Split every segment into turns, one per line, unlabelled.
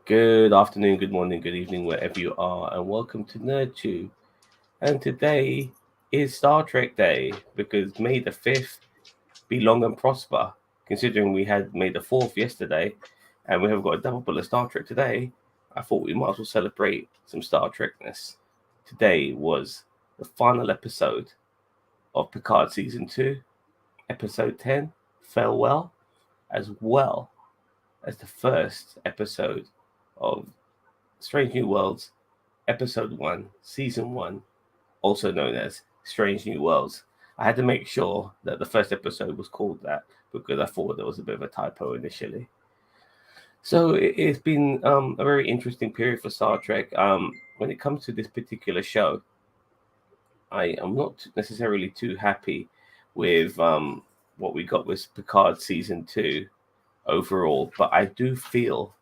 Good afternoon, good morning, good evening, wherever you are, and welcome to NerdTube. And today is Star Trek Day because May the 5th be long and prosper. Considering we had May the 4th yesterday and we have got a double bill of Star Trek today, I thought we might as well celebrate some Star Trekness. Today was the final episode of Picard Season 2, Episode 10, Farewell, as well as the first episode of Strange New Worlds, Episode 1, Season 1, also known as Strange New Worlds. I had to make sure that the first episode was called that because I thought there was a bit of a typo initially. So it's been a very interesting period for Star Trek. When it comes to this particular show, I am not necessarily too happy with what we got with Picard Season 2 overall, but I do feel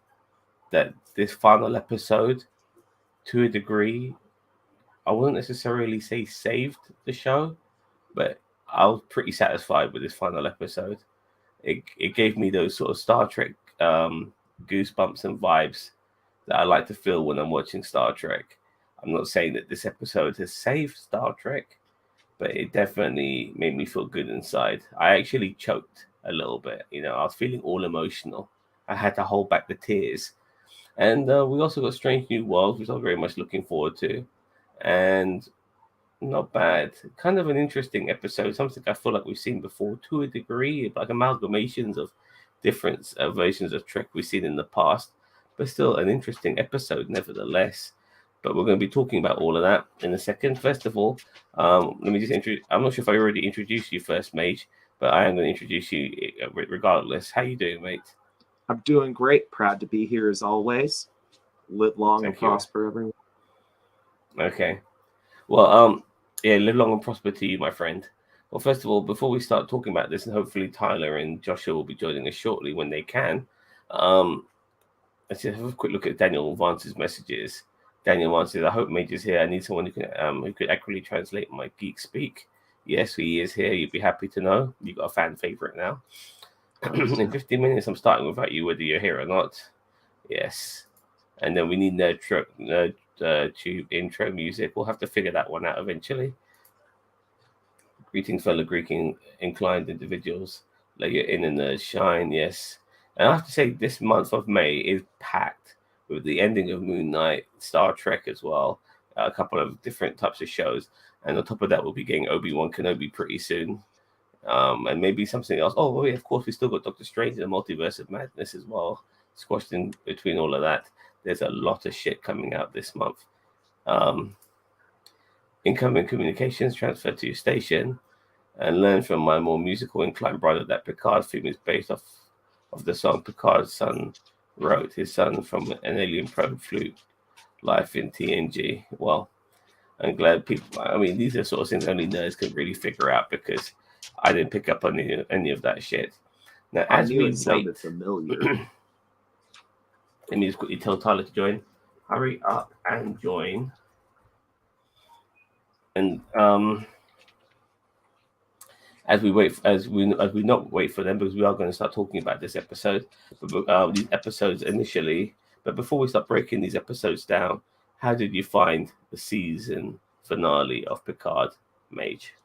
that this final episode, to a degree, I wouldn't necessarily say saved the show, but I was pretty satisfied with this final episode. It gave me those sort of Star Trek goosebumps and vibes that I like to feel when I'm watching Star Trek. I'm not saying that this episode has saved Star Trek, but it definitely made me feel good inside. I actually choked a little bit. I was feeling all emotional. I had to hold back the tears. And we also got Strange New Worlds, which I'm very much looking forward to. And not bad. Kind of an interesting episode. Something I feel like we've seen before to a degree, like amalgamations of different versions of Trek we've seen in the past, but still an interesting episode nevertheless. But we're going to be talking about all of that in a second. First of all, let me just introduce. I'm not sure if I already introduced you first, Mage, but I am going to introduce you regardless. How you doing, mate?
I'm doing great. Proud to be here as always. Live long
Thank
and
you.
prosper, everyone.
Okay. Well, yeah, live long and prosper to you, my friend. Well, first of all, before we start talking about this, and hopefully Tyler and Joshua will be joining us shortly when they can, let's just have a quick look at Daniel Vance's messages. Daniel Vance says, I hope Mage is here. I need someone who could accurately translate my geek speak. Yes, he is here. You'd be happy to know. You've got a fan favorite now. In 15 minutes, I'm starting without you, whether you're here or not. Yes. And then we need Tube intro music. We'll have to figure that one out eventually. Greetings, fellow Greek inclined individuals. Let your inner nerds shine. Yes. And I have to say, this month of May is packed with the ending of Moon Knight, Star Trek as well, a couple of different types of shows. And on top of that, we'll be getting Obi-Wan Kenobi pretty soon. And maybe something else. Oh, well, yeah, of course, we still got Doctor Strange and the Multiverse of Madness as well. Squashed in between all of that. There's a lot of shit coming out this month. Incoming communications transfer to your station, and learn from my more musical inclined brother that Picard's theme is based off of the song Picard's son wrote. His son from an alien probe flute life in TNG. Well, I'm glad people. I mean, these are sort of things only nerds can really figure out because I didn't pick up on any of that shit. Now, as we
sounded familiar.
Let me just quickly tell Tyler to join. Hurry up and join. And as we not wait for them, because we are going to start talking about this episode, but these episodes initially. But before we start breaking these episodes down, how did you find the season finale of Picard, Mage?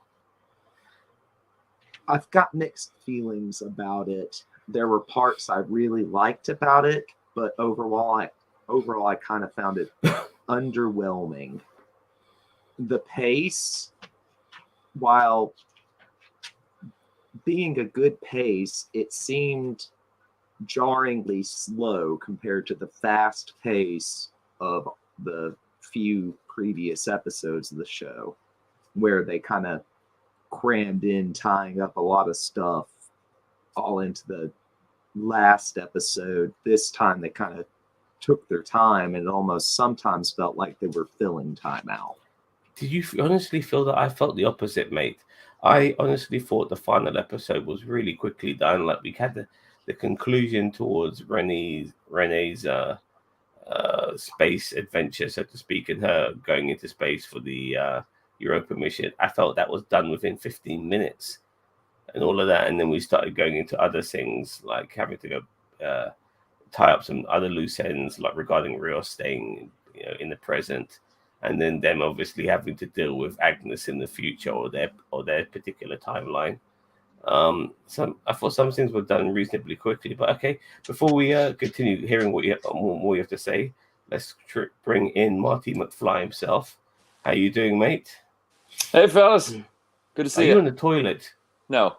I've got mixed feelings about it. There were parts I really liked about it, but overall I kind of found it underwhelming. The pace, while being a good pace, it seemed jarringly slow compared to the fast pace of the few previous episodes of the show, where they kind of crammed in tying up a lot of stuff all into the last episode. This time they kind of took their time, and it almost sometimes felt like they were filling time out.
Did you honestly feel that? I felt the opposite, mate. I honestly thought the final episode was really quickly done. Like we had the conclusion towards Renee's space adventure, so to speak, and her going into space for the Europa mission. I felt that was done within 15 minutes and all of that. And then we started going into other things like having to go tie up some other loose ends, like regarding Rios staying, in the present, and then them obviously having to deal with Agnes in the future or their particular timeline. I thought some things were done reasonably quickly, but okay. Before we continue hearing what more you have to say, let's bring in Marty McFly himself. How you doing, mate?
Hey, fellas. Good to
Are
see
you
you.
in the toilet?
No.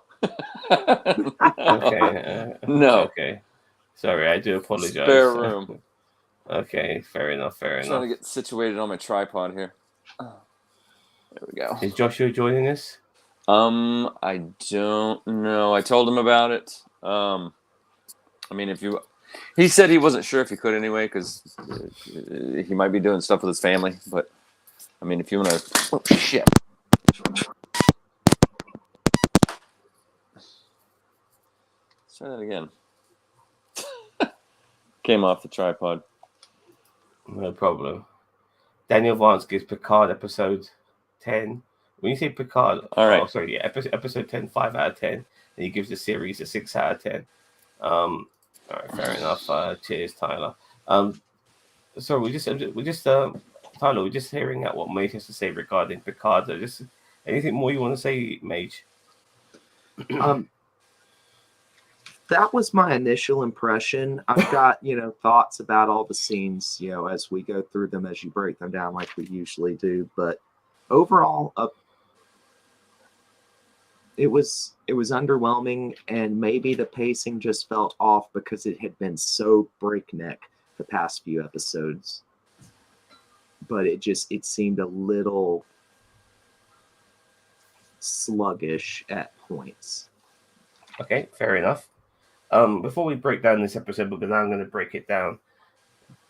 Okay.
No.
Okay. Sorry, I do apologize.
Spare room.
Okay, fair enough.
Trying to get situated on my tripod here. There we go.
Is Joshua joining us?
I don't know. I told him about it. I mean, he said he wasn't sure if he could anyway, because he might be doing stuff with his family. But I mean, if you want to, oh shit. Let's try that again. Came off the tripod.
No problem. Daniel Vance gives Picard episode 10. When you say Picard,
all right.
Oh, sorry, yeah, episode 10, 5 out of 10, and he gives the series a 6 out of 10. All right, fair enough. Cheers, Tyler. So we're just Tyler, we're just hearing out what Mage has to say regarding Picard. So just anything more you want to say, Mage?
That was my initial impression. I've got, thoughts about all the scenes, as we go through them, as you break them down like we usually do. But overall, it was underwhelming, and maybe the pacing just felt off because it had been so breakneck the past few episodes. But it seemed a little sluggish at points.
Okay, fair enough. Before we break down this episode, because I'm going to break it down,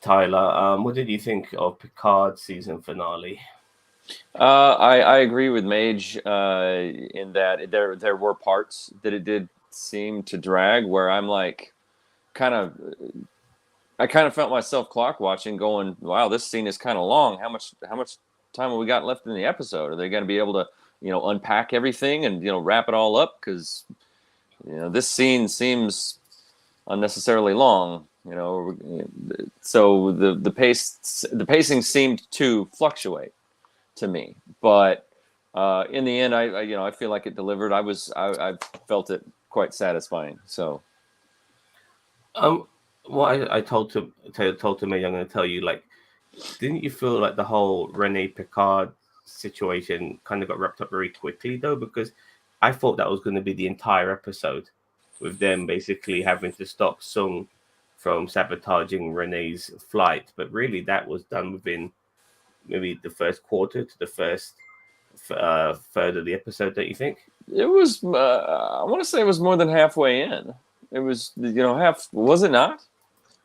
Tyler, what did you think of Picard's season finale?
I agree with Mage in that there were parts that it did seem to drag, where I'm like, I kind of felt myself clock watching, going, "Wow, this scene is kind of long. How much time have we got left in the episode? Are they going to be able to, unpack everything and wrap it all up? Because this scene seems unnecessarily long. So the pacing seemed to fluctuate to me, but in the end, I feel like it delivered. I felt it quite satisfying. So,
what I told to me, I'm going to tell you, like, didn't you feel like the whole Rene Picard situation kind of got wrapped up very quickly though? Because I thought that was going to be the entire episode, with them basically having to stop Sung from sabotaging Renee's flight, but really that was done within maybe the first quarter to the first third of the episode, don't you think?
It was, I want to say it was more than halfway in. It was, half, was it not?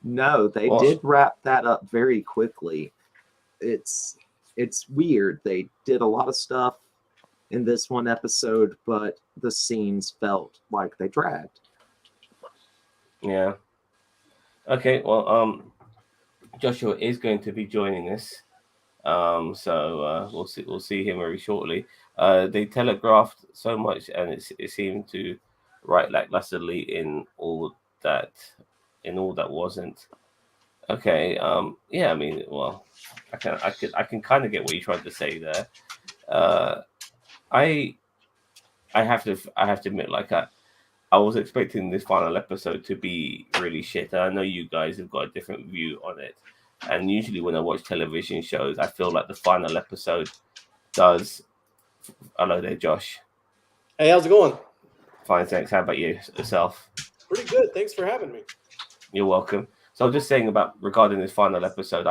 No, they did wrap that up very quickly. It's weird. They did a lot of stuff in this one episode, but the scenes felt like they dragged.
Yeah. Okay, well, Joshua is going to be joining us. So we'll see him very shortly. They telegraphed so much, and it seemed to write lacklusterly in all that wasn't. Okay. Yeah. I mean, well, I can kind of get what you tried to say there. I have to admit, like, I was expecting this final episode to be really shit. And I know you guys have got a different view on it. And usually when I watch television shows, I feel like the final episode does. Hello there, Josh.
Hey, how's it going?
Fine, thanks. How about yourself?
Pretty good. Thanks for having me.
You're welcome. So I was just saying about regarding this final episode,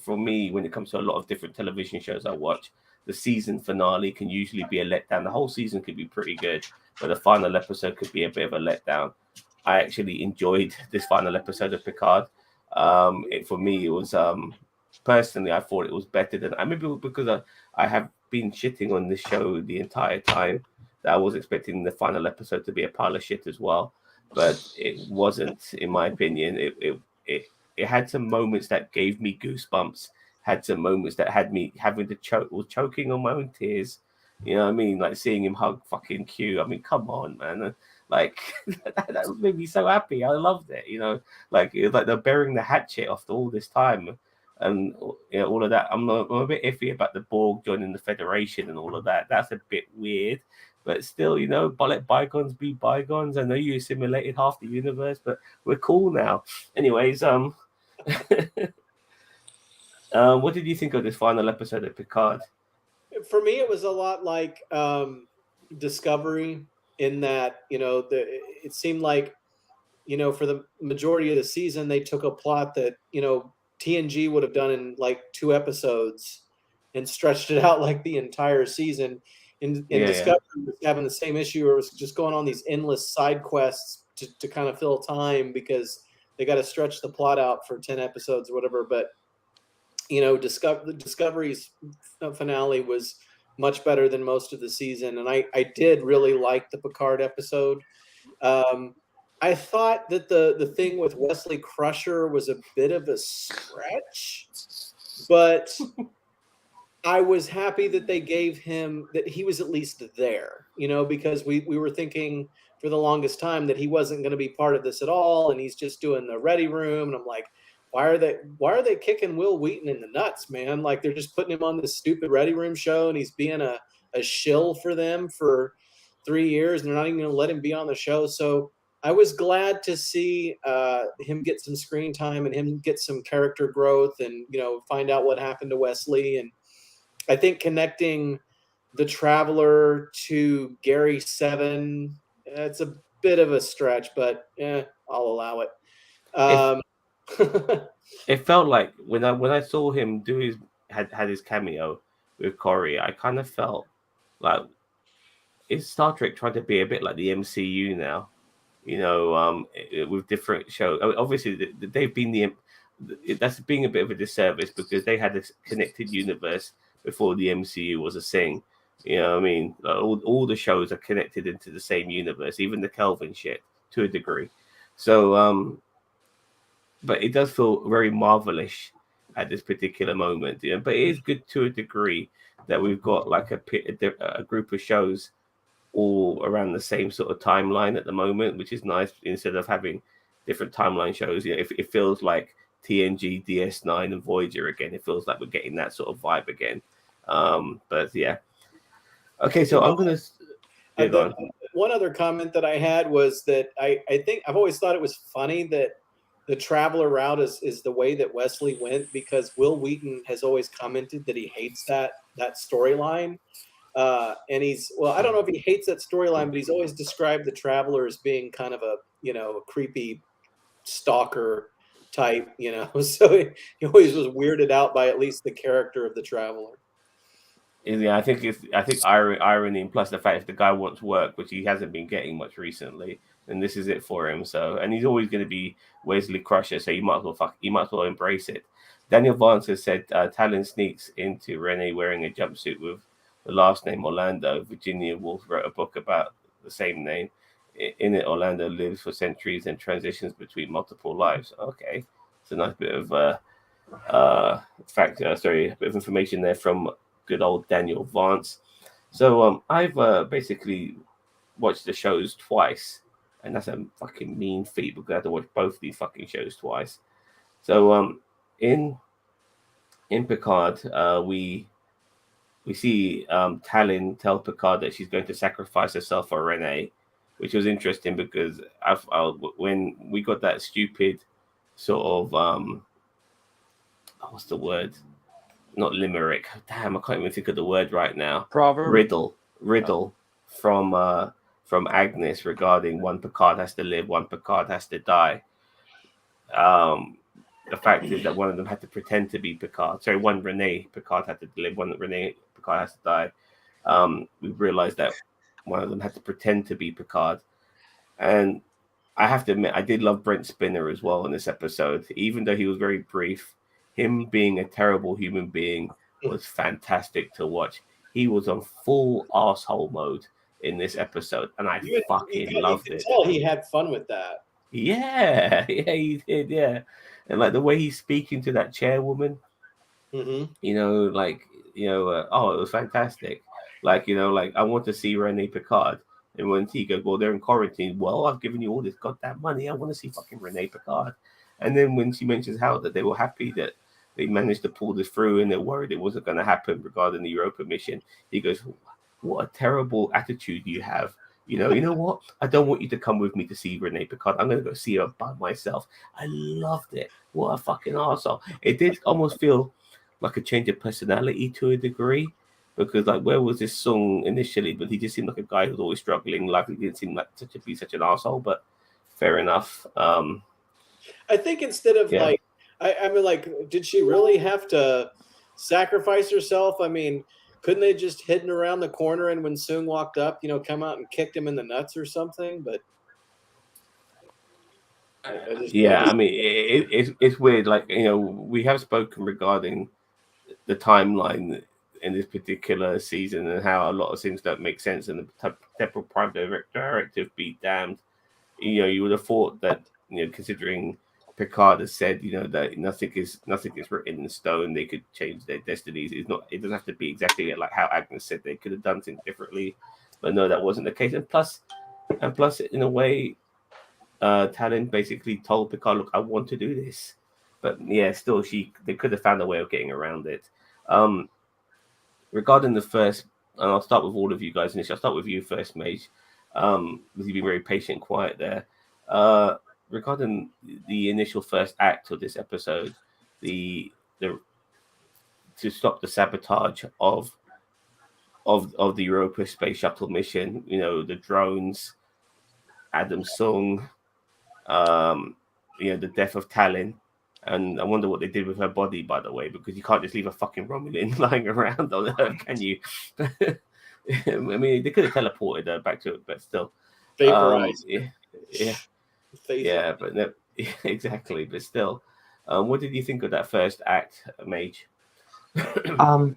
for me, when it comes to a lot of different television shows I watch, the season finale can usually be a letdown. The whole season could be pretty good, but the final episode could be a bit of a letdown. I actually enjoyed this final episode of Picard. For me, it was personally, I thought it was better than maybe because I have been shitting on this show the entire time, that I was expecting the final episode to be a pile of shit as well, but it wasn't, in my opinion. It had some moments that gave me goosebumps, had some moments that had me having to choking on my own tears. You know what I mean? Like seeing him hug fucking Q. I mean, come on, man. Like that made me so happy. I loved it. Like it was like they're burying the hatchet after all this time, and all of that. I'm a bit iffy about the Borg joining the Federation and all of that. That's a bit weird. But still, but let bygones be bygones. I know you assimilated half the universe, but we're cool now. Anyways, what did you think of this final episode of Picard?
For me, it was a lot like Discovery in that, it seemed like, for the majority of the season, they took a plot that, TNG would have done in like 2 episodes and stretched it out like the entire season. And Discovery was having the same issue, or it was just going on these endless side quests to kind of fill time because they got to stretch the plot out for 10 episodes or whatever. But Discovery's finale was much better than most of the season, and I did really like the Picard episode. I thought that the thing with Wesley Crusher was a bit of a stretch, but I was happy that they gave him that he was at least there, because we were thinking for the longest time that he wasn't going to be part of this at all, and he's just doing the ready room, and I'm like, why are they kicking Will Wheaton in the nuts, man? Like they're just putting him on this stupid ready room show, and he's being a shill for them for 3 years, and they're not even going to let him be on the show. So I was glad to see him get some screen time and him get some character growth, and find out what happened to Wesley. And I think connecting the Traveler to Gary 7, it's a bit of a stretch, but I'll allow it.
It felt like when I saw him do had his cameo with Corey, I kind of felt like is Star Trek trying to be a bit like the MCU now, with different shows. I mean, obviously, they've been that's being a bit of a disservice because they had a connected universe before the MCU was a thing. You know what I mean? All the shows are connected into the same universe, even the Kelvin shit to a degree. So, but it does feel very Marvelish at this particular moment. But it is good to a degree that we've got like a group of shows all around the same sort of timeline at the moment, which is nice instead of having different timeline shows. It feels like TNG, DS9, and Voyager again. It feels like we're getting that sort of vibe again. But yeah. Okay, so I'm going to...
One other comment that I had was that I think I've always thought it was funny that the Traveler route is the way that Wesley went, because Will Wheaton has always commented that he hates that storyline. And I don't know if he hates that storyline, but he's always described the Traveler as being kind of a creepy stalker type, so he always was weirded out by at least the character of the Traveler.
Yeah, I think irony, and plus the fact if the guy wants work, which he hasn't been getting much recently, then this is it for him. So, and he's always going to be Wesley Crusher, so you might as well embrace it. Daniel Vance has said Talon sneaks into Renee wearing a jumpsuit with the last name Orlando. Virginia Woolf wrote a book about the same name. In it, Orlando lives for centuries and transitions between multiple lives. Okay, it's a nice bit of a bit of information there from good old Daniel Vance. So I've basically watched the shows twice, and that's a fucking mean feat because I had to watch both of these fucking shows twice. So in Picard, we see Talon tell Picard that she's going to sacrifice herself for Renee, which was interesting because when we got that stupid sort of what's the word? Not limerick. Damn, I can't even think of the word right now.
Proverb.
Riddle from Agnes regarding one Picard has to live, one Picard has to die. The fact is that one of them had to pretend to be Picard. Sorry, one Renee Picard had to live, one Renee Picard has to die. We realized that one of them had to pretend to be Picard. And I have to admit, I did love Brent Spinner as well in this episode, even though he was very brief. Him being a terrible human being was fantastic to watch. He was on full asshole mode in this episode, and I fucking loved it.
He had fun with that.
Yeah, he did. Yeah, and like the way he's speaking to that chairwoman,
Mm-hmm.
it was fantastic. Like, I want to see Renee Picard, And when he goes, well, they're in quarantine. Well, I've given you all this goddamn money. I want to see fucking Renee Picard. And then when she mentions how that they were happy that they managed to pull this through and they're worried it wasn't going to happen regarding the Europa mission, he goes, what a terrible attitude you have. You know what? I don't want you to come with me to see Renee Picard. I'm going to go see her by myself. I loved it. What a fucking arsehole. It did almost feel like a change of personality to a degree, because like, where was this song initially? But he just seemed like a guy who's always struggling. Like, he didn't seem like be such an arsehole, but fair enough.
I think instead of like, I mean, like, did she really have to sacrifice herself? I mean, couldn't they just hidden around the corner and when Soong walked up, come out and kicked him in the nuts or something? But
I mean, it's weird. Like, we have spoken regarding the timeline in this particular season and how a lot of things don't make sense, and the temporal prime directive be damned. You would have thought that, considering Picard has said, that nothing is written in stone. They could change their destinies. It doesn't have to be exactly like how Agnes said. They could have done things differently, but no, that wasn't the case. And plus, in a way, Talon basically told Picard, "Look, I want to do this," but yeah, still, they could have found a way of getting around it. Regarding the first, and I'll start with all of you guys initially. I'll start with you first, Mage. Because you've been very patient and quiet there. Regarding the initial first act of this episode, the to stop the sabotage of the Europa space shuttle mission, the drones, Adam Sung, the death of Talon, and I wonder what they did with her body, by the way, because you can't just leave a fucking Romulan lying around on Earth, can you? I mean, they could have teleported her back to it, but still,
vaporized.
Yeah, but no, exactly. But still, what did you think of that first act, Mage?
I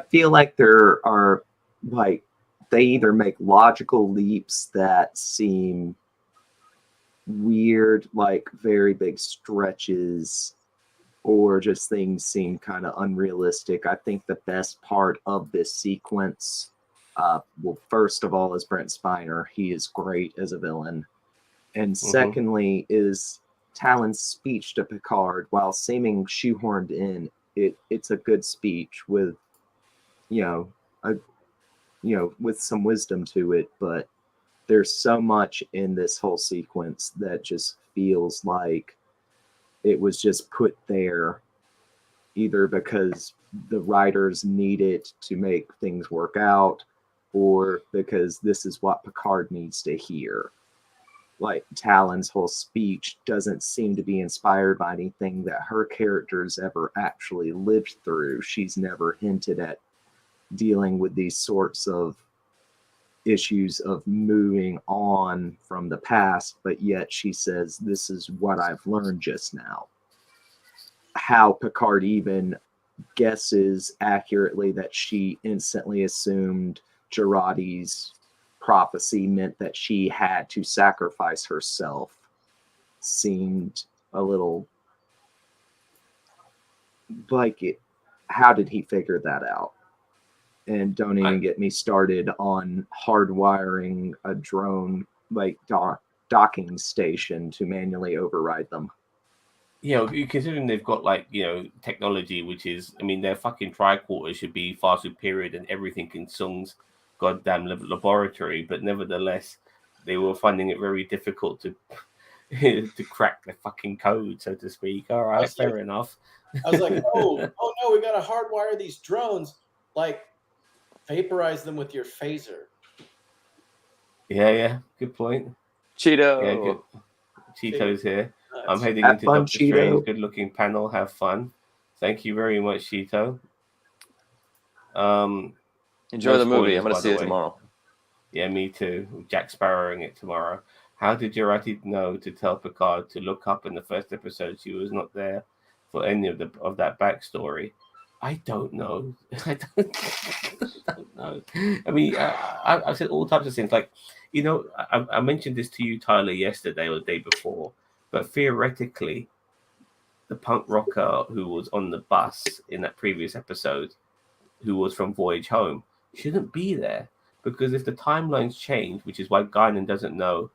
feel like there are, like, they either make logical leaps that seem weird, like very big stretches, or just things seem kind of unrealistic. I think the best part of this sequence, well, first of all, is Brent Spiner. He is great as a villain. And secondly, is Talon's speech to Picard, while seeming shoehorned in, it's a good speech with, with some wisdom to it. But there's so much in this whole sequence that just feels like it was just put there either because the writers need it to make things work out, or because this is what Picard needs to hear. Like, Talon's whole speech doesn't seem to be inspired by anything that her character's ever actually lived through. She's never hinted at dealing with these sorts of issues of moving on from the past, but yet she says, this is what I've learned just now. How Picard even guesses accurately that she instantly assumed Girardi's prophecy meant that she had to sacrifice herself seemed a little like it. How did he figure that out? And don't even get me started on hardwiring a drone like docking station to manually override them.
Considering they've got technology, which is, I mean, their fucking tricorder should be far superior than everything in Sung's goddamn laboratory, but nevertheless, they were finding it very difficult to crack the fucking code, so to speak. All right, fair enough.
I was like, oh no, we gotta hardwire these drones. Like, vaporize them with your phaser.
Yeah, good point.
Cheeto.
Yeah, good. Cheeto's here. I'm heading
Have
into
fun,
Doctor
Cheeto.
Strange. Good looking panel. Have fun. Thank you very much, Cheeto.
Enjoy the movie. I'm going to see it tomorrow.
Yeah, me too. Jack Sparrowing it tomorrow. How did Jurati know to tell Picard to look up in the first episode she was not there for any of that backstory? I don't know. I don't know. I mean, I've said all types of things. Like, I mentioned this to you, Tyler, yesterday or the day before. But theoretically, the punk rocker who was on the bus in that previous episode, who was from Voyage Home, shouldn't be there. because if the timelines change, which is why Guinan doesn't know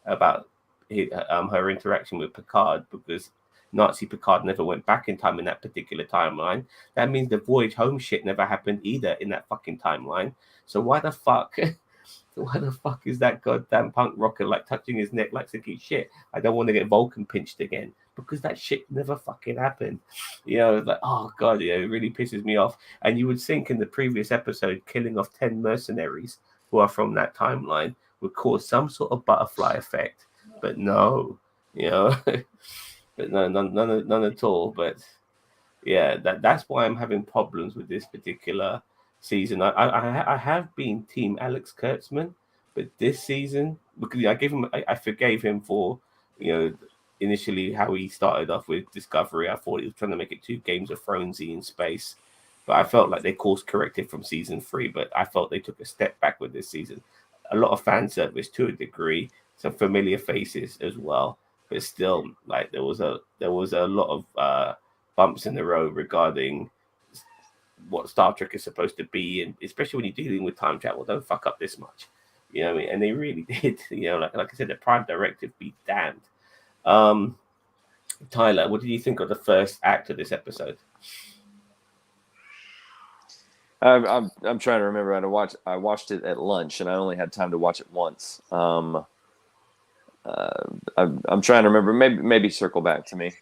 about her interaction with Picard, because Nazi Picard never went back in time in that particular timeline. That means the voyage home shit never happened either in that fucking timeline. So why the fuck is that goddamn punk rocker like touching his neck like Siki shit? I don't want to get Vulcan pinched again, because that shit never fucking happened. You know, like, oh god, yeah, it really pisses me off. And you would think in the previous episode, killing off 10 mercenaries who are from that timeline would cause some sort of butterfly effect, but no, you know. But no, none at all. But yeah, that's why I'm having problems with this particular season. I have been Team Alex Kurtzman, but this season, because I forgave him for, you know, initially how he started off with Discovery. I thought he was trying to make it too Games of Thronesy in space, but I felt like they course corrected from season 3. But I felt they took a step back with this season. A lot of fan service to a degree, some familiar faces as well. But still, like there was a lot of bumps in the road regarding what Star Trek is supposed to be, and especially when you're dealing with time travel, don't fuck up this much, you know what I mean? And they really did, you know, like I said, the Prime Directive be damned. Tyler, what did you think of the first act of this episode?
I'm trying to remember. I watched it at lunch, and I only had time to watch it once. I'm trying to remember. Maybe circle back to me.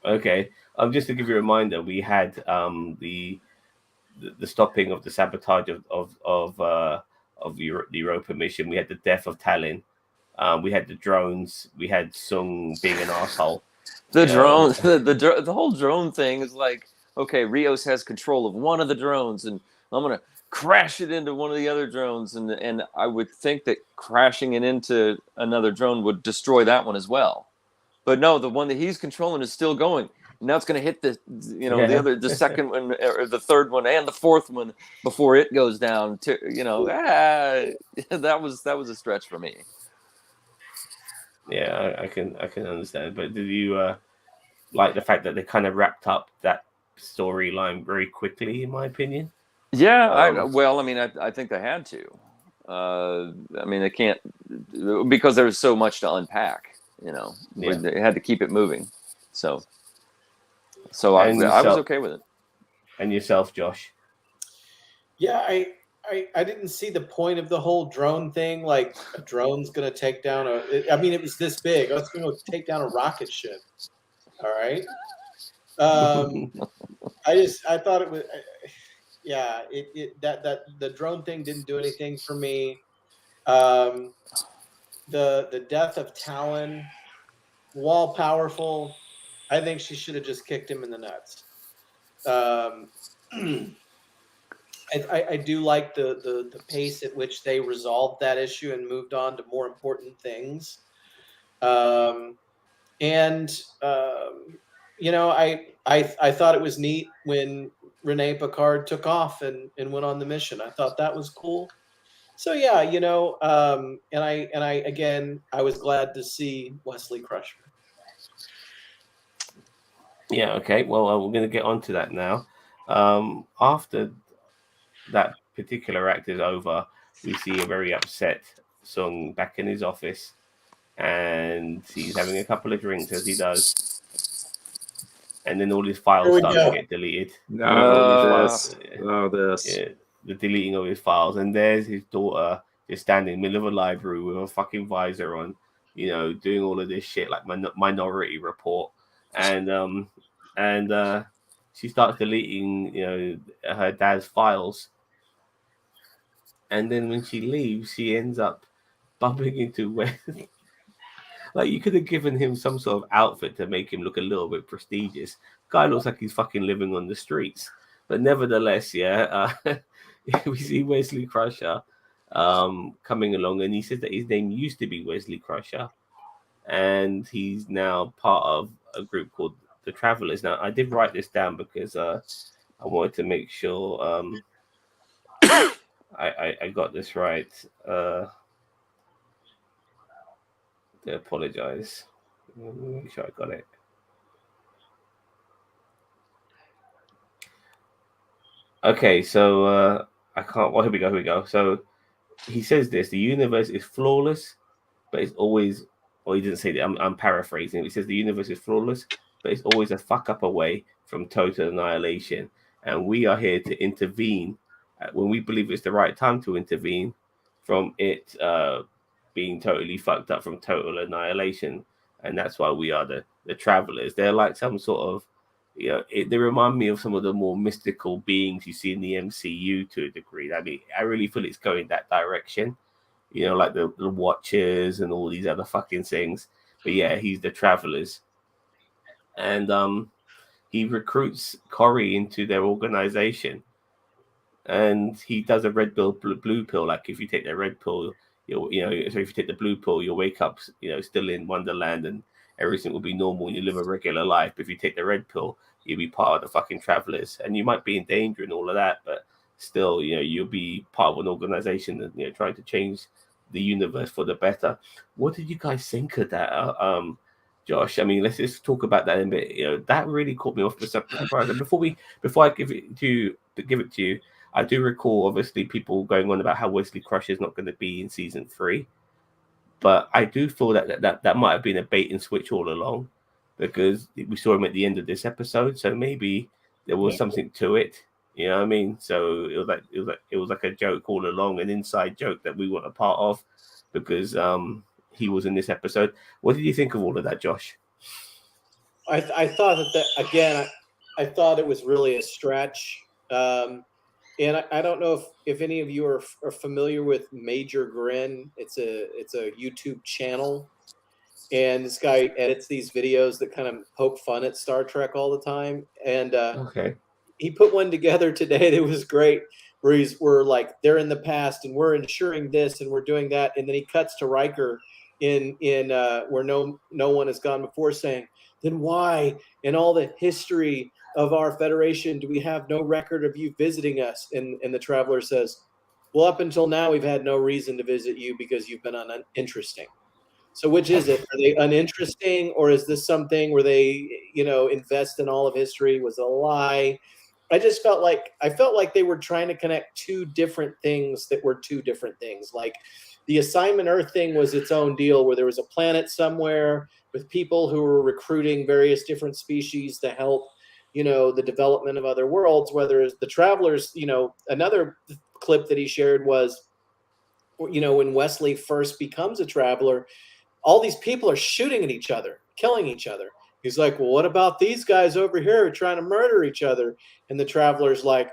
Okay. Just to give you a reminder, we had the stopping of the sabotage of the Europa mission. We had the death of Talin. We had the drones. We had Sung being an asshole.
The drones, the whole drone thing is like, okay, Rios has control of one of the drones, and I'm gonna crash it into one of the other drones, and I would think that crashing it into another drone would destroy that one as well. But no, the one that he's controlling is still going. Now it's going to hit the second one, or the third one, and the fourth one before it goes down. That was a stretch for me.
Yeah, I can understand. But did you like the fact that they kind of wrapped up that storyline very quickly? In my opinion.
Yeah, I think they had to. They can't, because there's so much to unpack. You know, they had to keep it moving. So I was okay with it.
And yourself, Josh?
Yeah, I didn't see the point of the whole drone thing. Like, a drone's going to take down it was this big. I was going to take down a rocket ship. All right. I thought it was, that the drone thing didn't do anything for me. The death of Talon, while powerful, I think she should have just kicked him in the nuts. I do like the pace at which they resolved that issue and moved on to more important things. I thought it was neat when Renee Picard took off and went on the mission. I thought that was cool. So yeah, I was glad to see Wesley Crusher.
Yeah. Okay. Well, we're going to get on to that now. After that particular act is over, we see a very upset Sung back in his office, and he's having a couple of drinks as he does, and then all his files start to get deleted.
This.
Yeah, the deleting of his files, and there's his daughter just standing in the middle of a library with a fucking visor on, you know, doing all of this shit like Minority Report, and she starts deleting, you know, her dad's files. And then when she leaves, she ends up bumping into Wesley. Like, you could have given him some sort of outfit to make him look a little bit prestigious. Guy looks like he's fucking living on the streets. But nevertheless, we see Wesley Crusher coming along, and he says that his name used to be Wesley Crusher, and he's now part of a group called the Travelers. Now, I did write this down because I wanted to make sure I got this right. I apologize. Let me make sure I got it. Okay, so I can't. Well, here we go. So he says this: the universe is flawless, but it's always. Well, he didn't say that. I'm paraphrasing. He says the universe is flawless, but it's always a fuck up away from total annihilation, and we are here to intervene when we believe it's the right time to intervene from it being totally fucked up from total annihilation, and that's why we are the travelers. They're like some sort of, they remind me of some of the more mystical beings you see in the MCU to a degree. I mean, I really feel it's going that direction, like the Watchers and all these other fucking things. But yeah, he's the travelers, and he recruits Corey into their organization, and he does a red pill, blue pill. Like if you take the red pill, so if you take the blue pill, you'll wake up, still in Wonderland, and everything will be normal, and you live a regular life. But if you take the red pill, you'll be part of the fucking travelers, and you might be in danger and all of that, but still, you'll be part of an organization that, trying to change the universe for the better. What did you guys think of that, Josh? I mean, let's just talk about that in a bit. That really caught me off by surprise. And before I give it to you, I do recall, obviously, people going on about how Wesley Crusher is not going to be in season 3, but I do feel that might have been a bait and switch all along, because we saw him at the end of this episode, so maybe there was something to it. You know what I mean? So it was like a joke all along, an inside joke that we weren't a part of, because he was in this episode. What did you think of all of that, Josh?
I thought that again. I thought it was really a stretch. And I don't know if any of you are familiar with Major Grin. It's a YouTube channel, and this guy edits these videos that kind of poke fun at Star Trek all the time. And
Okay.
he put one together today that was great, where we're like, they're in the past and we're ensuring this and we're doing that, and then he cuts to Riker in where no one has gone before, saying, then why in all the history of our Federation do we have no record of you visiting us? And the Traveler says, well, up until now we've had no reason to visit you because you've been uninteresting. So which is it? Are they uninteresting, or is this something where they invest in all of history? Was it a lie? I felt like they were trying to connect two different things that were two different things. Like the Assignment Earth thing was its own deal, where there was a planet somewhere with people who were recruiting various different species to help the development of other worlds. Whether the Travelers, another clip that he shared was, when Wesley first becomes a Traveler, all these people are shooting at each other, killing each other. He's like, well, what about these guys over here trying to murder each other? And the Traveler's like,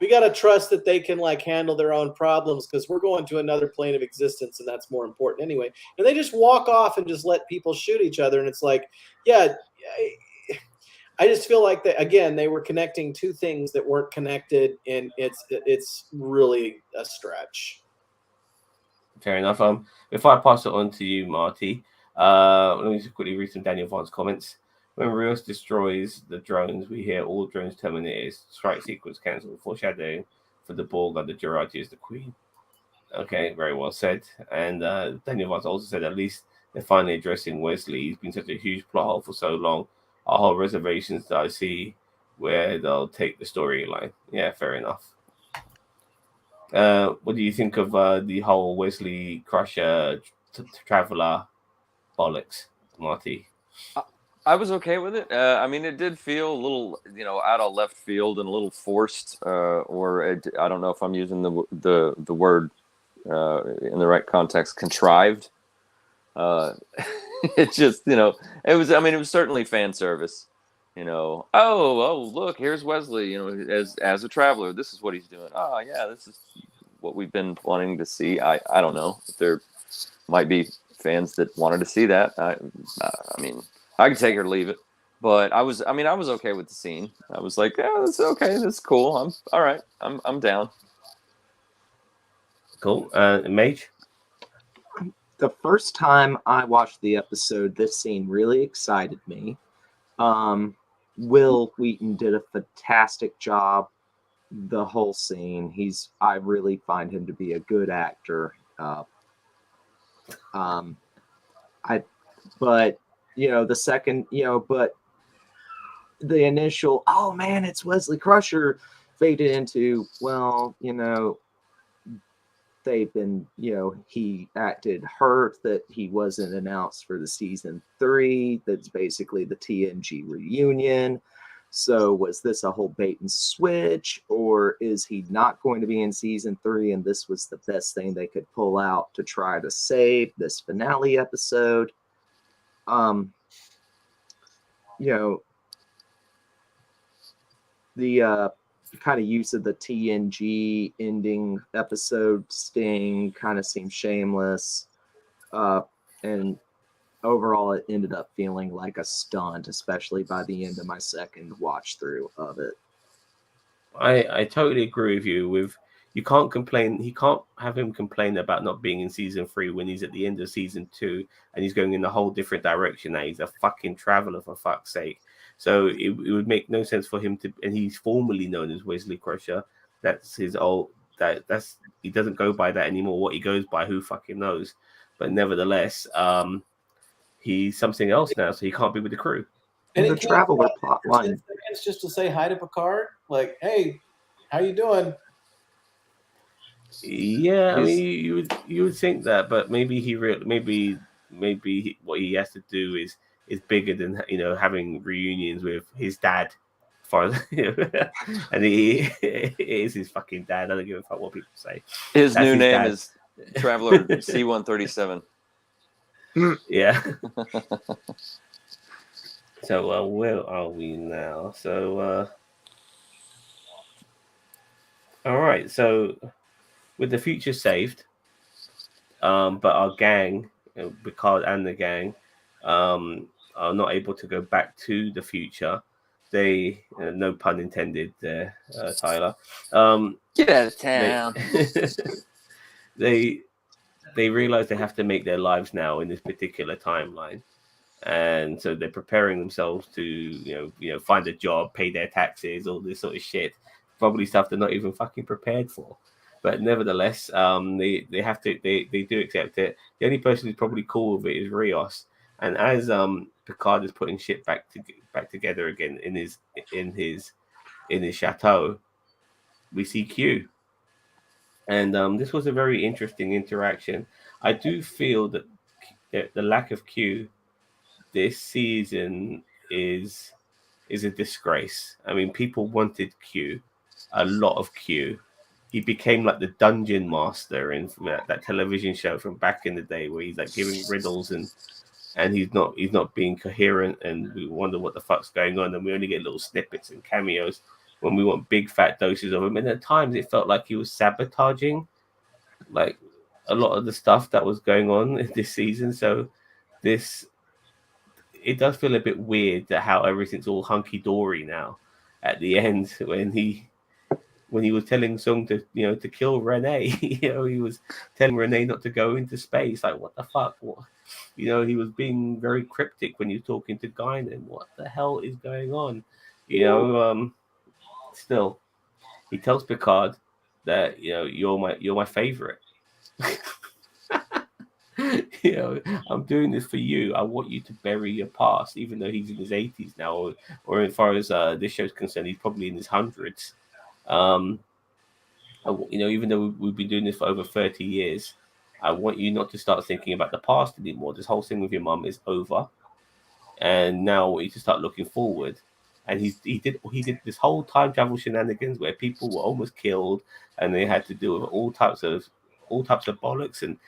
we got to trust that they can handle their own problems, because we're going to another plane of existence, and that's more important anyway. And they just walk off and just let people shoot each other. And it's like, yeah, I just feel like that, again, they were connecting two things that weren't connected, and it's really a stretch.
Fair enough. Before I pass it on to you, Marty, let me just quickly read some Daniel Vaughn's comments. When Rios destroys the drones, we hear all drones terminated. Strike sequence cancelled. Foreshadowing for the Borg under Jurati as the Queen. Okay, very well said. And Daniel Vaughn's also said at least they're finally addressing Wesley. He's been such a huge plot hole for so long. Our whole reservations that I see where they'll take the storyline. Yeah, fair enough. What do you think of the whole Wesley Crusher Traveler bollocks, Marty?
I was okay with it. I mean, it did feel a little, out of left field and a little forced, I don't know if I'm using the word in the right context, contrived. It just, it was certainly fan service. Oh, look, here's Wesley, as a traveler, this is what he's doing. Oh, yeah, this is what we've been wanting to see. I don't know if there might be fans that wanted to see that. I mean, I could take it or leave it, but I was okay with the scene. I was like, yeah, that's okay. That's cool. I'm all right. I'm down.
Cool. Mage?
The first time I watched the episode, this scene really excited me. Will Wheaton did a fantastic job the whole scene. I really find him to be a good actor. But the second, but the initial, oh man, it's Wesley Crusher, faded into, well, they've been, he acted hurt that he wasn't announced for the season 3. That's basically the TNG reunion. So was this a whole bait and switch, or is he not going to be in season 3 and this was the best thing they could pull out to try to save this finale episode? The kind of use of the TNG ending episode sting kind of seemed shameless. And overall, it ended up feeling like a stunt, especially by the end of my second watch through of it.
I totally agree with you. You can't complain. He can't have him complain about not being in season 3 when he's at the end of season 2 and he's going in a whole different direction. Now he's a fucking traveler, for fuck's sake. So it would make no sense for him to, and he's formally known as Wesley Crusher. That's his old. That's he doesn't go by that anymore. What he goes by, who fucking knows? But nevertheless, he's something else now, so he can't be with the crew.
And the traveler plot line.
It's just to say hi to Picard, like, "Hey, how you doing?"
Yeah, I mean, you would think that, but maybe what he has to do is bigger than having reunions with his dad, as far as and he is his fucking dad. I don't give a fuck what people say.
His new name is Traveler C-137.
Yeah. So where are we now? So all right. So with the future saved, but our gang, Picard and the gang, are not able to go back to the future. They, no pun intended there, Tyler.
Get out of town.
They realize they have to make their lives now in this particular timeline, and so they're preparing themselves to find a job, pay their taxes, all this sort of shit. Probably stuff they're not even fucking prepared for. But nevertheless, they have to. They do accept it. The only person who's probably cool with it is Rios. And as Picard is putting shit back together again in his chateau, we see Q. And this was a very interesting interaction. I do feel that the lack of Q this season is a disgrace. I mean, people wanted Q, a lot of Q. He became like the dungeon master in that television show from back in the day, where he's like giving riddles and he's not being coherent, and we wonder what the fuck's going on, and we only get little snippets and cameos when we want big fat doses of him. And at times it felt like he was sabotaging like a lot of the stuff that was going on in this season. So it does feel a bit weird that how everything's all hunky dory now at the end when he was telling Sung to kill Renee. He was telling Renee not to go into space. Like, what the fuck? What? He was being very cryptic when he was talking to Guinan. What the hell is going on? Still, he tells Picard that you're my favorite. I'm doing this for you. I want you to bury your past, even though he's in his 80s now, or as far as this show's concerned, he's probably in his hundreds. Even though we've been doing this for over 30 years, I want you not to start thinking about the past anymore. This whole thing with your mum is over, and now I want you to start looking forward. And he did this whole time travel shenanigans where people were almost killed, and they had to deal with all types of bollocks and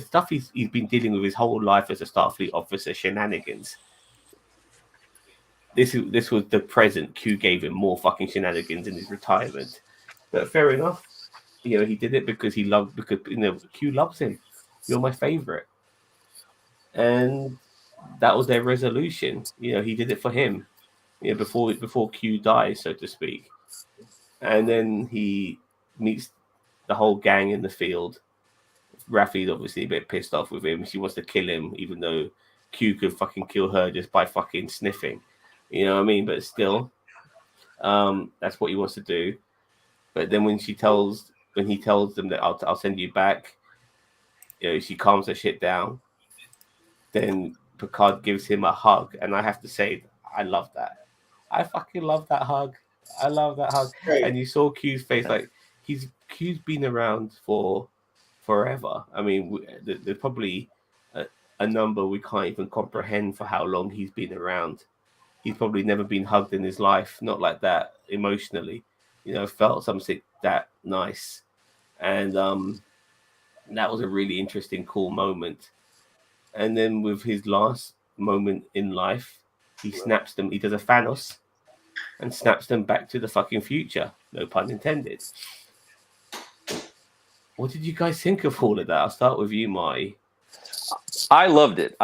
stuff he's been dealing with his whole life as a Starfleet officer. Shenanigans. This was the present. Q gave him more fucking shenanigans in his retirement, but fair enough. He did it because Q loves him. You're my favorite, and that was their resolution. He did it for him. Before Q dies, so to speak, and then he meets the whole gang in the field. Raffi's obviously a bit pissed off with him. She wants to kill him, even though Q could fucking kill her just by fucking sniffing. You know what I mean? But still, that's what he wants to do. But then when he tells them that I'll send you back, she calms her shit down. Then Picard gives him a hug, and I have to say, I love that. I fucking love that hug. I love that hug.
Great.
And you saw Q's face, like Q's been around for forever. I mean, there's probably a number we can't even comprehend for how long he's been around. He's probably never been hugged in his life, not like that emotionally. Felt something that nice, and that was a really interesting, cool moment. And then with his last moment in life, he snaps them. He does a Thanos and snaps them back to the fucking future. No pun intended. What did you guys think of all of that? I'll start with you, Marty.
I loved it.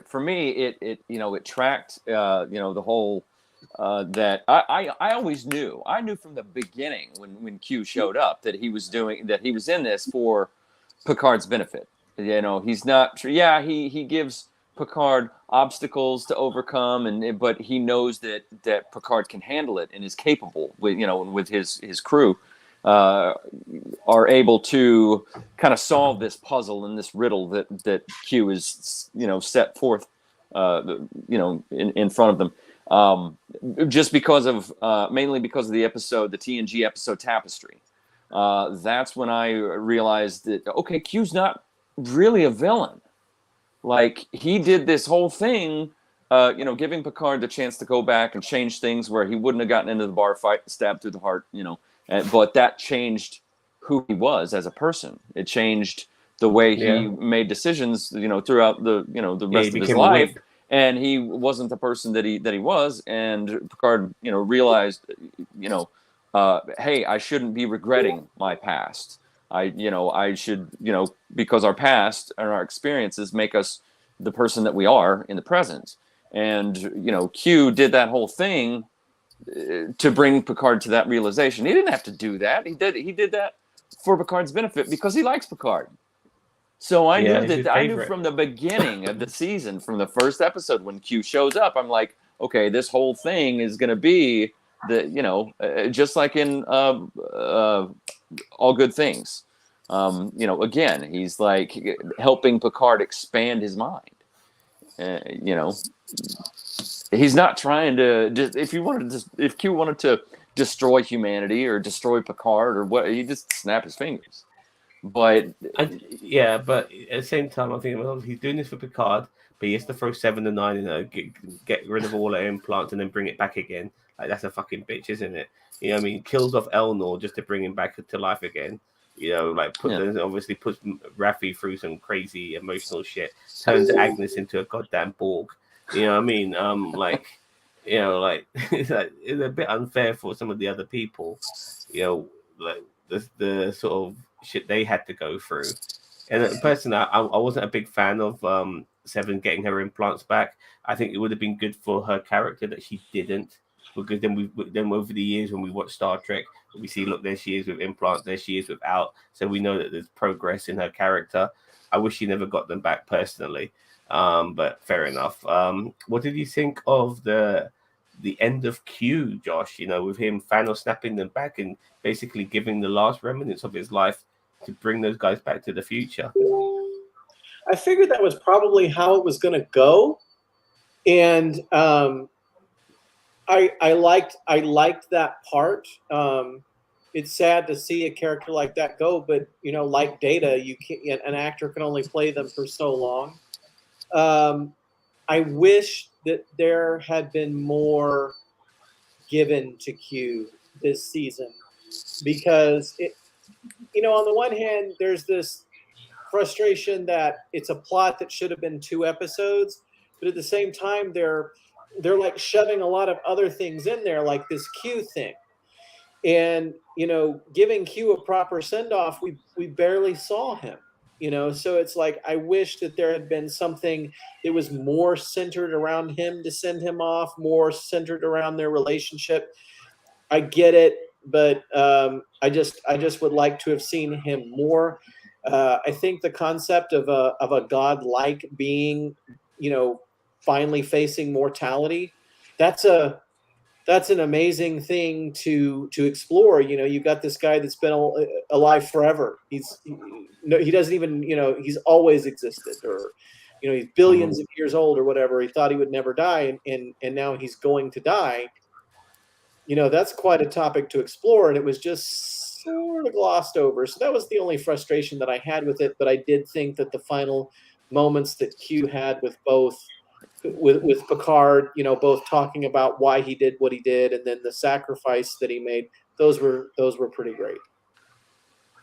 For me, it tracked, the whole, that I always knew. I knew from the beginning when Q showed up that he was in this for Picard's benefit. He's not. Yeah, he gives Picard obstacles to overcome, but he knows that Picard can handle it and is capable with his crew. Are able to kind of solve this puzzle and this riddle that Q is set forth in front of them, just because of mainly because of the TNG episode Tapestry. That's when I realized that okay, Q's not really a villain. Like, he did this whole thing, giving Picard the chance to go back and change things where he wouldn't have gotten into the bar fight and stabbed through the heart, but that changed who he was as a person. It changed the way he made decisions, throughout the rest of his life. And he wasn't the person that he was. And Picard, realized, hey, I shouldn't be regretting my past. I should, because our past and our experiences make us the person that we are in the present. And, Q did that whole thing to bring Picard to that realization. He didn't have to do that. He did that for Picard's benefit because he likes Picard. So I knew from the beginning of the season, from the first episode when Q shows up, I'm like, okay, this whole thing is going to be just like in All Good Things. Again, he's like helping Picard expand his mind. He's not trying to if Q wanted to destroy humanity or destroy Picard or what, he just snap his fingers. But
but at the same time, I think he's doing this for Picard, but he has to throw 7 and 9 in there, get rid of all the implants and then bring it back again. Like, that's a fucking bitch, isn't it? What I mean? Kills off Elnor just to bring him back to life again. Obviously puts Raffi through some crazy emotional shit. Turns Agnes into a goddamn Borg. You know what I mean? It's a bit unfair for some of the other people. Like the sort of shit they had to go through. And personally, I wasn't a big fan of 7 getting her implants back. I think it would have been good for her character that she didn't, because then over the years when we watch Star Trek, we see, look, there she is with implants, there she is without. So we know that there's progress in her character. I wish she never got them back personally, but fair enough. What did you think of the end of Q, Josh? With him Thanos snapping them back and basically giving the last remnants of his life to bring those guys back to the future.
I figured that was probably how it was going to go, and I liked that part. It's sad to see a character like that go, but like Data, an actor can only play them for so long. I wish that there had been more given to Q this season, because on the one hand, there's this frustration that it's a plot that should have been 2 episodes, but at the same time, they're like shoving a lot of other things in there, like this Q thing, and giving Q a proper send-off. We barely saw him, so it's like, I wish that there had been something that was more centered around him to send him off, more centered around their relationship. I get it, but I just would like to have seen him more. I think the concept of a god-like being, finally facing mortality, that's an amazing thing to explore. You've got this guy that's been alive forever. He doesn't even, he's always existed, or he's billions of years old or whatever. He thought he would never die, and now he's going to die. that's quite a topic to explore, and it was just sort of glossed over. So that was the only frustration that I had with it. But I did think that the final moments that Q had with both with Picard, both talking about why he did what he did, and then the sacrifice that he made, those were pretty great.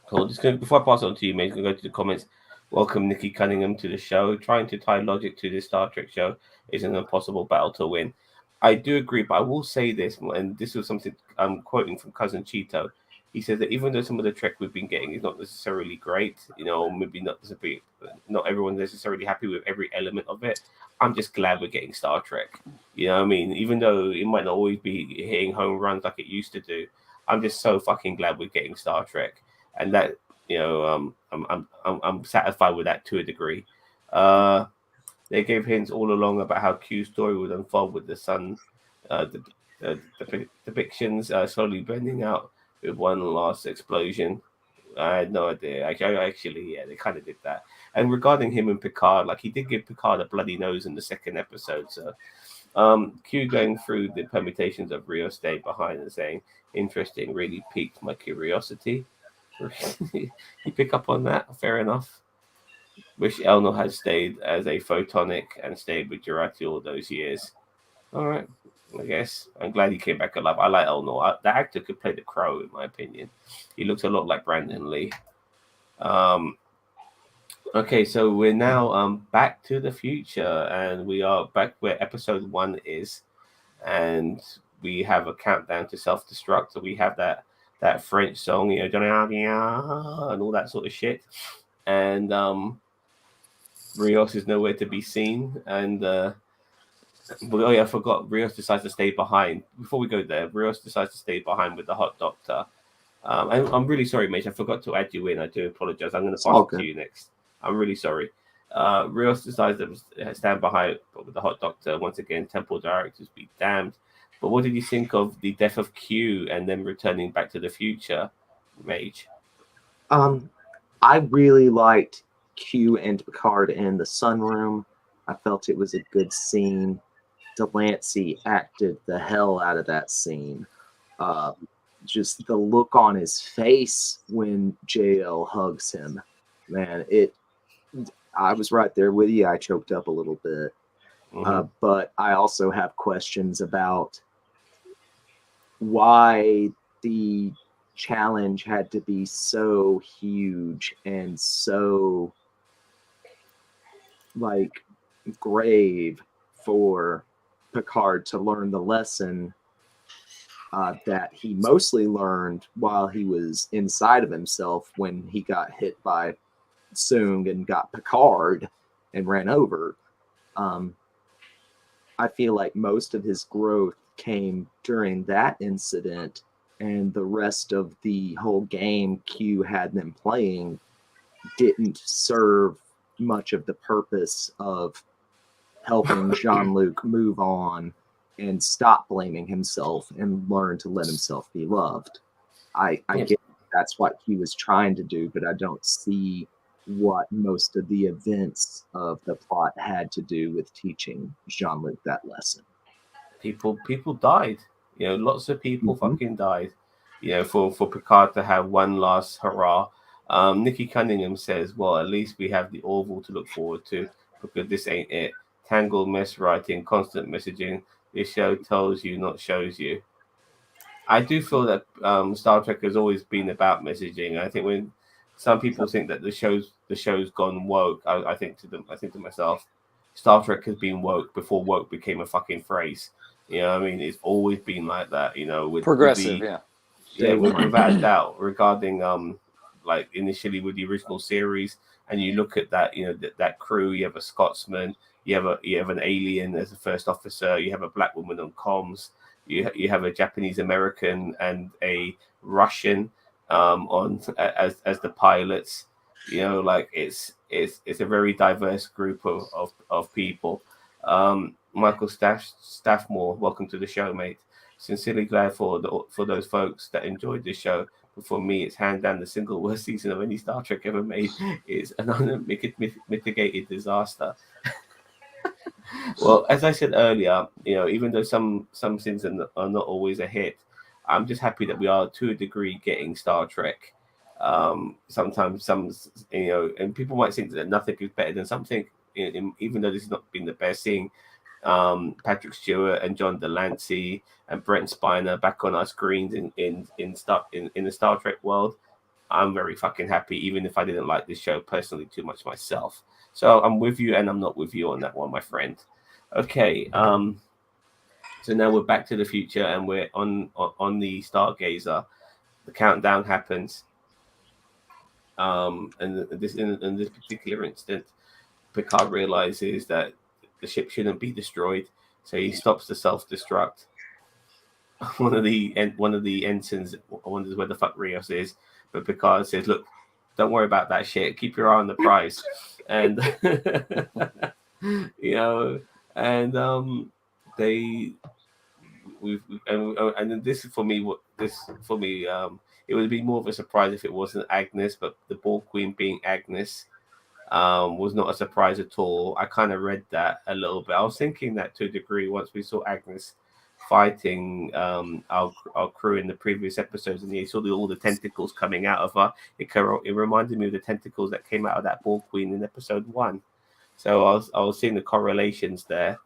Cool. Before I pass it on to you, mate, going to go to the comments. Welcome, Nikki Cunningham, to the show. Trying to tie logic to this Star Trek show is an impossible battle to win. I do agree, but I will say this, and this was something I'm quoting from Cousin Cheeto. He says that even though some of the Trek we've been getting is not necessarily great, maybe not everyone's necessarily happy with every element of it, I'm just glad we're getting Star Trek. You know what I mean? Even though it might not always be hitting home runs like it used to do, I'm just so fucking glad we're getting Star Trek. And that, I'm satisfied with that to a degree. They gave hints all along about how Q's story would unfold with the sun, the depictions slowly bending out with one last explosion. I had no idea. Actually, yeah, they kind of did that. And regarding him and Picard, like, he did give Picard a bloody nose in the second episode. So, Q going through the permutations of Rio stayed behind and saying, "Interesting, really piqued my curiosity." You pick up on that? Fair enough. Wish Elnor had stayed as a photonic and stayed with Jurati all those years. All right, I guess. I'm glad he came back alive. I like Elnor. The actor could play the Crow, in my opinion. He looks a lot like Brandon Lee. Okay, so we're now back to the future, and we are back where episode 1 is, and we have a countdown to self-destruct. So we have that French song, and all that sort of shit, and Rios is nowhere to be seen, and I forgot. Rios decides to stay behind. Before we go there, Rios decides to stay behind with the Hot Doctor. And I'm really sorry, mate. I forgot to add you in. I do apologize. I'm going to pass it to you next. I'm really sorry. Rios decides to stand behind with the Hot Doctor. Once again, Temple directors be damned. But what did you think of the death of Q and then returning back to the future, Mage?
I really liked Q and Picard in the sunroom. I felt it was a good scene. Delancey acted the hell out of that scene. Just the look on his face when JL hugs him, man, I was right there with you. I choked up a little bit. But I also have questions about why the challenge had to be so huge and so grave for Picard to learn the lesson that he mostly learned while he was inside of himself when he got hit by Soong and got Picard and ran over. I feel like most of his growth came during that incident, and the rest of the whole game Q had them playing didn't serve much of the purpose of helping Jean-Luc move on and stop blaming himself and learn to let himself be loved. I get that's what he was trying to do, but I don't see what most of the events of the plot had to do with teaching Jean-Luc that lesson.
People died. Lots of people fucking died. For Picard to have one last hurrah. Nikki Cunningham says, well, at least we have the Orville to look forward to, because this ain't it. Tangled mess writing, constant messaging. This show tells you, not shows you. I do feel that Star Trek has always been about messaging. I think when some people think that the show's gone woke, I think to myself, Star Trek has been woke before woke became a fucking phrase. I mean, it's always been like that. With
progressive,
without a doubt. Regarding initially with the original series, and you look at that, that crew. You have a Scotsman, you have an alien as a first officer, you have a black woman on comms, you have a Japanese American and a Russian on as the pilots. It's a very diverse group of people. Michael Staffmore, welcome to the show, mate. Sincerely glad for those folks that enjoyed this show. But for me, it's hand down the single worst season of any Star Trek ever made. It's an unmitigated disaster. Well, as I said earlier, even though some scenes are not always a hit, I'm just happy that we are to a degree getting Star Trek. Sometimes and people might think that nothing is better than something, even though this has not been the best. Seeing Patrick Stewart and John Delancey and Brent Spiner back on our screens in the Star Trek world, I'm very fucking happy, even if I didn't like this show personally too much myself. So I'm with you, and I'm not with you on that one, my friend. Okay, so now we're back to the future, and we're on the Stargazer. The countdown happens, and in this particular instant, Picard realizes that the ship shouldn't be destroyed, so he stops the self-destruct. One of the ensigns wonders where the fuck Rios is, but Picard says, "Look, don't worry about that shit. Keep your eye on the prize." And and this for me, it would be more of a surprise if it wasn't Agnes, but the Borg Queen being Agnes was not a surprise at all. I kind of read that a little bit. I was thinking that to a degree once we saw Agnes fighting our crew in the previous episodes, and you saw all the tentacles coming out of her. It reminded me of the tentacles that came out of that Borg Queen in episode 1. So I was seeing the correlations there,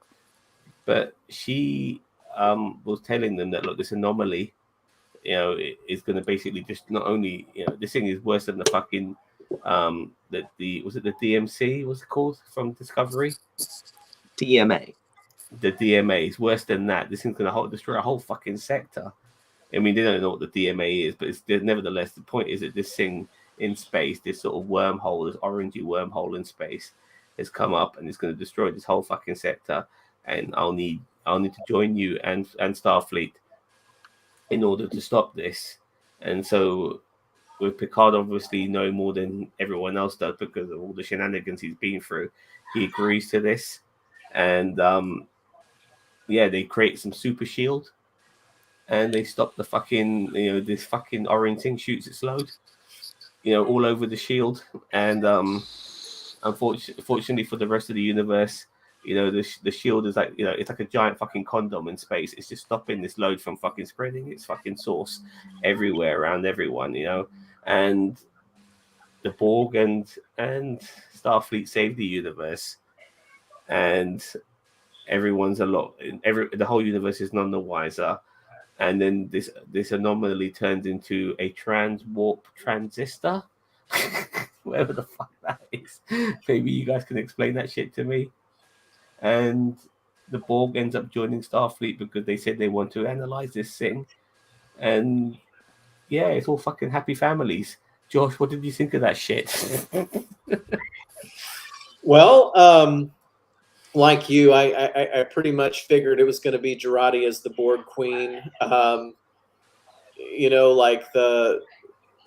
but she was telling them that, look, this anomaly, is going to basically just not only, this thing is worse than the fucking was it the DMC? What's it called from Discovery?
DMA.
The DMA is worse than that. This thing's going to destroy a whole fucking sector. I mean, they don't know what the DMA is, but nevertheless, the point is that this thing in space, this sort of wormhole, this orangey wormhole in space, has come up and it's going to destroy this whole fucking sector. And I'll need to join you and Starfleet in order to stop this. And so, with Picard obviously knowing more than everyone else does because of all the shenanigans he's been through, he agrees to this. And they create some super shield, and they stop the fucking, this fucking orange thing shoots its load, all over the shield. And unfortunately for the rest of the universe, the shield is like, it's like a giant fucking condom in space. It's just stopping this load from fucking spreading its fucking source everywhere around everyone, and the Borg and Starfleet save the universe, and everyone's the whole universe is none the wiser. And then this anomaly turns into a trans-warp transistor. Whatever the fuck that is. Maybe you guys can explain that shit to me. And the Borg ends up joining Starfleet because they said they want to analyze this thing. And yeah, it's all fucking happy families. Josh, what did you think of that shit?
Well, like you, I pretty much figured it was going to be Jurati as the Borg Queen.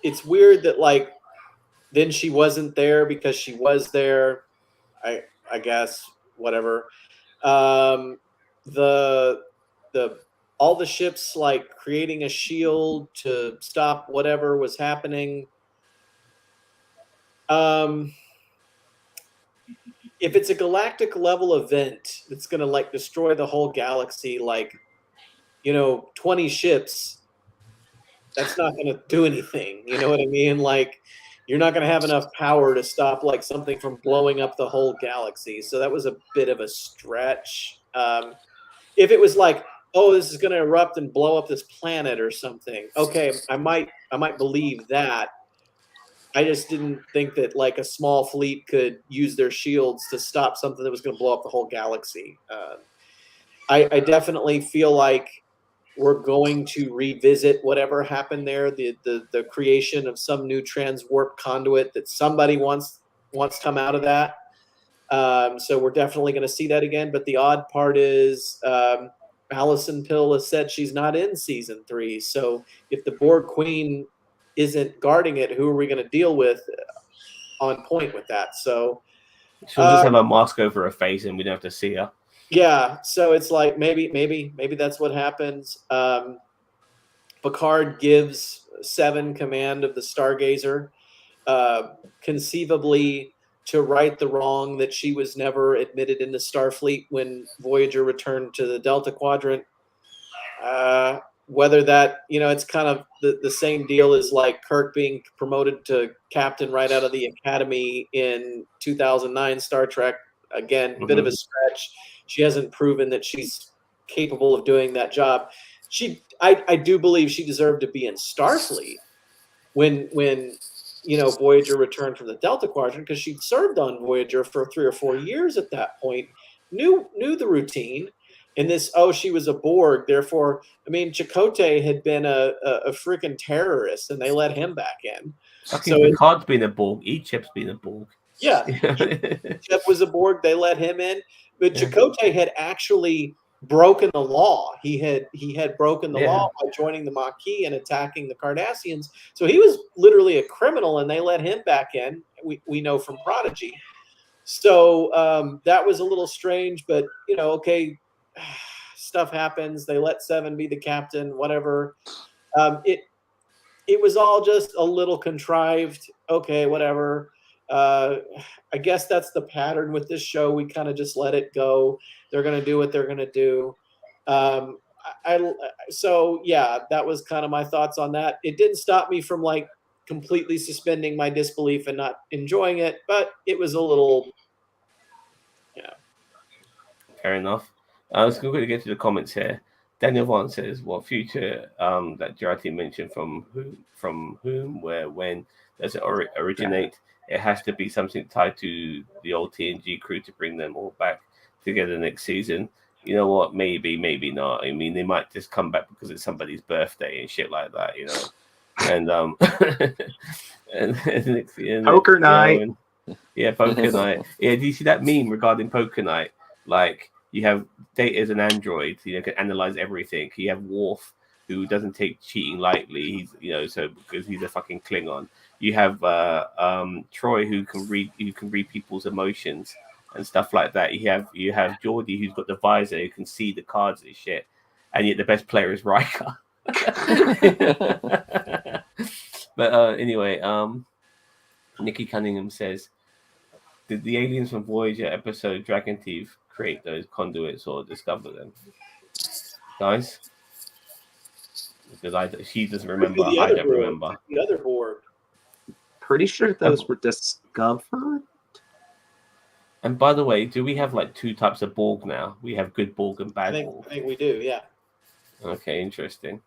It's weird that then she wasn't there because she was there. I guess whatever. The all the ships creating a shield to stop whatever was happening. If it's a galactic level event that's going to destroy the whole galaxy, 20 ships, that's not going to do anything. You know what I mean? You're not going to have enough power to stop something from blowing up the whole galaxy. So that was a bit of a stretch. If it was this is going to erupt and blow up this planet or something, okay, I might believe that. I just didn't think that a small fleet could use their shields to stop something that was going to blow up the whole galaxy. I definitely feel like we're going to revisit whatever happened there, the creation of some new transwarp conduit that somebody wants to come out of that. So we're definitely going to see that again. But the odd part is Alison Pill has said she's not in season 3. So if the Borg Queen isn't guarding it, who are we going to deal with on point with that? So
she'll just have a mask over her face and we don't have to see her.
Yeah, so it's maybe that's what happens. Picard gives Seven command of the Stargazer, conceivably to right the wrong that she was never admitted into Starfleet when Voyager returned to the Delta Quadrant. whether that, it's kind of the same deal as like Kirk being promoted to captain right out of the academy in 2009 Star Trek. Again, bit of a stretch. She hasn't proven that she's capable of doing that job. I do believe she deserved to be in Starfleet when Voyager returned from the Delta Quadrant, because she'd served on Voyager for 3 or 4 years at that point, knew the routine. And this, she was a Borg, therefore, I mean, Chakotay had been a freaking terrorist, and they let him back in.
Fucking Picard's been a Borg. Echep's been a Borg.
Yeah, Echep was a Borg. They let him in, but Chakotay had actually broken the law. He had broken the law by joining the Maquis and attacking the Cardassians. So he was literally a criminal, and they let him back in. We know from Prodigy. So that was a little strange, but okay, stuff happens. They let Seven be the captain, whatever. It was all just a little contrived. Okay, whatever. I guess that's the pattern with this show. We kind of just let it go. They're going to do what they're going to do. So yeah, that was kind of my thoughts on that. It didn't stop me from like completely suspending my disbelief and not enjoying it, but it was a little,
Fair enough. Let's go to get to the comments here. Daniel Vaughn says, "What future that Jurati mentioned from whom, where, when does it originate? It has to be something tied to the old TNG crew to bring them all back together next season. You know what? Maybe, maybe not. I mean, they might just come back because it's somebody's birthday and shit like that, And and
Poker night.
Poker night. Yeah, do you see that meme regarding Poker night? Like, you have Data as an android, can analyze everything. You have Worf, who doesn't take cheating lightly. He's, so because he's a fucking Klingon. You have Troy, who can read people's emotions and stuff like that. You have Geordi, who's got the visor, who can see the cards and shit. And yet the best player is Riker. But anyway, Nikki Cunningham says, did the aliens from Voyager episode Dragon Teeth create those conduits or discover them? Guys? Because she doesn't remember. I don't remember.
The other board.
Pretty sure those were discovered.
And by the way, do we have like two types of Borg now? We have good Borg and bad Borg.
I think we do, yeah.
Okay, interesting.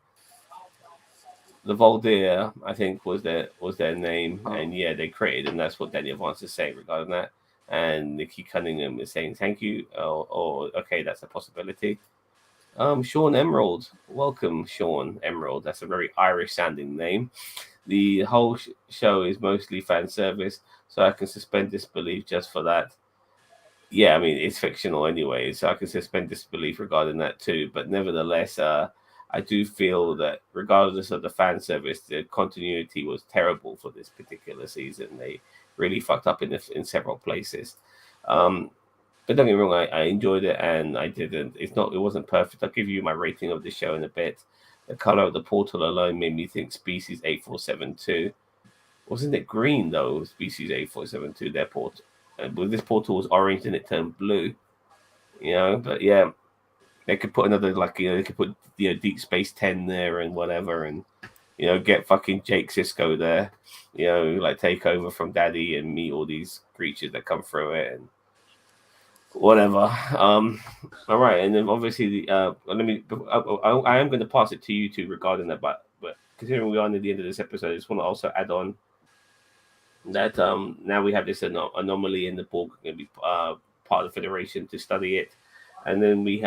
The Voldir, I think, was their name, and they created, and that's what Daniel wants to say regarding that. And Nikki Cunningham is saying thank you, or okay, that's a possibility. Sean Emerald, welcome, Sean Emerald. That's a very Irish-sounding name. The whole show is mostly fan service, so I can suspend disbelief just for that. Yeah, I mean, it's fictional anyway, so I can suspend disbelief regarding that too. But nevertheless, I do feel that regardless of the fan service, the continuity was terrible for this particular season. They really fucked up in several places. But don't get me wrong, I enjoyed it, and I didn't. It wasn't perfect. I'll give you my rating of the show in a bit. The color of the portal alone made me think Species 8472. Wasn't it green though? Species 8472, their portal. Well, this portal was orange and it turned blue. But yeah, they could put another they could put Deep Space 10 there and whatever, and get fucking Jake Sisko there. Take over from Daddy and meet all these creatures that come through it and whatever. All right, and then obviously I am going to pass it to you two regarding that, but considering we are near the end of this episode, I just want to also add on that now we have this anomaly in the Borg, going to be part of the Federation to study it, and then we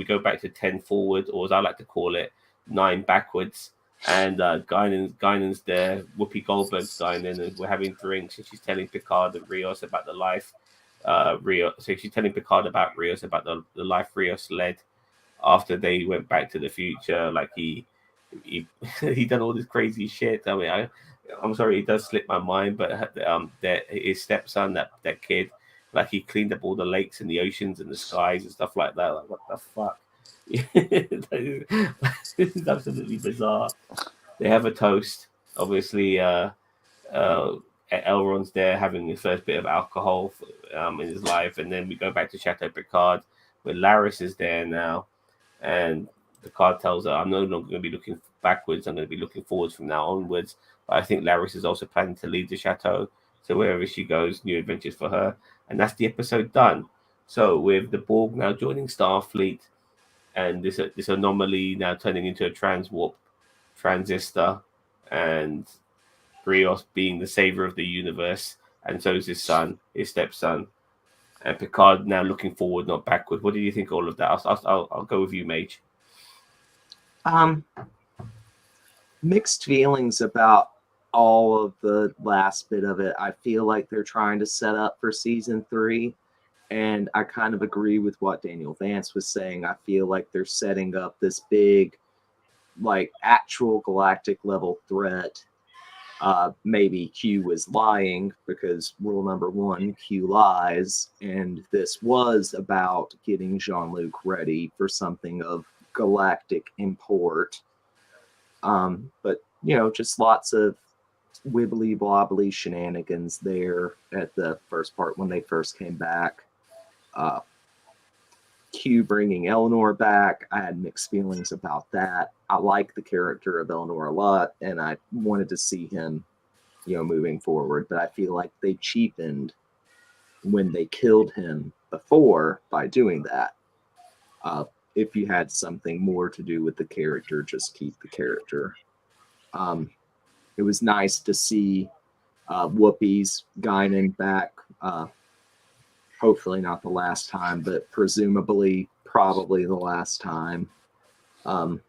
go back to 10 forward, or as I like to call it, 9 backwards. And Guinan's there, Whoopi Goldberg's Guinan, and we're having drinks, and she's telling Picard and Rios about the life. So she's telling Picard about Rios, about the life Rios led after they went back to the future. Like he done all this crazy shit. I mean, I'm sorry, it does slip my mind, but that his stepson, that kid, like he cleaned up all the lakes and the oceans and the skies and stuff like that. Like, what the fuck? This is absolutely bizarre. They have a toast. Obviously, Elrond's there having his first bit of alcohol in his life, and then we go back to Chateau Picard, where Laris is there now, and Picard tells her, I'm no longer going to be looking backwards, I'm going to be looking forwards from now onwards. But I think Laris is also planning to leave the chateau. So wherever she goes, new adventures for her. And that's the episode done. So with the Borg now joining Starfleet, and this anomaly now turning into a transwarp transistor, and Brios being the savior of the universe, and so is his son, his stepson, and Picard now looking forward, not backward. What do you think of all of that? I'll go with you, Mage.
Mixed feelings about all of the last bit of it. I feel like they're trying to set up for season 3, and I kind of agree with what Daniel Vance was saying. I feel like they're setting up this big, like, actual galactic level threat. Maybe Q was lying, because rule number 1, Q lies, and this was about getting Jean-Luc ready for something of galactic import. But, you know, just lots of wibbly wobbly shenanigans there at the first part when they first came back. Q bringing Eleanor back, I had mixed feelings about that. I like the character of Eleanor a lot, and I wanted to see him, you know, moving forward. But I feel like they cheapened when they killed him before by doing that. If you had something more to do with the character, just keep the character. It was nice to see Whoopi's Guinan back. Hopefully not the last time, but presumably probably the last time. But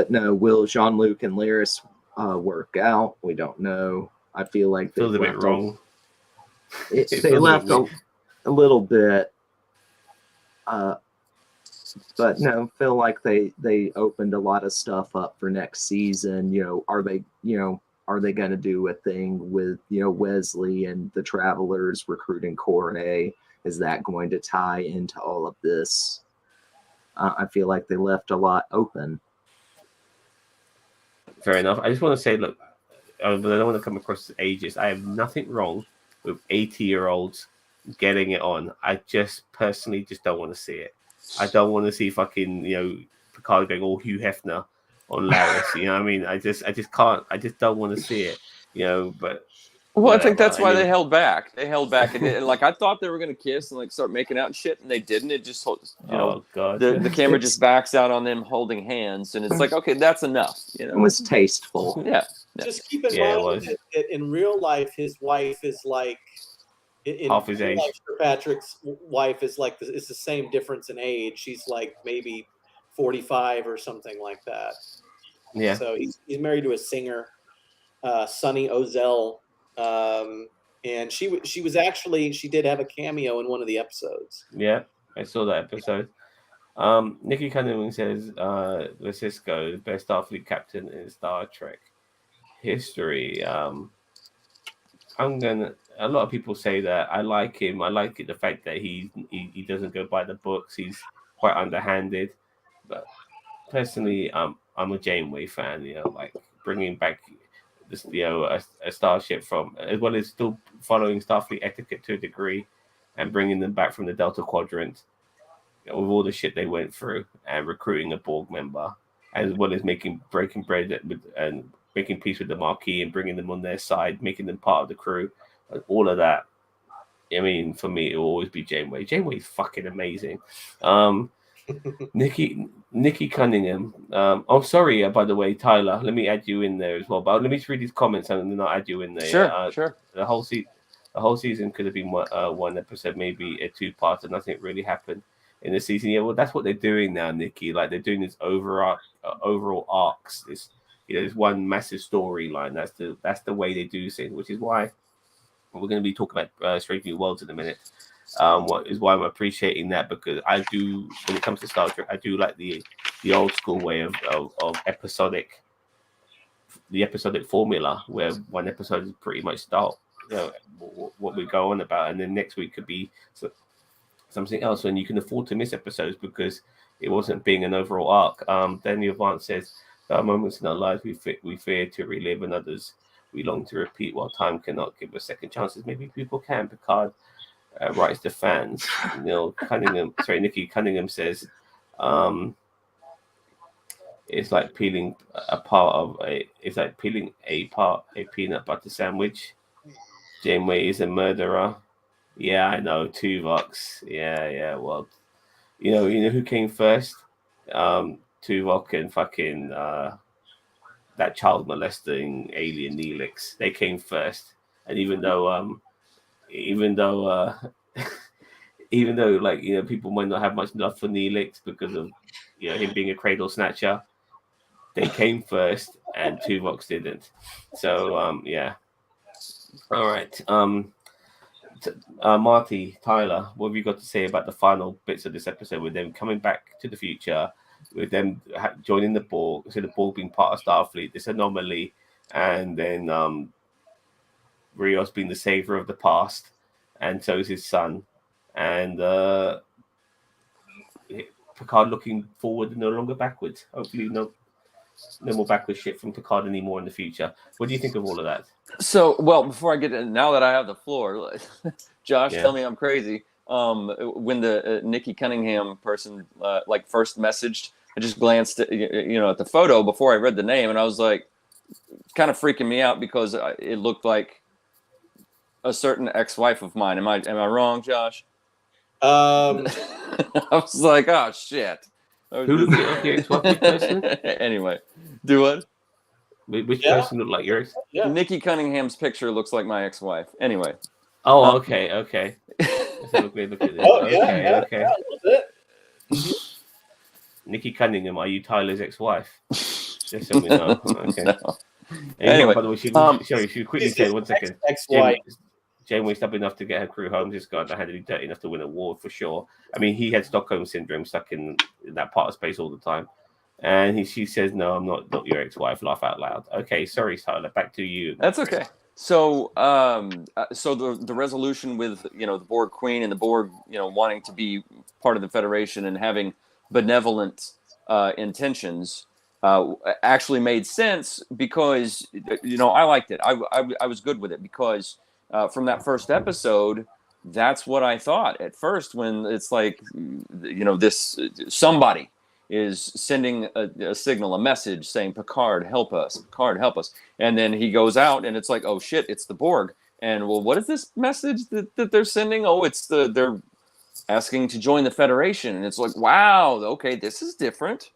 no, will Jean-Luc and Laris work out? We don't know. I feel like
Feels a bit wrong.
They left a little bit. But no, feel like they opened a lot of stuff up for next season. Are they going to do a thing with, Wesley and the Travelers recruiting Corey? Is that going to tie into all of this? I feel like they left a lot open.
Fair enough. I just want to say, look, I don't want to come across as ageist. I have nothing wrong with 80-year-olds getting it on. I just personally just don't want to see it. I don't want to see fucking, Picard going all Hugh Hefner on Laris. You know what I mean? I just can't. I just don't want to see it. But
well, whatever. I think that's why they held back. They held back, and like I thought they were gonna kiss and like start making out and shit, and they didn't. It just,
God.
the camera just backs out on them holding hands, and it's like, okay, that's enough.
It was tasteful.
Yeah.
Just keep in mind that in real life, his wife is like.
Half his age.
Sir Patrick's wife is like it's the same difference in age. She's like maybe 45 or something like that.
Yeah.
So he's married to a singer, Sunny Ozell, and she did have a cameo in one of the episodes.
Yeah, I saw that episode. Nikki Cunningham says Cisco, the best Starfleet captain in Star Trek history. A lot of people say that. I like him. I like the fact that he doesn't go by the books. He's quite underhanded. But personally, I'm a Janeway fan. Like bringing back this, a starship from, as well as still following Starfleet etiquette to a degree, and bringing them back from the Delta Quadrant, with all the shit they went through, and recruiting a Borg member, as well as breaking bread and making peace with the Marquis and bringing them on their side, making them part of the crew. All of that. I mean, for me, it will always be Janeway. Janeway's fucking amazing. Nikki Cunningham. I'm sorry, by the way, Tyler. Let me add you in there as well. But let me just read these comments and then I'll add you in there.
Sure.
The whole season could have been one episode, maybe a 2-parter. Nothing really happened in the season. Yeah, well, that's what they're doing now, Nikki. Like they're doing this overall arcs. This there's one massive storyline. That's the way they do things, which is why. We're going to be talking about Strange New Worlds in a minute. What is why I'm appreciating that, because I do, when it comes to Star Trek, I do like the old school way of episodic, the episodic formula where one episode is pretty much start, what we go on about, and then next week could be something else, and you can afford to miss episodes because it wasn't being an overall arc. Daniel Vance says, there are moments in our lives we fear to relive, and others we long to repeat. While time cannot give us second chances, maybe people can. Picard writes to fans. Nikki Cunningham says, it's like peeling a peanut butter sandwich. Janeway is a murderer. Yeah, I know. Tuvok. Yeah. Well, you know who came first? Tuvok and fucking that child molesting alien Neelix. They came first. And even though like people might not have much love for Neelix because of him being a cradle snatcher, they came first, and Tuvok didn't. So yeah. All right. Marty, Tyler, what have you got to say about the final bits of this episode with them coming back to the future, with them joining the Borg, so the Borg being part of Starfleet, this anomaly, and then Rios being the savior of the past, and so is his son, and Picard looking forward and no longer backwards. Hopefully, no more backward shit from Picard anymore in the future. What do you think of all of that?
So, well, before I get to, now that I have the floor, Josh, tell me I'm crazy. When the Nikki Cunningham person first messaged, I just glanced at at the photo before I read the name, and I was like, kind of freaking me out because it looked like a certain ex-wife of mine. Am I wrong, Josh? I was like, oh shit.
Who looked like your ex-wife person?
Anyway, do what?
Which person looked like yours?
Yeah.
Nikki Cunningham's picture looks like my ex-wife. Anyway.
Oh, okay. Look at it.
Oh,
okay.
Yeah, a little bit.
Nikki Cunningham, are you Tyler's ex-wife? Just so we know. Okay.
No.
Anyway, by the way, she quickly said, 1 second.
Ex-wife.
Janeway's not enough to get her crew home. This guy that had to be dirty enough to win an award for sure. I mean, he had Stockholm syndrome, stuck in that part of space all the time. And she says, "No, I'm not your ex-wife." Laugh out loud. Okay, sorry, Tyler. Back to you.
That's okay. So, so the resolution with the Borg Queen and the Borg wanting to be part of the Federation and having benevolent intentions actually made sense because I liked it. I was good with it because from that first episode, that's what I thought at first when it's like this somebody is sending a signal, a message saying, Picard, help us, Picard, help us. And then he goes out and it's like, oh shit, it's the Borg. And well, what is this message that they're sending? Oh, they're asking to join the Federation. And it's like, wow, okay, this is different.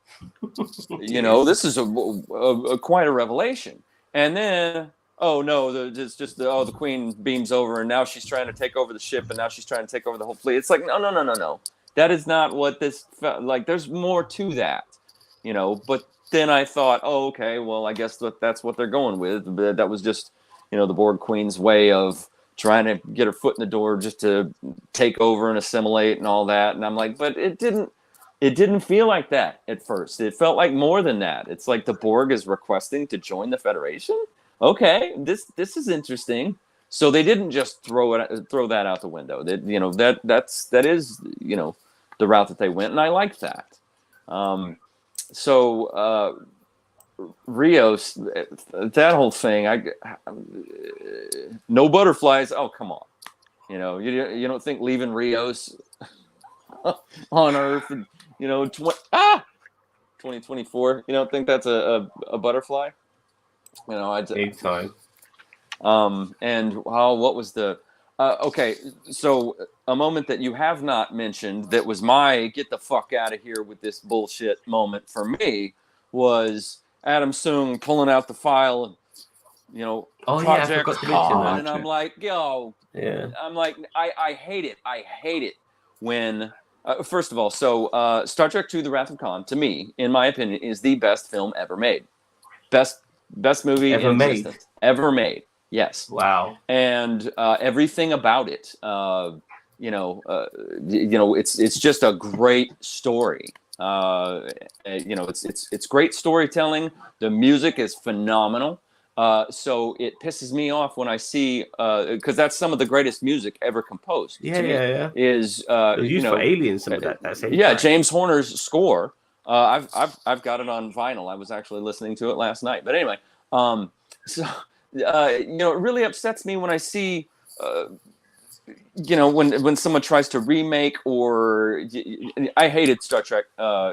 This is a quite a revelation. And then, oh no, the Queen beams over and now she's trying to take over the ship and now she's trying to take over the whole fleet. It's like, no. That is not what this felt like. There's more to that, But then I thought, oh, okay, well, I guess that's what they're going with. But that was just, the Borg Queen's way of trying to get her foot in the door, just to take over and assimilate and all that. And I'm like, but it didn't feel like that at first. It felt like more than that. It's like the Borg is requesting to join the Federation. Okay, this is interesting. So they didn't just throw that out the window. That is the route that they went, and I liked that. Rios, that whole thing, no butterflies. Oh, come on, you don't think leaving Rios on Earth, 2024, you don't think that's a butterfly?
Big time.
And what was the okay, so a moment that you have not mentioned that was my get the fuck out of here with this bullshit moment for me was Adam Soong pulling out the file and Project Con, and I'm like, yo,
yeah.
I'm like, I hate it. I hate it when first of all, so Star Trek II: The Wrath of Khan, to me, in my opinion, is the best film ever made. Best movie
ever made.
Ever made. Yes.
Wow.
And everything about it, it's just a great story. It's great storytelling. The music is phenomenal. So it pisses me off when I see because that's some of the greatest music ever composed.
Yeah.
Is
used for Aliens some of that.
James Horner's score. I've got it on vinyl. I was actually listening to it last night. But anyway, it really upsets me when I see when someone tries to remake, or I hated Star Trek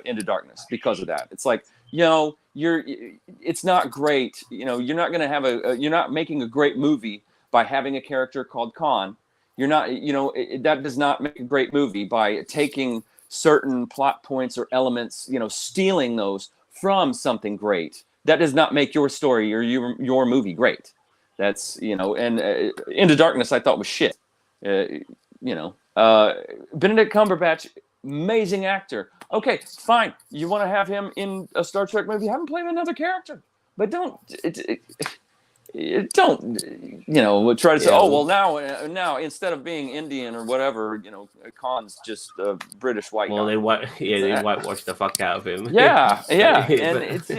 Into Darkness because of that. It's like, it's not great. You're not going to have you're not making a great movie by having a character called Khan. You're not, that does not make a great movie by taking certain plot points or elements, stealing those from something great. That does not make your story or your movie great. That's, and Into Darkness I thought was shit. Benedict Cumberbatch, amazing actor. Okay, fine. You want to have him in a Star Trek movie? Have him play another character, but don't try to say, oh well, now instead of being Indian or whatever, Khan's just a British white guy.
They whitewashed the fuck out of him.
Yeah, and it's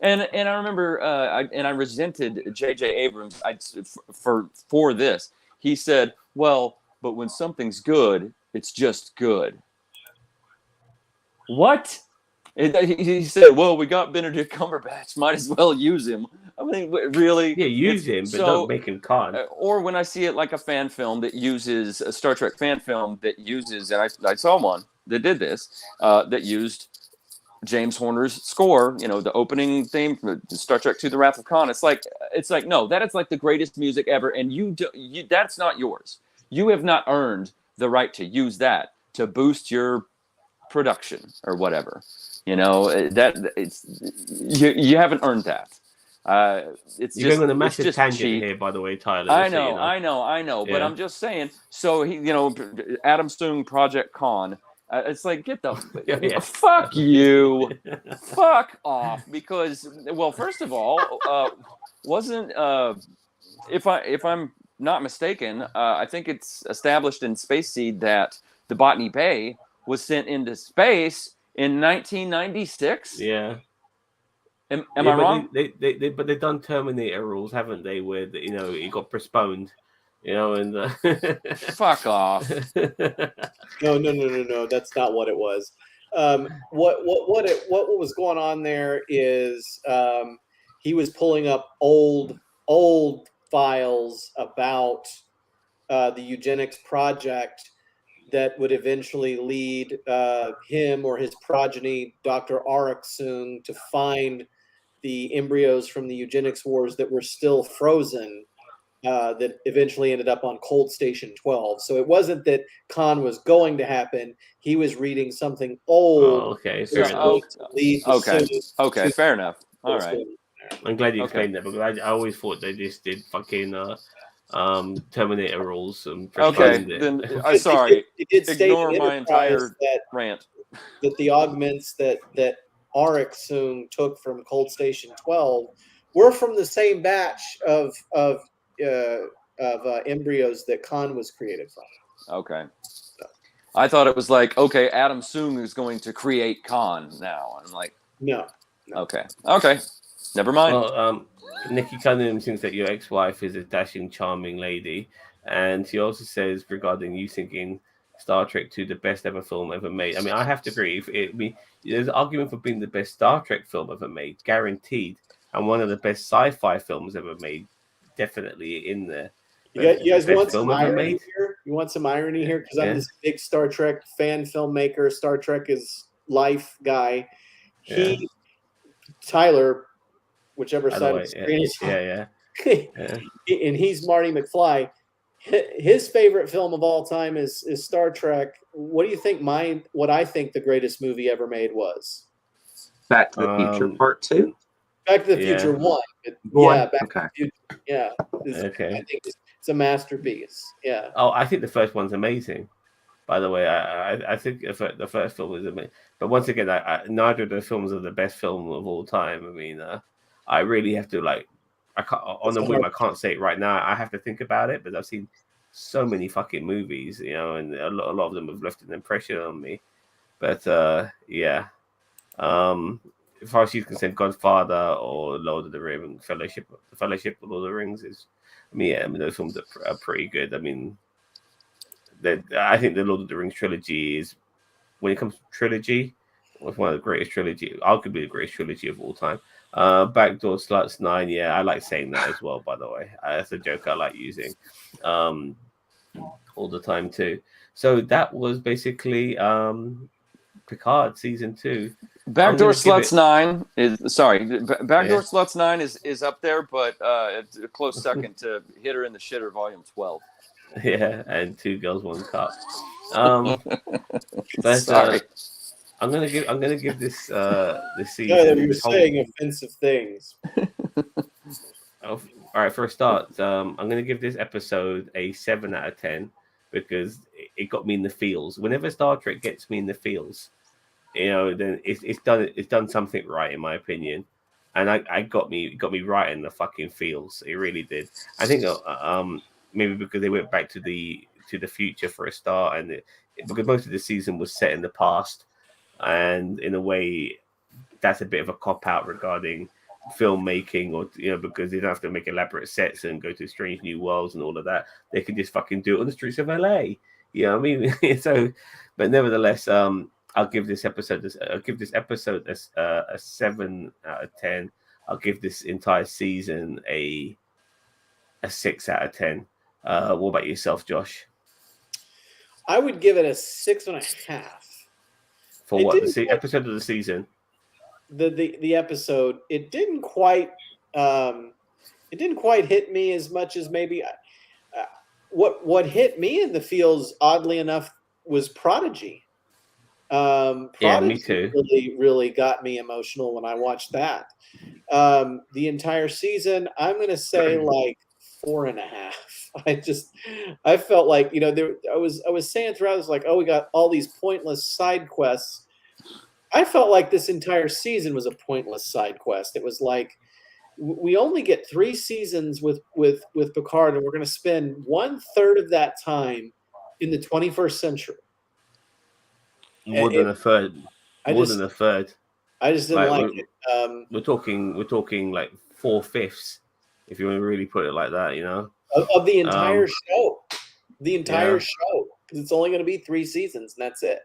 And I remember, I resented J.J. Abrams for this. He said, "Well, but when something's good, it's just good." What? He said, "Well, we got Benedict Cumberbatch. Might as well use him." I mean, really?
Yeah, use him, but don't make him Khan.
Or when I see it like a fan film that uses a Star Trek fan film that uses, and I saw one that did this, that used James Horner's score, the opening theme from Star Trek II: The Wrath of Khan. It's like no, that is like the greatest music ever, and you that's not yours. You have not earned the right to use that to boost your production or whatever. You haven't earned that.
You're going on a massive tangent here, by the way, Tyler.
I know, but I'm just saying. So Adam Soong Project Khan. It's like, get the fuck you, fuck off. Because, well, first of all, wasn't if I'm not mistaken, I think it's established in Space Seed that the Botany Bay was sent into space in 1996.
Yeah.
Am I wrong?
But they've done Terminator rules, haven't they? Where it got postponed. And
fuck off.
No. That's not what it was. What was going on there is he was pulling up old files about the eugenics project that would eventually lead him or his progeny, Dr. Arik Soong, to find the embryos from the eugenics wars that were still frozen. That eventually ended up on Cold Station 12. So it wasn't that Khan was going to happen. He was reading something old.
Oh, okay, fair enough.
Okay, fair enough. All right.
I'm glad you explained that, because I always thought they just did fucking Terminator rules.
Okay, then I'm sorry.
It did
ignore my entire rant.
That the augments that Arik Soong took from Cold Station 12 were from the same batch of embryos that Khan was created from.
Okay. I thought it was like, okay, Adam Soong is going to create Khan now. I'm like,
no.
Okay. Never mind.
Well, Nikki Cunningham thinks that your ex-wife is a dashing, charming lady, and she also says regarding you thinking Star Trek II the best ever film ever made. I mean, I have to agree. There's an argument for being the best Star Trek film ever made, guaranteed, and one of the best sci-fi films ever made. Definitely in there.
You guys want some irony here? You want some irony here? Because I'm this big Star Trek fan filmmaker. Star Trek is life guy. Tyler, whichever side of the screen is and he's Marty McFly. His favorite film of all time is Star Trek. What do you think? What I think the greatest movie ever made was
Back to the Future Part 2.
Back to the Future 1. Back to the Future. Yeah. I think it's a masterpiece. Yeah.
Oh, I think the first one's amazing. By the way, I think the first film is amazing. But once again, neither of those films are the best film of all time. I mean, I really have to I can't on the whim. I can't say it right now. I have to think about it. But I've seen so many fucking movies, and a lot of them have left an impression on me. But as far as she's concerned, Godfather or Lord of the Rings, Fellowship of Lord of the Rings is, those films are pretty good. I mean, I think the Lord of the Rings trilogy is, when it comes to trilogy, was one of the greatest trilogy, arguably the greatest trilogy of all time. Backdoor Sluts 9, I like saying that as well, by the way. That's a joke I like using. all the time too. So that was basically Picard season 2.
Backdoor
gonna give
Sluts 9 is Backdoor
Yeah.
Sluts 9 is up there, but it's a close second to Hitter in the Shitter Volume 12.
Yeah, and 2 Girls 1 Cup. But
Sorry.
I'm gonna give this this
Yeah,
season.
you're
this whole-
saying offensive things.
All right, for a start, I'm going to give this episode a 7 out of 10 because it got me in the feels. Whenever Star Trek gets me in the feels, then it's done something right, in my opinion. And I got me right in the fucking feels. It really did. I think maybe because they went back to the future for a start, and because most of the season was set in the past, and in a way, that's a bit of a cop out regarding filmmaking, or because they don't have to make elaborate sets and go to strange new worlds and all of that. They can just fucking do it on the streets of LA. You know what I mean? So, but nevertheless, I'll give this episode a 7 out of 10. I'll give this entire season a 6 out of 10. What about yourself, Josh?
I would give it a 6.5.
For
It
what
didn't
the
quite-
episode of the season?
The episode, it didn't quite hit me as much as maybe what hit me in the feels, oddly enough, was Prodigy. Prodigy
Yeah, me too.
really got me emotional when I watched that. The entire season, I'm gonna say like 4.5. I felt like I was saying throughout, it's like, oh, we got all these pointless side quests. I felt like this entire season was a pointless side quest. It was like we only get 3 seasons with Picard, and we're going to spend 1/3 of that time in the 21st century.
More than a third.
I
More
just-
than a third.
I just didn't
Like,
like it.
We're talking like 4/5, if you want to really put it like that.
Of the entire show. The entire
Yeah.
show. Because it's only going to be 3 seasons, and that's it.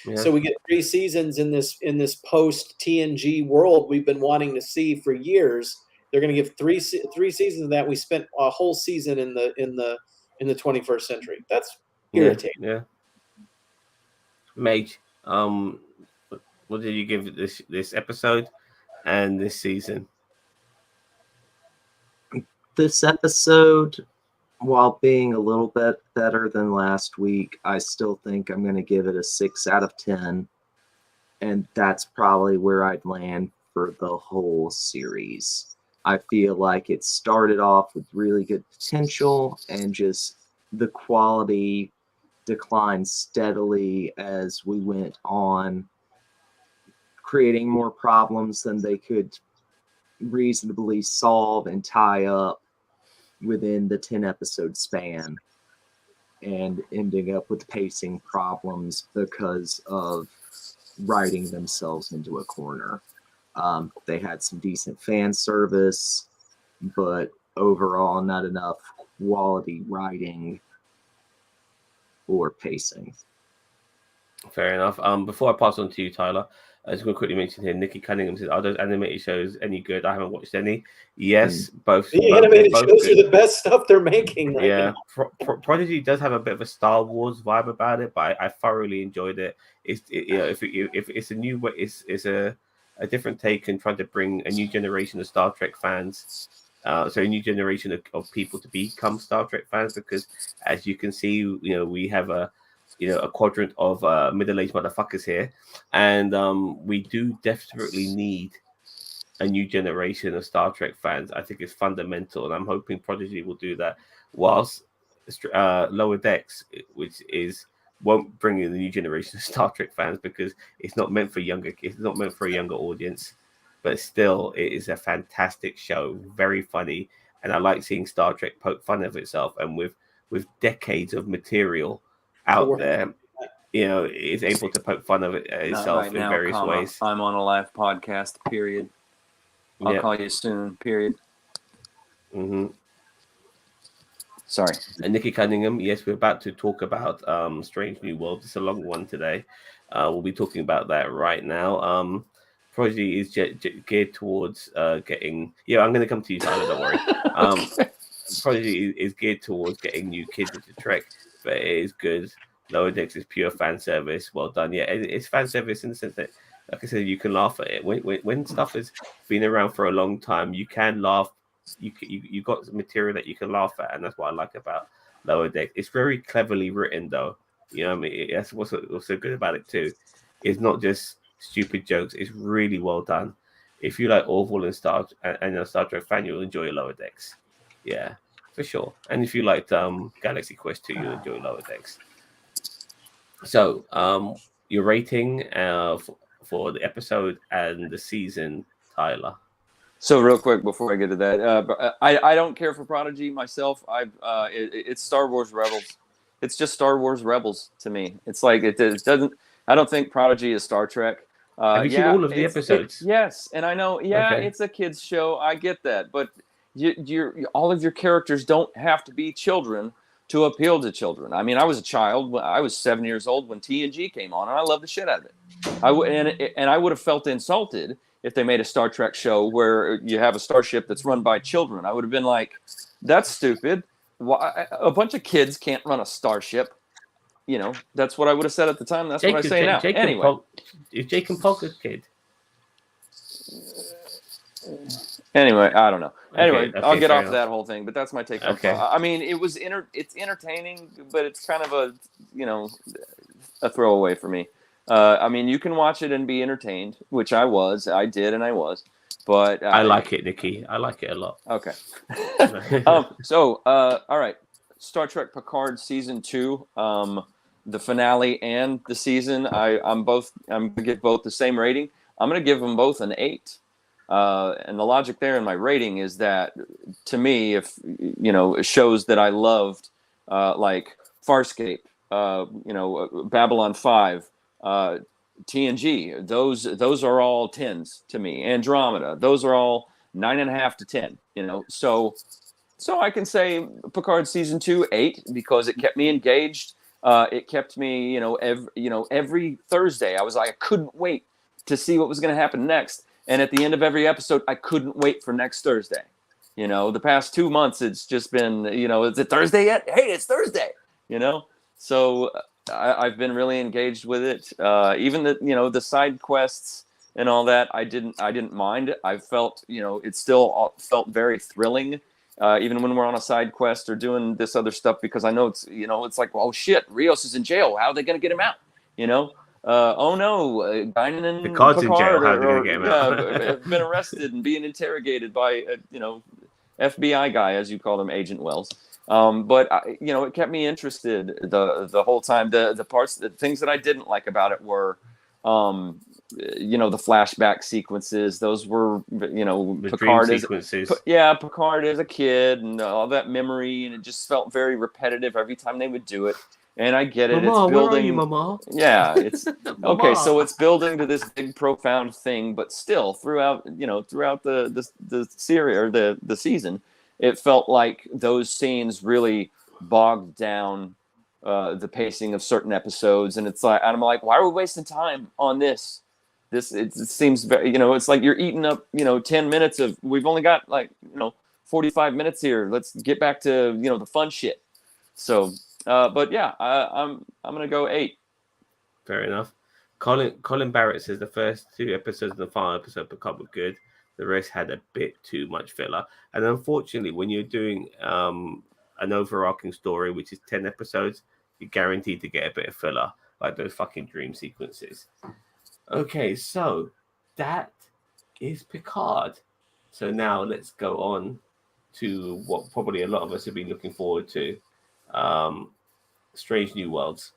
Yeah.
So we get 3 seasons in this post TNG world we've been wanting to see for years. They're going to give 3 seasons of that. We spent a whole season in the 21st century. That's irritating.
Yeah. Mage, what did you give this episode and this season?
This episode, while being a little bit better than last week, I still think I'm going to give it a 6 out of 10. And that's probably where I'd land for the whole series. I feel like it started off with really good potential, and just the quality declined steadily as we went on, creating more problems than they could reasonably solve and tie up within the 10 episode span, and ending up with pacing problems because of writing themselves into a corner. They had some decent fan service, but overall not enough quality writing or pacing.
Fair enough. Before I pass on to you, Tyler, I just want to quickly mention here, Nikki Cunningham says, are those animated shows any good? I haven't watched any. Yes, both.
The animated
both
shows
good.
are the best stuff they're making right
Yeah,
now.
Prodigy does have a bit of a Star Wars vibe about it, but I thoroughly enjoyed it. If it's a new way, it's a different take and trying to bring a new generation of Star Trek fans, so a new generation of people to become Star Trek fans, because as you can see, we have a quadrant of middle-aged motherfuckers here, and we do desperately need a new generation of Star Trek fans. I think it's fundamental, and I'm hoping Prodigy will do that. Whilst Lower Decks, which won't bring in the new generation of Star Trek fans because it's not meant for younger kids, it's not meant for a younger audience. But still, it is a fantastic show, very funny, and I like seeing Star Trek poke fun of itself. And with decades of material out there, it's able to poke fun of itself
Not right
in
now,
various ways.
I'm on a live podcast. Period. I'll
Yep.
call you soon. Period.
Mm-hmm.
Sorry.
And Nikki Cunningham, yes, we're about to talk about Strange New Worlds. It's a long one today. We'll be talking about that right now. Prodigy is geared towards getting... Yeah, I'm going to come to you, Tyler, don't worry. Prodigy is geared towards getting new kids into Trek. but it is good. Lower Decks is pure fan service. Well done. Yeah, it's fan service in the sense that, like I said, you can laugh at it. When stuff has been around for a long time, you can laugh. You got material that you can laugh at, and that's what I like about Lower Decks. It's very cleverly written, though. You know what I mean? That's what's so good about it too. It's not just stupid jokes. It's really well done. If you like Orville and Star a Star Trek fan, you'll enjoy Lower Decks. Yeah, for sure. And if you liked Galaxy Quest 2, you'll enjoy Lower Decks. So, your rating for the episode and the season, Tyler.
So real quick before I get to that, I don't care for Prodigy myself. It's Star Wars Rebels. It's just Star Wars Rebels to me. It's like it doesn't. I don't think Prodigy is Star Trek.
Have you seen all of the episodes?
Yes, and I know. Yeah,
Okay.
It's a kids show. I get that, but all of your characters don't have to be children to appeal to children. I mean, I was a child. I was 7 years old when TNG came on, and I loved the shit out of it. I would have felt insulted if they made a Star Trek show where you have a starship that's run by children. I would have been like, that's stupid. Why, a bunch of kids can't run a starship. You know, that's what I would have said at the time. That's what I say now. Anyway.
Is Jake and Polk a kid?
Anyway, I don't know. Anyway,
Okay,
I'll get off
enough.
that whole thing, but that's my take.
Okay.
I mean, it's entertaining, but it's kind of a throwaway for me. I mean, you can watch it and be entertained, which I did, and I was. But
I like it, Nikki. I like it a lot.
Okay. All right. Star Trek Picard season 2, the finale and the season. I'm gonna give both the same rating. I'm gonna give them both an 8. And the logic there in my rating is that, to me, if shows that I loved, like Farscape, Babylon 5, TNG, those are all 10s to me. Andromeda, those are all 9.5 to 10. So I can say Picard season 2 8 because it kept me engaged. It kept me, every Thursday I couldn't wait to see what was going to happen next. And at the end of every episode, I couldn't wait for next Thursday. The past 2 months, it's just been, is it Thursday yet? Hey, it's Thursday. So I've been really engaged with it. Even the side quests and all that, I didn't mind. I felt, it still felt very thrilling. Even when we're on a side quest or doing this other stuff, because I know it's like, well, oh shit, Rios is in jail. How are they going to get him out? Oh no, Guinan and
Picard's in jail.
Picard
How are they going to get him out?
have been arrested and being interrogated by FBI guy, as you call him, Agent Wells. But it kept me interested the whole time. The things that I didn't like about it were, the flashback sequences. Those were,
The
Picard
dream
is,
sequences.
Picard as a kid and all that memory, and it just felt very repetitive every time they would do it. And I get it.
Mama,
It's building.
where are you, Mama?
Yeah, it's
Mama.
okay. So it's building to this big, profound thing, but still, throughout the series or the season, it felt like those scenes really bogged down the pacing of certain episodes, and I'm like, why are we wasting time on this? It seems very, it's like you're eating up, 10 minutes of. We've only got 45 minutes here. Let's get back to the fun shit. So. But yeah, I'm gonna go 8.
Fair enough. Colin Barrett says the first 2 episodes and the final episode Picard were good. The rest had a bit too much filler. And unfortunately, when you're doing an overarching story, which is 10 episodes, you're guaranteed to get a bit of filler, like those fucking dream sequences. Okay, so that is Picard. So now let's go on to what probably a lot of us have been looking forward to. Strange New Worlds,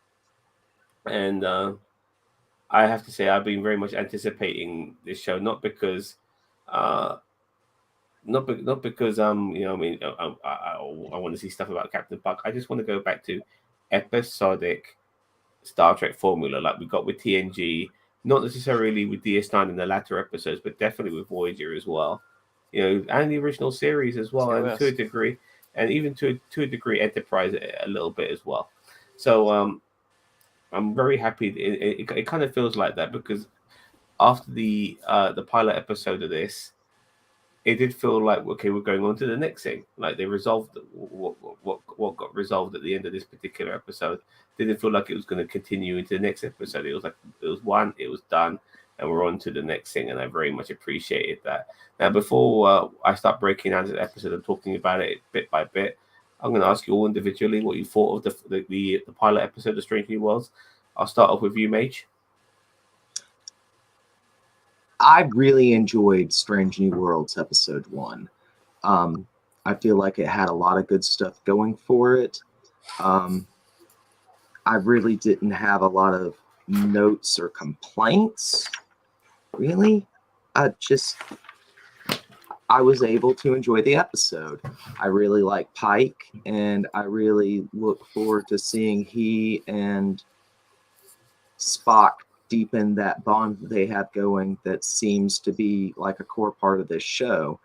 and I have to say I've been very much anticipating this show, not because I want to see stuff about Captain Puck. I just want to go back to episodic Star Trek formula like we got with TNG, not necessarily with DS9 in the latter episodes, but definitely with Voyager as well, and the original series as well, and to a degree. And even to a degree, Enterprise a little bit as well. So I'm very happy. It kind of feels like that because after the pilot episode of this, it did feel like, okay, we're going on to the next thing. Like they resolved what got resolved at the end of this particular episode. Didn't feel like it was going to continue into the next episode. It was like it was done, and we're on to the next thing. And I very much appreciated that. Now, before I start breaking down the episode and talking about it bit by bit, I'm going to ask you all individually what you thought of the pilot episode of Strange New Worlds. I'll start off with you, Mage.
I really enjoyed Strange New Worlds episode 1. I feel like it had a lot of good stuff going for it. I really didn't have a lot of notes or complaints, really. I was able to enjoy the episode. I really like Pike, and I really look forward to seeing he and Spock deepen that bond that they have going that seems to be like a core part of this show.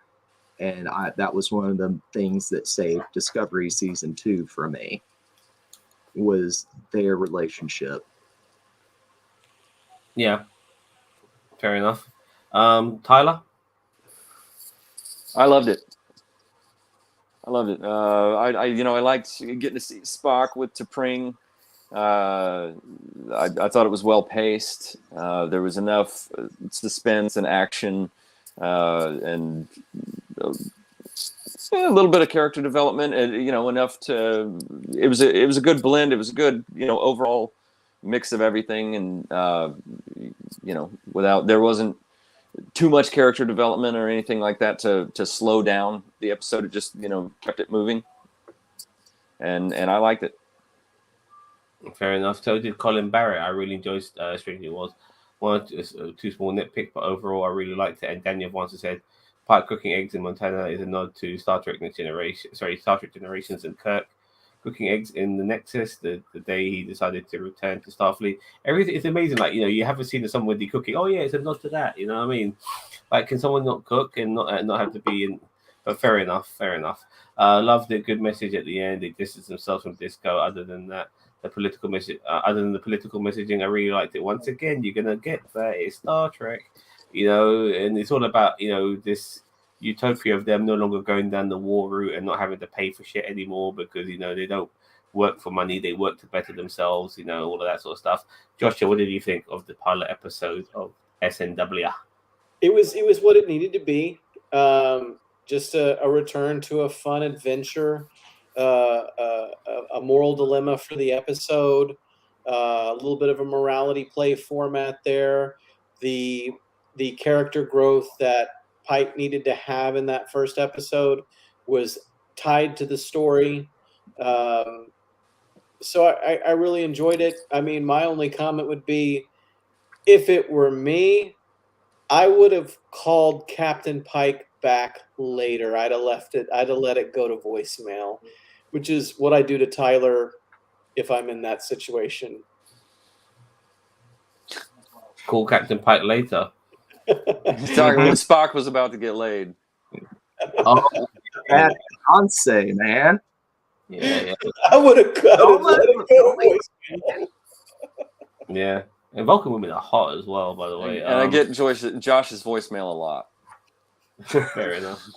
And that was one of the things that saved Discovery Season 2 for me, was their relationship.
Yeah, fair enough. Tyler?
I loved it. I liked getting to see Spock with T'Pring. I thought it was well paced. There was enough suspense and action, and a little bit of character development. Enough to. It was a good blend. It was a good overall mix of everything, and there wasn't too much character development or anything like that to slow down the episode. It just kept it moving, and I liked it.
Fair enough. So did Colin Barrett. I really enjoyed Strange New Worlds. One too small nitpick, but overall I really liked it. And Daniel once said, Pike cooking eggs in Montana is a nod to Star Trek Generations, and Kirk cooking eggs in the Nexus the day he decided to return to Starfleet. Everything is amazing. Like, you haven't seen somebody cooking. Oh yeah, it's a nod to that. You know what I mean? Like, can someone not cook and not have to be in? But fair enough. Loved the good message at the end. They distanced themselves from disco. Other than that, the political message. Other than the political messaging, I really liked it. Once again, you're gonna get that it's Star Trek, and it's all about this utopia of them no longer going down the war route and not having to pay for shit anymore because they don't work for money, they work to better themselves, all of that sort of stuff. Joshua, what did you think of the pilot episode of SNW?
It was what it needed to be. Just a return to a fun adventure, a moral dilemma for the episode, a little bit of a morality play format there. The character growth that Pike needed to have in that first episode was tied to the story. So I really enjoyed it. I mean, my only comment would be, if it were me, I would have called Captain Pike back later. I'd have let it go to voicemail, which is what I do to Tyler if I'm in that situation.
Call Captain Pike later.
He's talking when Spock was about to get laid.
Oh, that Beyonce, man.
Yeah.
I would have let it go to voicemail.
Yeah. And Vulcan women are hot as well, by the way.
And I get Josh's voicemail a lot.
Fair enough.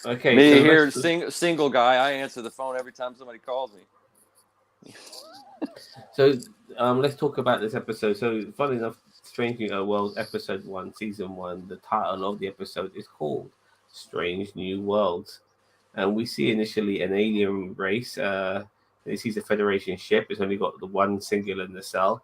Okay.
Me
so
here, single guy. I answer the phone every time somebody calls me.
So let's talk about this episode. So funny enough, Strange New Worlds episode 1, season 1, the title of the episode is called Strange New Worlds. And we see initially an alien race. This is a Federation ship. It's only got the one singular nacelle.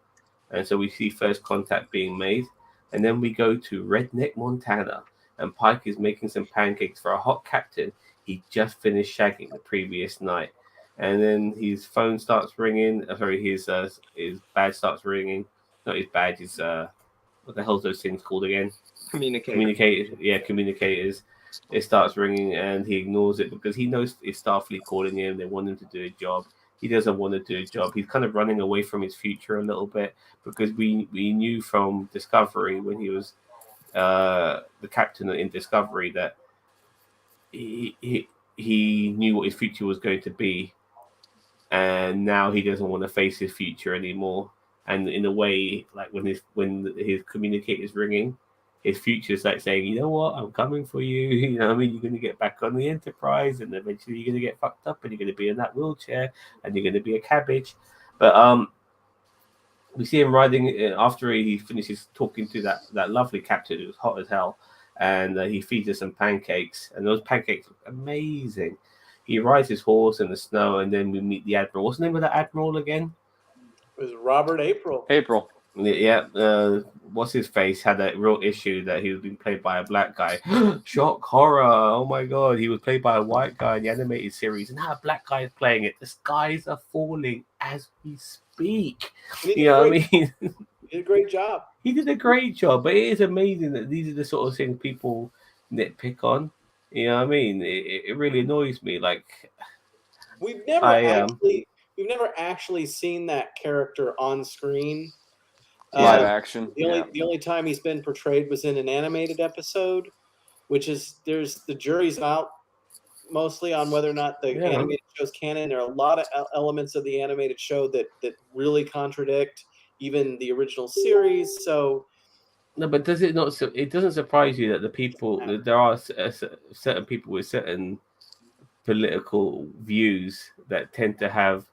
And so we see first contact being made. And then we go to Redneck, Montana. And Pike is making some pancakes for a hot captain he just finished shagging the previous night. And then his phone starts ringing. His badge starts ringing. Not his badge. His what the hell's those things called again? Communicators. Yeah, communicators. It starts ringing, and he ignores it because he knows it's Starfleet calling him. They want him to do a job. He doesn't want to do a job. He's kind of running away from his future a little bit because we knew from Discovery when he was the captain in Discovery that he knew what his future was going to be. And now he doesn't want to face his future anymore. And in a way, like when his communicator's ringing, his future's like saying, you know what, I'm coming for you. You know what I mean? You're going to get back on the Enterprise, and eventually you're going to get fucked up, and you're going to be in that wheelchair, and you're going to be a cabbage. But we see him riding after he finishes talking to that lovely captain who was hot as hell, and he feeds her some pancakes, and those pancakes look amazing. He rides his horse in the snow, and then we meet the admiral. What's the name of the admiral again?
It was Robert April.
Yeah, what's his face had a real issue that he was being played by a black guy. Shock horror! Oh my god, he was played by a white guy in the animated series, and now a black guy is playing it. The skies are falling as we speak. You know what I mean?
He did a great job.
He did a great job, but it is amazing that these are the sort of things people nitpick on. You know what I mean? It really annoys me. Like,
we've never actually seen that character on screen.
Live action.
The only time he's been portrayed was in an animated episode, which is the jury's out mostly on whether or not the animated show's canon. There are a lot of elements of the animated show that really contradict even the original series. So
no, but does it not? It doesn't surprise you that the people there are certain people with certain political views that tend to have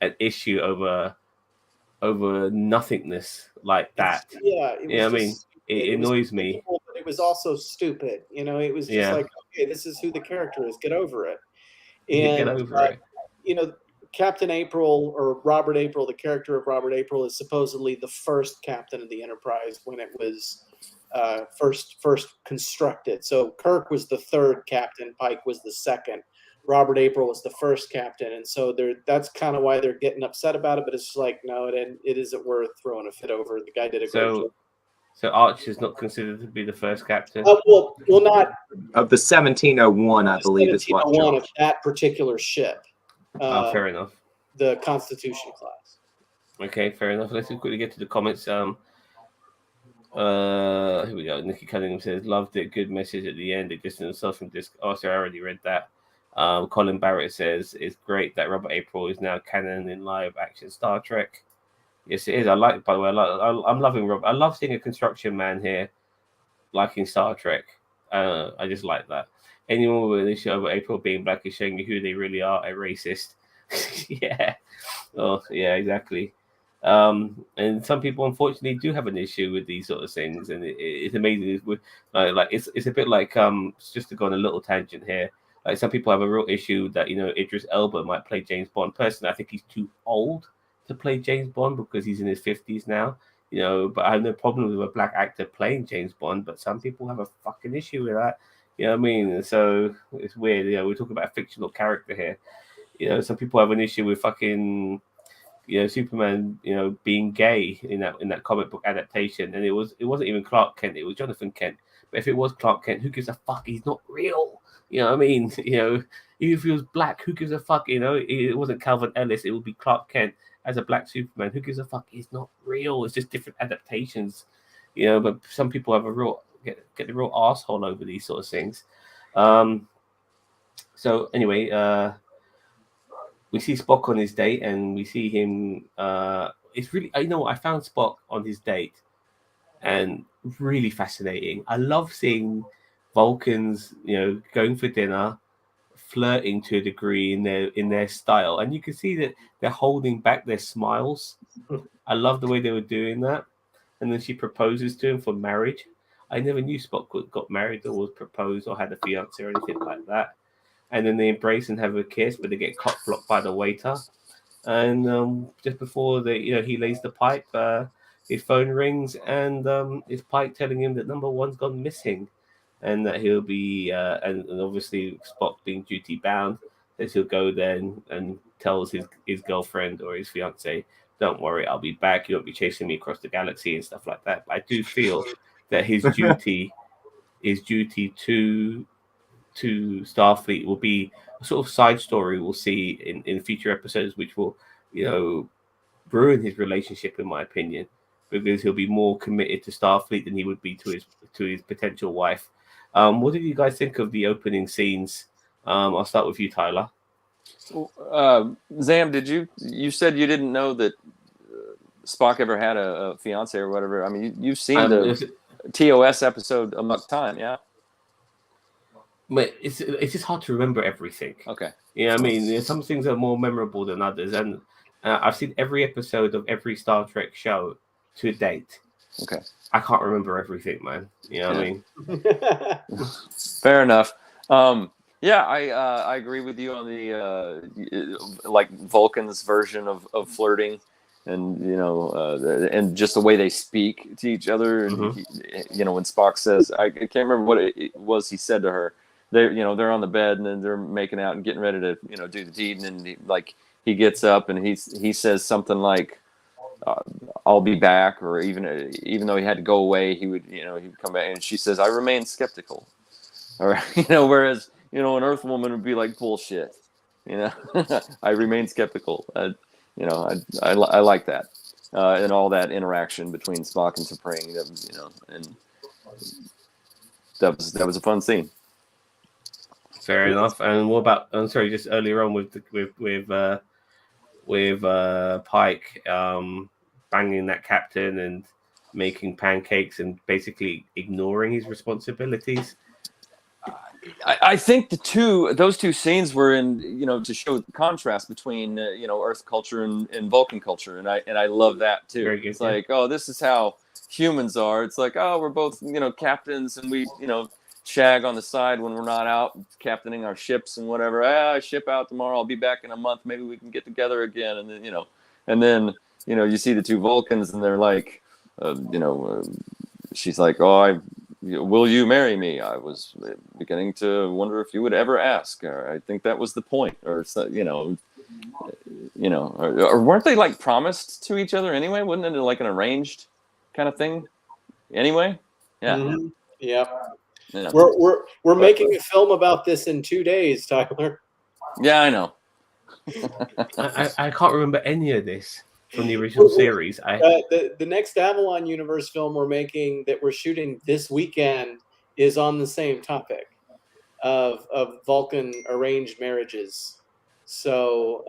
an issue over nothingness like that. I mean, it annoys me.
But it was also stupid. You know, it was just like, okay, this is who the character is. Get over it. And
get over it.
You know, Captain April, or Robert April, the character of Robert April, is supposedly the first captain of the Enterprise when it was first constructed. So Kirk was the third captain, Pike was the second. Robert April was the first captain, and so that's kind of why they're getting upset about it. But it's like, no, it isn't worth throwing a fit over. The guy did a great job.
So Arch is not considered to be the first captain.
Well, not
of the 1701, I believe is what.
1701 of that particular ship.
Fair enough.
The Constitution class.
Okay, fair enough. Let's quickly get to the comments. Here we go. Nikki Cunningham says, "Loved it. Good message at the end. It just themselves from disc." Oh, sorry, I already read that. Colin Barrett says, "It's great that Robert April is now canon in live action Star Trek." Yes, it is. I like. By the way, I'm loving Rob. I love seeing a construction man here, liking Star Trek. I just like that. Anyone with an issue over April being black is showing you who they really are, a racist. Yeah. Oh, yeah, exactly. And some people unfortunately do have an issue with these sort of things, and it's amazing. It's a bit like just to go on a little tangent here. Like, some people have a real issue that, you know, Idris Elba might play James Bond. Personally, I think he's too old to play James Bond because he's in his 50s now. You know, but I have no problem with a black actor playing James Bond. But some people have a fucking issue with that. You know what I mean? So it's weird. You know, we're talking about a fictional character here. You know, some people have an issue with fucking, you know, Superman, you know, being gay in that comic book adaptation, and it wasn't even Clark Kent, it was Jonathan Kent. But if it was Clark Kent, who gives a fuck? He's not real. You know what I mean? You know, even if he was black, who gives a fuck? You know, it wasn't Calvin Ellis, it would be Clark Kent as a black Superman. Who gives a fuck? He's not real. It's just different adaptations. You know, but some people have a real get the real asshole over these sort of things. So anyway, we see Spock on his date, and we see him. It's really, you know what? I found Spock on his date, and really fascinating. I love seeing Vulcans, you know, going for dinner, flirting to a degree in their style, and you can see that they're holding back their smiles. I love the way they were doing that. And then she proposes to him for marriage. I never knew Spock got married or was proposed or had a fiance or anything like that. And then they embrace and have a kiss, but they get cock blocked by the waiter. And just before he lays the pipe, his phone rings, and it's Pike telling him that number one's gone missing, and that he'll be and obviously Spock being duty bound, that he'll go there and tells his girlfriend or his fiance, "Don't worry, I'll be back. You won't be chasing me across the galaxy," and stuff like that. But I do feel that his duty to Starfleet will be a sort of side story we'll see in future episodes, which will, you know, ruin his relationship, in my opinion, because he'll be more committed to Starfleet than he would be to his potential wife. What did you guys think of the opening scenes? I'll start with you, Tyler.
Zam, you said you didn't know that Spock ever had a fiance or whatever? I mean, you've seen TOS episode Amok Time. Yeah.
But it's just hard to remember everything.
Okay.
Yeah, I mean, some things are more memorable than others, and I've seen every episode of every Star Trek show to date.
Okay.
I can't remember everything, man. You know what I mean?
Fair enough. Yeah, I agree with you on the like Vulcan's version of flirting, and and just the way they speak to each other. And when Spock says, I can't remember what it was he said to her. They're on the bed and then they're making out and getting ready to do the deed, and then he gets up and he says something like, I'll be back, or even though he had to go away, he'd come back, and she says, I remain skeptical, or whereas an Earth woman would be like, bullshit, I remain skeptical. I like that, and all that interaction between Spock and T'Pring, and that was a fun scene.
Fair enough. And what about? I'm sorry, just earlier on with Pike banging that captain and making pancakes and basically ignoring his responsibilities.
I think those two scenes were in to show the contrast between Earth culture and Vulcan culture, and I love that too.
Very good,
it's like, oh, this is how humans are. It's like, oh, we're both captains, and we shag on the side when we're not out captaining our ships and whatever. I ship out tomorrow. I'll be back in a month. Maybe we can get together again. And then you see the two Vulcans, and they're like, she's like, oh, will you marry me? I was beginning to wonder if you would ever ask. I think that was the point, or or weren't they like promised to each other anyway? Wasn't it like an arranged kind of thing? Anyway, yeah,
yeah. We're making a film about this in 2 days, Tyler.
Yeah, I know.
I can't remember any of this from the original series.
The next Avalon Universe film we're making that we're shooting this weekend is on the same topic of Vulcan arranged marriages. So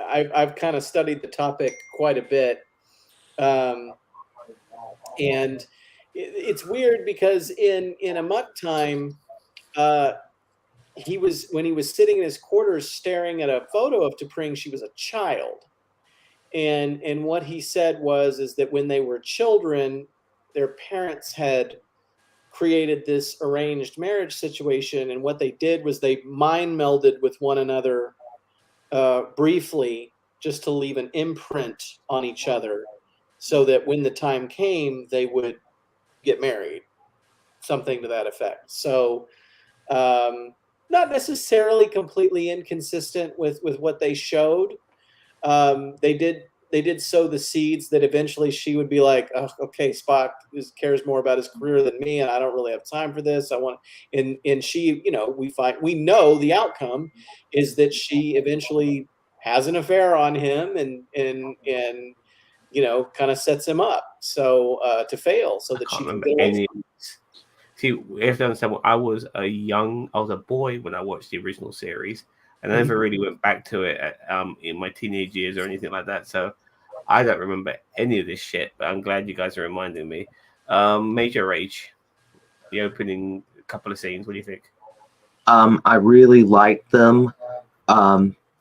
I've kind of studied the topic quite a bit, and it's weird because in Amok Time, when he was sitting in his quarters staring at a photo of T'Pring, she was a child. And what he said is that when they were children, their parents had created this arranged marriage situation, and what they did was they mind melded with one another briefly, just to leave an imprint on each other, so that when the time came, they would get married, something to that effect. So not necessarily completely inconsistent with what they showed. They did sow the seeds that eventually she would be like, oh, okay, Spock cares more about his career than me, and I don't really have time for this. And she, we know the outcome is that she eventually has an affair on him and kind of sets him up to fail so that she can get away.
See, we have to understand. I was a boy when I watched the original series, and I never really went back to it in my teenage years or anything like that. So I don't remember any of this shit. But I'm glad you guys are reminding me. Major Rage, the opening couple of scenes. What do you think?
I really liked them.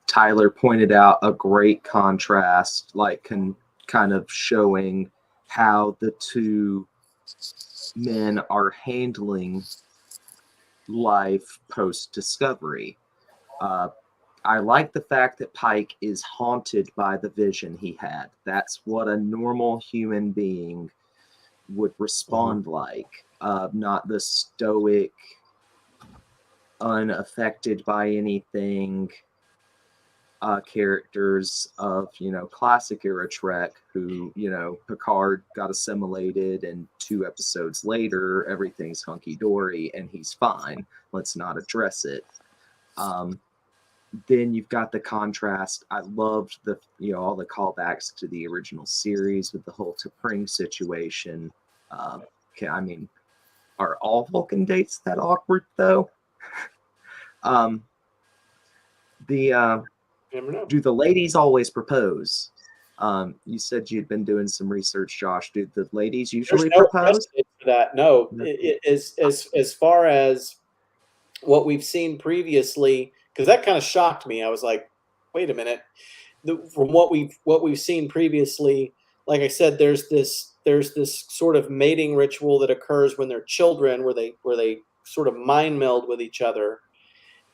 Tyler pointed out a great contrast, kind of showing how the two men are handling life post-discovery. I like the fact that Pike is haunted by the vision he had. That's what a normal human being would respond like. Not the stoic, unaffected by anything characters of classic era Trek who Picard got assimilated and 2 episodes later everything's hunky-dory and he's fine, let's not address it. Then you've got the contrast. I loved the all the callbacks to the original series with the whole T'Pring situation. I mean, are all Vulcan dates that awkward though? Do the ladies always propose? You said you'd been doing some research, Josh. Do the ladies
There's
usually
no
propose?
precedent for that. No,
No.
as far as what we've seen previously, because that kind of shocked me. I was like, wait a minute. From what we've seen previously, like I said, there's this sort of mating ritual that occurs when they're children, where they sort of mind meld with each other,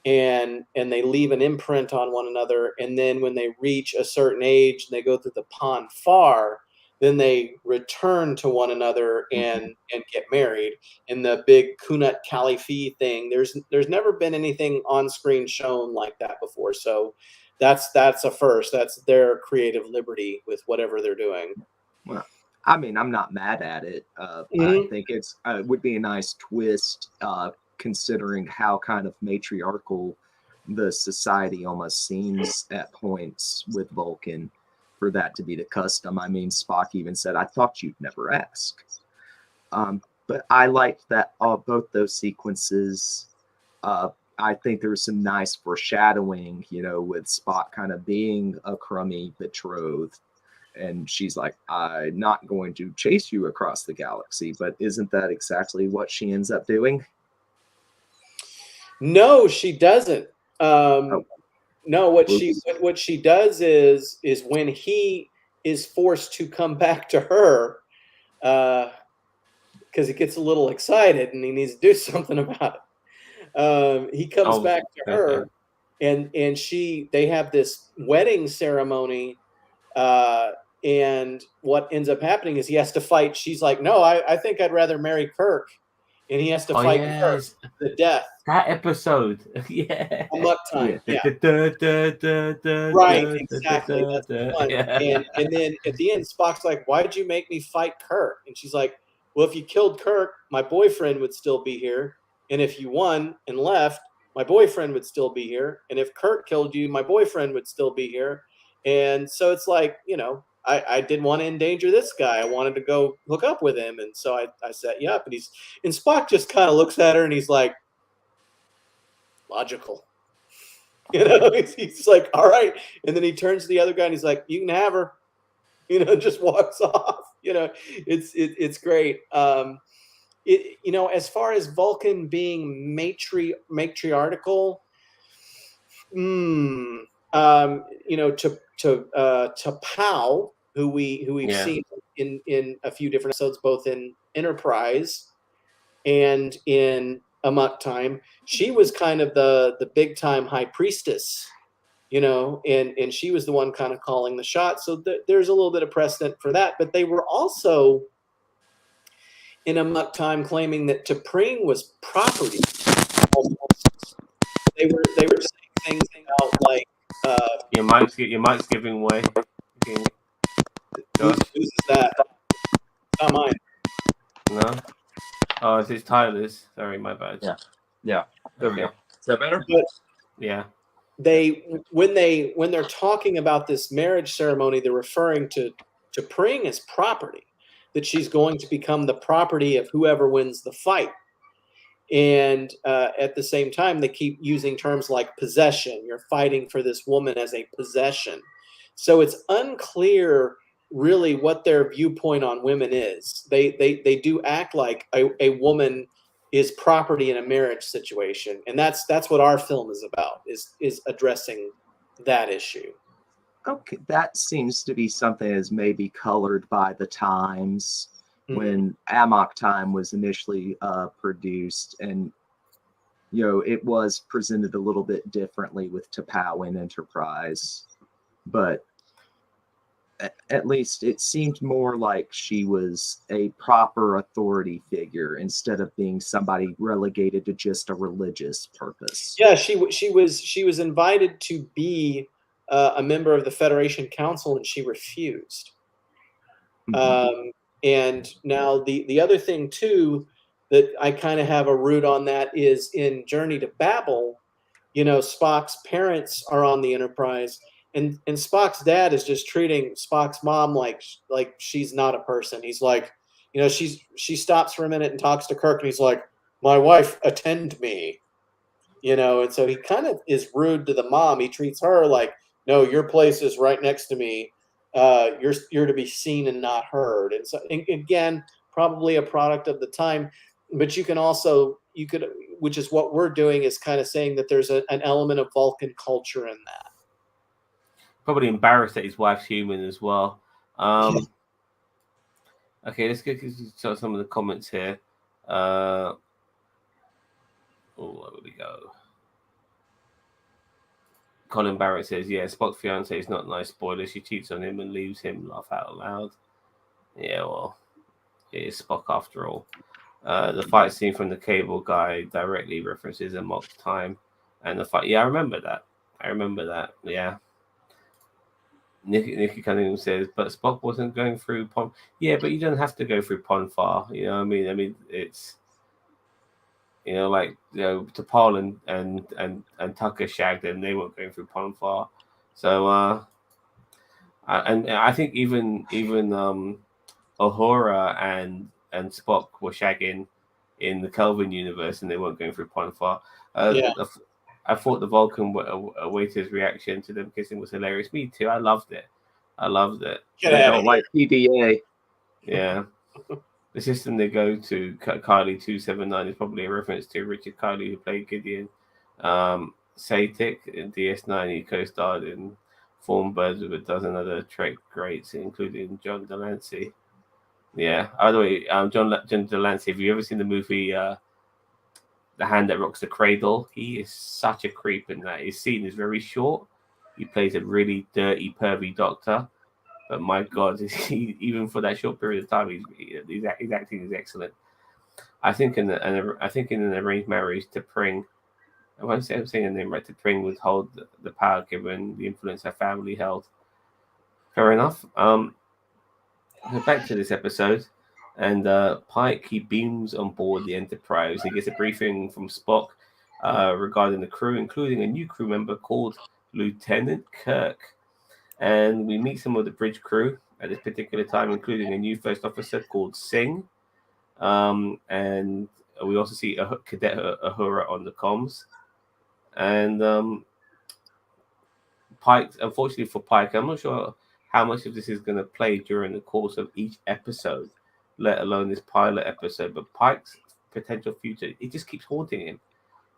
and they leave an imprint on one another, and then when they reach a certain age and they go through the pon farr, then they return to one another and get married. And the big Kunat Kalifi thing, there's never been anything on screen shown like that before. So that's a first. That's their creative liberty with whatever they're doing.
Well, I mean, I'm not mad at it. I think it would be a nice twist, considering how kind of matriarchal the society almost seems at points with Vulcan, for that to be the custom. I mean, Spock even said, "I thought you'd never ask." But I liked that both those sequences. I think there was some nice foreshadowing, with Spock kind of being a crummy betrothed. And she's like, "I'm not going to chase you across the galaxy." But isn't that exactly what she ends up doing?
No, she doesn't. No, what she does is when he is forced to come back to her, because he gets a little excited and he needs to do something about it. He comes back to her, and they have this wedding ceremony, and what ends up happening is he has to fight. She's like, "No, I think I'd rather marry Kirk," and he has to fight Kirk to the death.
That episode, yeah.
Amok time, yeah. Right, exactly. That's the one. And then at the end, Spock's like, "Why'd you make me fight Kirk?" And she's like, "Well, if you killed Kirk, my boyfriend would still be here. And if you won and left, my boyfriend would still be here. And if Kirk killed you, my boyfriend would still be here." And so it's like, I didn't want to endanger this guy. I wanted to go hook up with him. And so I set you up. And Spock just kind of looks at her and he's like, logical. He's like, "All right." And then he turns to the other guy and he's like, "You can have her," just walks off. It's great. As far as Vulcan being matriarchal, to Pow, who we've seen in a few different episodes, both in Enterprise and in Amok Time, she was kind of the big time high priestess, and she was the one kind of calling the shots. So there's a little bit of precedent for that. But they were also in Amok Time claiming that T'Pring was property. They were saying things about like
your mic's giving way.
Whose is that? Not mine.
No. Oh, it's Tyler's. Sorry, my bad.
Yeah. There we go. Is that better?
But
yeah.
When they're talking about this marriage ceremony, they're referring to T'Pring as property, that she's going to become the property of whoever wins the fight. And at the same time, they keep using terms like possession. You're fighting for this woman as a possession. So it's unclear really what their viewpoint on women is. They do act like a woman is property in a marriage situation, and that's what our film is about, is addressing that issue.
Okay, that seems to be something that's maybe colored by the times. When Amok Time was initially produced, and it was presented a little bit differently with T'Pau in Enterprise, but at least it seemed more like she was a proper authority figure instead of being somebody relegated to just a religious purpose.
Yeah, she was invited to be a member of the Federation Council, and she refused. And now the other thing too that I kind of have a root on that is in Journey to Babel. Spock's parents are on the Enterprise, and Spock's dad is just treating Spock's mom like she's not a person. He's like, she stops for a minute and talks to Kirk, and he's like, "My wife, attend me," and so he kind of is rude to the mom. He treats her like, "No, your place is right next to me. you're to be seen and not heard. And so again, probably a product of the time, but you could, which is what we're doing, is kind of saying that there's an element of Vulcan culture in that.
Probably embarrassed that his wife's human as well. Okay, let's get to some of the comments here. Where we go? Colin Barrett says, yeah, Spock's fiance is not nice. Spoiler, she cheats on him and leaves him. Laugh out loud. Yeah, well, it is Spock after all. The fight scene from the Cable Guy directly references a mock time. And the fight, yeah, I remember that. Yeah. Nikki Cunningham says, but Spock wasn't going through Pon. Yeah, but you don't have to go through Ponfar. You know what I mean? I mean, it's, you know, like, you know, T'Pol and Tucker shagged and they weren't going through Ponfar. So, and I think even Uhura and Spock were shagging in the Kelvin universe and they weren't going through Ponfar. I thought the Vulcan waiter's reaction to them kissing was hilarious. Me too. I loved it.
They don't like PDA.
Yeah. The system they go to, Kylie 279, is probably a reference to Richard Kylie, who played Gideon. Satik in DS9, he co-starred in Form Birds with a dozen other Trek greats, including John Delancey. Yeah. By the way, John Delancey, have you ever seen the movie The Hand That Rocks the Cradle? He is such a creep in that. His scene is very short. He plays a really dirty, pervy doctor. But my God, even for that short period of time, his acting is excellent. I think in an arranged marriage, T'Pring, I won't say I'm saying the name right, T'Pring would hold the power given the influence her family held. Fair enough. Back to this episode, and Pike, he beams on board the Enterprise. He gets a briefing from Spock regarding the crew, including a new crew member called Lieutenant Kirk. And we meet some of the bridge crew at this particular time, including a new first officer called Singh. And we also see a Cadet Uhura on the comms. And Pike, unfortunately for Pike, I'm not sure how much of this is going to play during the course of each episode, let alone this pilot episode. But Pike's potential future, it just keeps haunting him.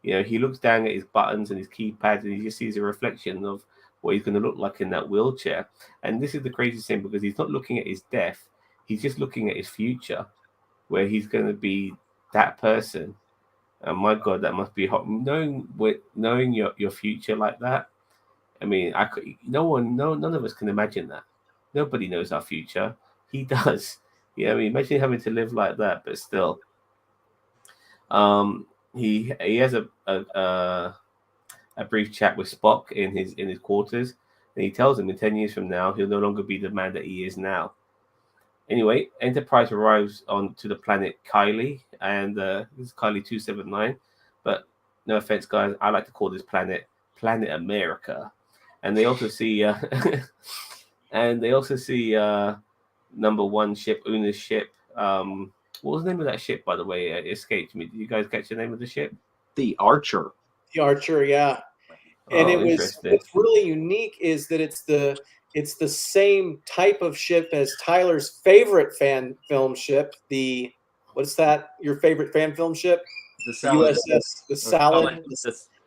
You know, he looks down at his buttons and his keypads and he just sees a reflection of what he's going to look like in that wheelchair. And this is the crazy thing, because he's not looking at his death. He's just looking at his future, where he's going to be that person. And my God, that must be hot. Knowing your future like that. I mean, none of us can imagine that. Nobody knows our future. He does. Yeah, I mean, imagine having to live like that, but still. He has a brief chat with Spock in his quarters, and he tells him in 10 years from now he'll no longer be the man that he is now. Anyway, Enterprise arrives onto the planet Kylie, and this is Kylie 279. But no offense, guys, I like to call this planet America. And they also see number one ship, Una's ship. What was the name of that ship, by the way? It escaped me. Did you guys catch the name of the ship?
The Archer.
The Archer, yeah. And what's really unique is that it's the same type of ship as Tyler's favorite fan film ship. What's that? Your favorite fan film ship?
The Salad.
USS, the Salad.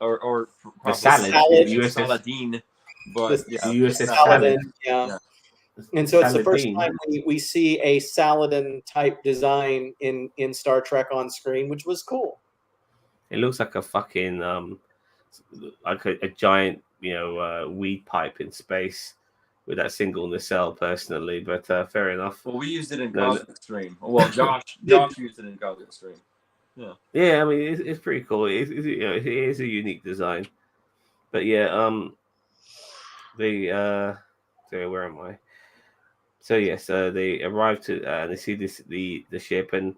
Or
the Salad.
USS Saladin. But
the USS
Saladin, yeah. And so it's the first
Saladin.
time we see a Saladin type design in Star Trek on screen, which was cool.
It looks like a fucking like a giant, weed pipe in space with that single nacelle, personally. But fair enough.
Well, we used it in Cosmic Stream. Well, Josh used it in Cosmic Stream. Yeah. Yeah,
I mean, it's pretty cool. It is a unique design. But yeah, so where am I? So yes, they arrive to and they see the ship, and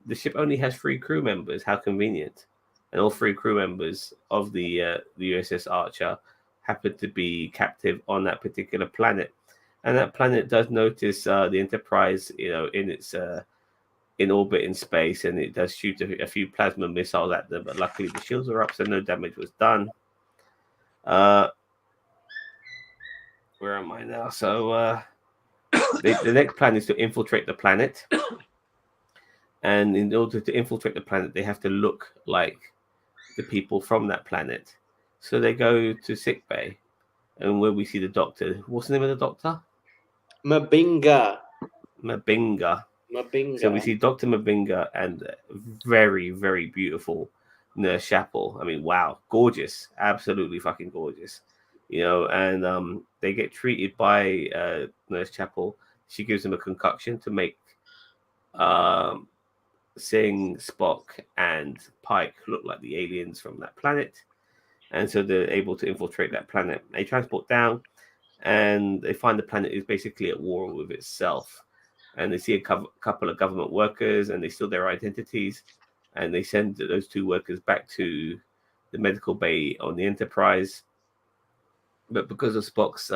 the ship only has 3 crew members. How convenient! And all 3 crew members of the USS Archer happen to be captive on that particular planet, and that planet does notice the Enterprise, in its in orbit in space, and it does shoot a few plasma missiles at them. But luckily, the shields are up, so no damage was done. Where am I now? So the next plan is to infiltrate the planet. And in order to infiltrate the planet, they have to look like the people from that planet. So they go to sickbay, and where we see the doctor. What's the name of the doctor?
Mabinga.
Mabinga.
Mabinga.
So we see Dr. Mabinga and very, very beautiful Nurse Chapel. I mean, wow, gorgeous, absolutely fucking gorgeous. And they get treated by Nurse Chapel. She gives them a concoction to make Singh, Spock, and Pike look like the aliens from that planet. And so they're able to infiltrate that planet. They transport down, and they find the planet is basically at war with itself. And they see a couple of government workers, and they steal their identities, and they send those 2 workers back to the medical bay on the Enterprise. But because of Spock's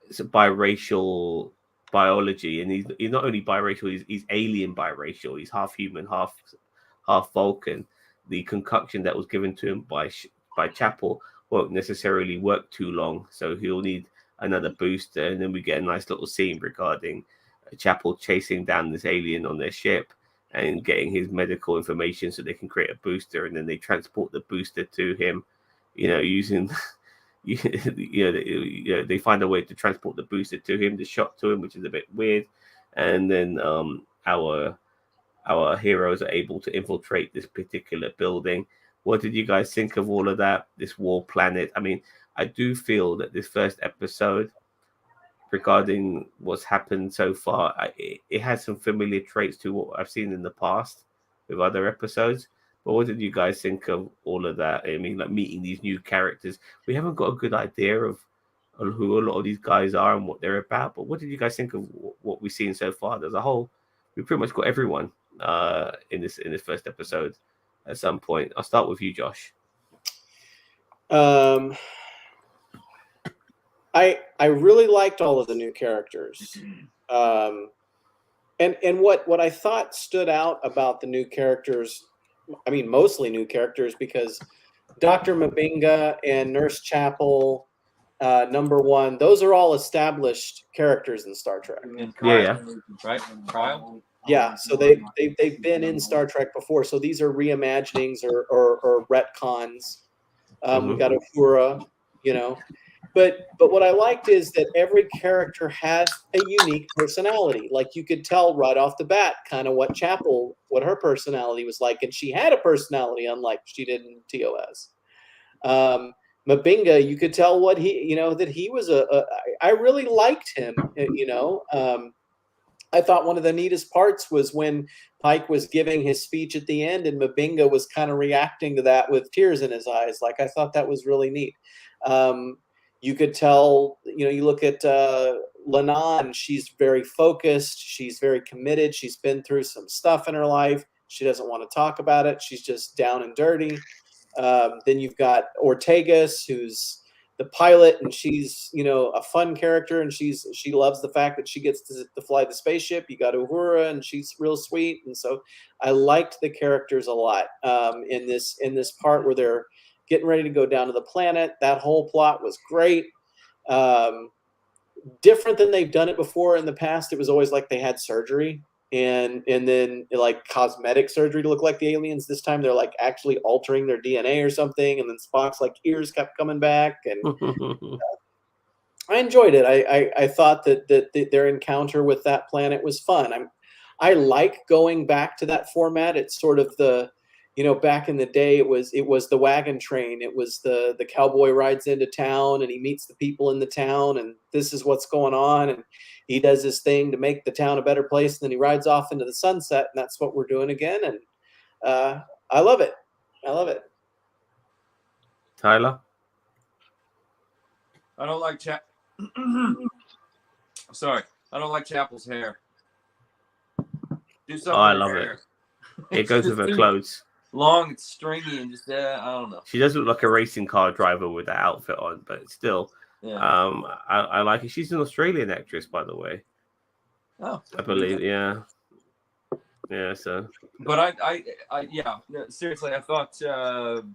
biracial biology, and he's not only biracial, he's alien biracial. He's half human, half Vulcan. The concoction that was given to him by Chapel won't necessarily work too long, so he'll need another booster. And then we get a nice little scene regarding Chapel chasing down this alien on their ship and getting his medical information so they can create a booster, and then they transport the booster to him, using they find a way to transport the booster to him, the shot to him, which is a bit weird. And then our heroes are able to infiltrate this particular building. What did you guys think of all of that? This war planet? I mean, I do feel that this first episode, regarding what's happened so far, it has some familiar traits to what I've seen in the past with other episodes. But what did you guys think of all of that? I mean, like meeting these new characters. We haven't got a good idea of who a lot of these guys are and what they're about. But what did you guys think of what we've seen so far? As a whole, we pretty much got everyone in this first episode at some point. I'll start with you, Josh.
I really liked all of the new characters. And what I thought stood out about the new characters, I mean, mostly new characters, because Dr. Mabinga and Nurse Chapel, number 1, those are all established characters in Star Trek.
Yeah. Right? Kyle?
Yeah, so they've been in Star Trek before. So these are reimaginings or retcons. We've got Uhura, But what I liked is that every character had a unique personality. Like you could tell right off the bat kind of what her personality was like. And she had a personality unlike she did in TOS. Mabinga, you could tell what that he was I really liked him, I thought one of the neatest parts was when Pike was giving his speech at the end and Mabinga was kind of reacting to that with tears in his eyes. Like, I thought that was really neat. You could tell, you look at Lanan, she's very focused. She's very committed. She's been through some stuff in her life. She doesn't want to talk about it. She's just down and dirty. Then you've got Ortegas, who's the pilot, and she's, a fun character, and she loves the fact that she gets to fly the spaceship. You got Uhura, and she's real sweet. And so I liked the characters a lot in this part where they're getting ready to go down to the planet. That whole plot was great. Different than they've done it before in the past. It was always like they had surgery and then like cosmetic surgery to look like the aliens. This time they're like actually altering their DNA or something. And then Spock's like ears kept coming back, and I enjoyed it. I thought that their encounter with that planet was fun. I like going back to that format. It's sort of the, back in the day, it was the wagon train. It was the cowboy rides into town and he meets the people in the town and this is what's going on. And he does his thing to make the town a better place. And then he rides off into the sunset, and that's what we're doing again. And I love it. I love it.
Tyler?
I don't like Sorry. I don't like Chapel's hair. Do something.
Oh, I love it. It goes with her clothes.
Long, it's stringy, and just I don't know.
She does look like a racing car driver with that outfit on, but still,
Yeah.
I like it. She's an Australian actress, by the way.
Oh,
I believe, yeah. So,
but I seriously, I thought, the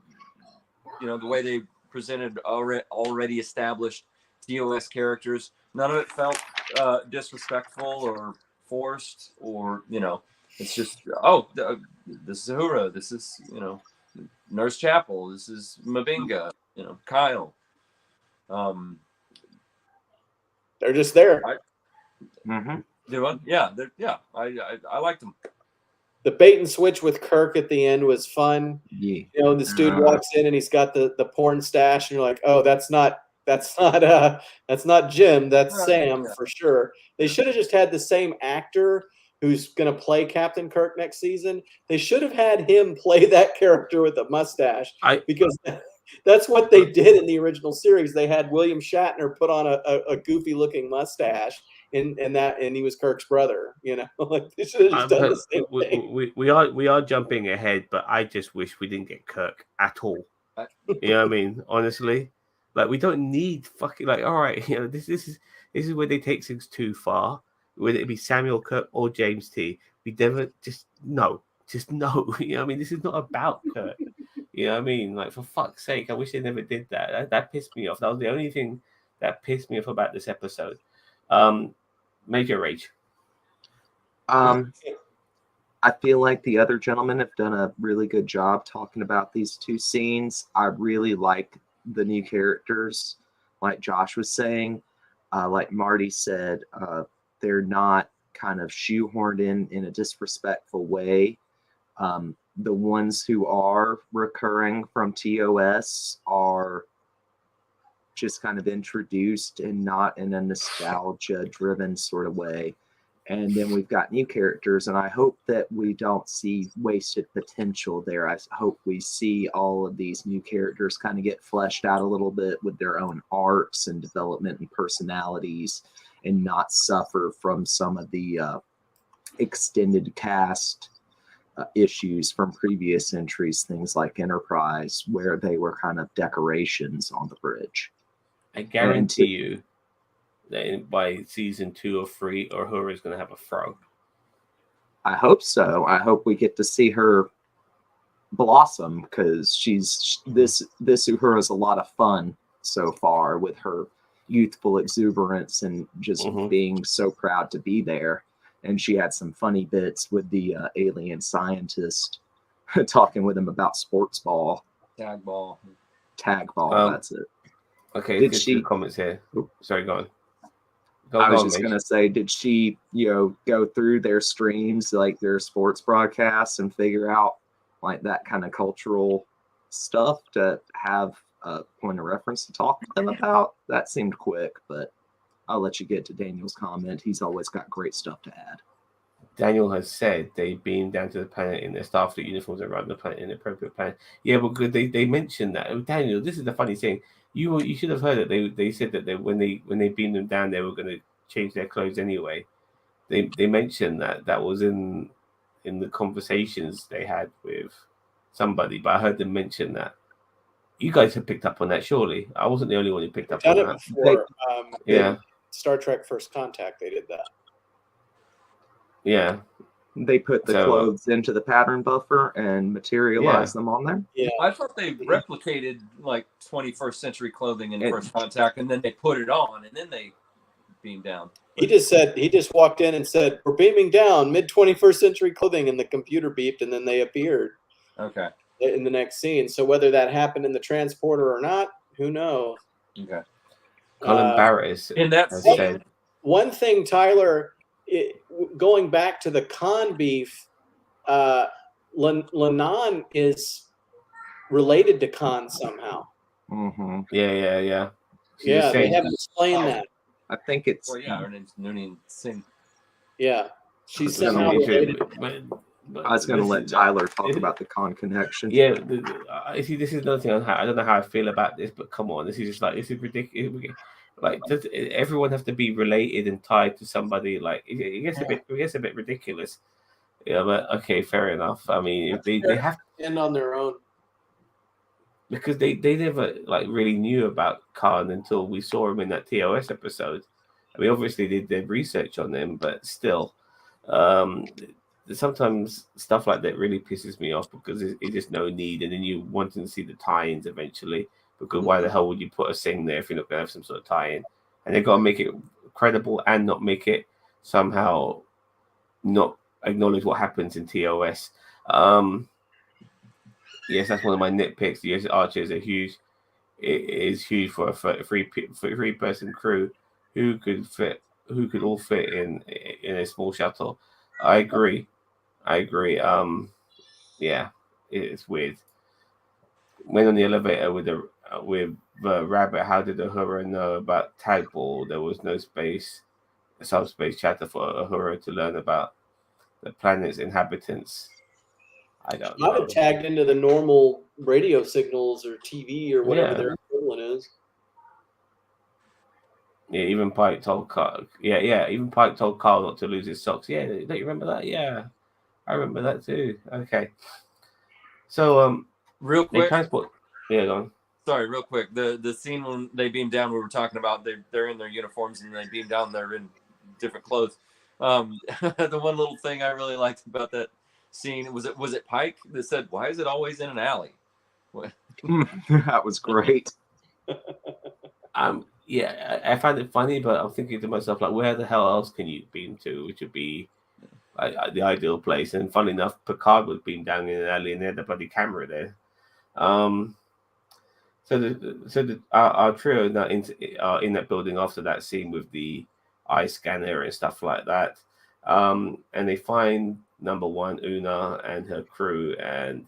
way they presented already established TOS characters, none of it felt disrespectful or forced, or it's just this is Uhura, this is Nurse Chapel, this is Mabinga, Kyle.
They're just there.
I liked them.
The bait and switch with Kirk at the end was fun.
Yeah.
This dude walks in and he's got the porn stash, and you're like, oh, that's not Jim, that's Sam for sure. They should have just had the same actor who's going to play Captain Kirk next season. They should have had him play that character with a mustache, because that's what they did in the original series. They had William Shatner put on a goofy looking mustache, and he was Kirk's brother. Like they should have just done the same thing.
We are jumping ahead, but I just wish we didn't get Kirk at all. You know what I mean? Honestly, like we don't need fucking all right. This is where they take things too far. Whether it be Samuel Kirk or James T, we never just no. You know what I mean? This is not about Kirk. You know what I mean? Like, for fuck's sake, I wish they never did that. That pissed me off. That was the only thing that pissed me off about this episode. Major rage.
I feel like the other gentlemen have done a really good job talking about these two scenes. I really like the new characters, like Josh was saying. Like Marty said, they're not kind of shoehorned in a disrespectful way. The ones who are recurring from TOS are just kind of introduced and not in a nostalgia-driven sort of way. And then we've got new characters, and I hope that we don't see wasted potential there. I hope we see all of these new characters kind of get fleshed out a little bit with their own arcs and development and personalities, and not suffer from some of the extended cast issues from previous entries, things like Enterprise, where they were kind of decorations on the bridge.
I guarantee you that by season 2 or 3, Uhura is going to have a fro.
I hope so. I hope we get to see her blossom, because this Uhura is a lot of fun so far, with her youthful exuberance and just being so proud to be there. And she had some funny bits with the alien scientist talking with him about sports ball.
Tag ball,
that's it.
Okay,
did she
comments here? Sorry, go on.
I was just going to say, did she, go through their streams, like their sports broadcasts, and figure out like that kind of cultural stuff to have a point of reference to talk to them about? That seemed quick, but I'll let you get to Daniel's comment. He's always got great stuff to add.
Daniel has said they beamed down to the planet in their Starfleet uniforms around the planet in the appropriate planet. Yeah, but they mentioned that. Daniel, this is the funny thing. You should have heard it. They said that when they beamed them down, they were going to change their clothes anyway. They mentioned that was in the conversations they had with somebody, but I heard them mention that. You guys have picked up on that, surely. I wasn't the only one who picked up on that.
Before,
yeah.
Star Trek First Contact, they did that.
Yeah.
They put the clothes into the pattern buffer and materialized them on there.
Yeah.
I thought they replicated like 21st century clothing in First Contact, and then they put it on, and then they beamed down.
He just walked in and said, "We're beaming down mid 21st century clothing," and the computer beeped, and then they appeared.
Okay.
In the next scene. So whether that happened in the transporter or not, who knows?
Okay.
Colin Barris has said
one thing, Tyler. Going back to the Khan beef, Lanan is related to Khan somehow.
Mm-hmm.
Yeah.
They haven't explained that.
I think it's.
Well, yeah, her name's Noonan Singh.
Yeah, she's somehow related.
I was going to let Tyler talk about the Khan connection.
Yeah, see, this is another thing. I don't know how I feel about this, but come on, this is ridiculous. Like, does everyone have to be related and tied to somebody? Like, it gets a bit ridiculous. Yeah, but okay, fair enough. I mean, they have
to end on their own,
because they never like really knew about Khan until we saw him in that TOS episode. I mean, obviously they did research on them, but still, sometimes stuff like that really pisses me off, because it's just no need, and then you want to see the tie-ins eventually. Because why the hell would you put a Singh there if you're not going to have some sort of tie-in? And they've got to make it credible and not make it somehow not acknowledge what happens in TOS. Yes, that's one of my nitpicks. Yes, Archer is huge. It is huge for a three-person crew who could all fit in a small shuttle. I agree. Yeah, it's weird. Went on the elevator with the rabbit. How did Uhura know about Tadpole? There was no subspace chatter for Uhura to learn about the planet's inhabitants. I don't
Might
know.
have tagged into the normal radio signals or TV or whatever
Yeah.
their equivalent is.
Yeah, even Pike told Carl. Yeah. Even Pike told Carl not to lose his socks. Yeah, don't you remember that? Yeah, I remember that too. Okay. So
Real
they
quick,
transport. Yeah, go on.
sorry, real quick. The scene when they beam down, we were talking about they're in their uniforms and they beam down. They're in different clothes. The one little thing I really liked about that scene was it Pike that said, "Why is it always in an alley?"
That was great.
Yeah, I find it funny, but I'm thinking to myself, like, where the hell else can you beam to, which would be the ideal place? And funny enough, Picard was beamed down in an alley, and they had the bloody camera there. So our trio now in that building after that scene with the eye scanner and stuff like that, and they find number one Una and her crew, and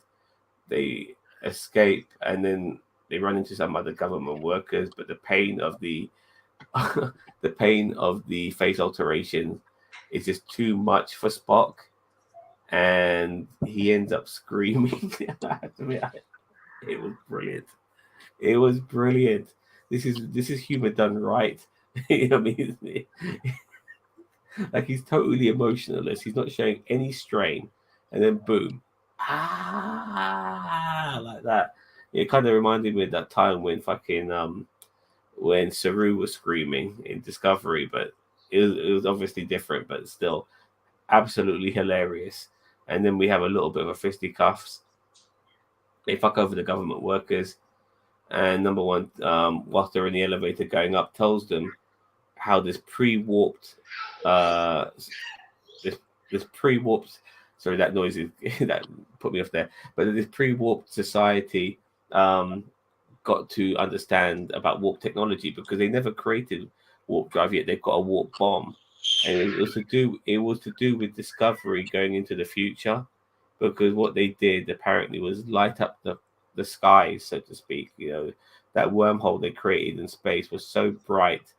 they escape, and then they run into some other government workers. But the pain of the face alteration is just too much for Spock, and he ends up screaming. It was brilliant. It was brilliant. This is humor done right. I mean, like, he's totally emotionless. He's not showing any strain, and then boom, like that. It kind of reminded me of that time when when Saru was screaming in Discovery, but it was obviously different, but still absolutely hilarious. And then we have a little bit of a fisticuffs. They fuck over the government workers. And number one, whilst they're in the elevator going up, tells them how this pre-warped, this pre-warped. Sorry, that noise is that put me off there. But this pre-warped society got to understand about warp technology because they never created warp drive yet. They've got a warp bomb, and it was to do with Discovery going into the future, because what they did apparently was light up the skies, so to speak. That wormhole they created in space was so bright,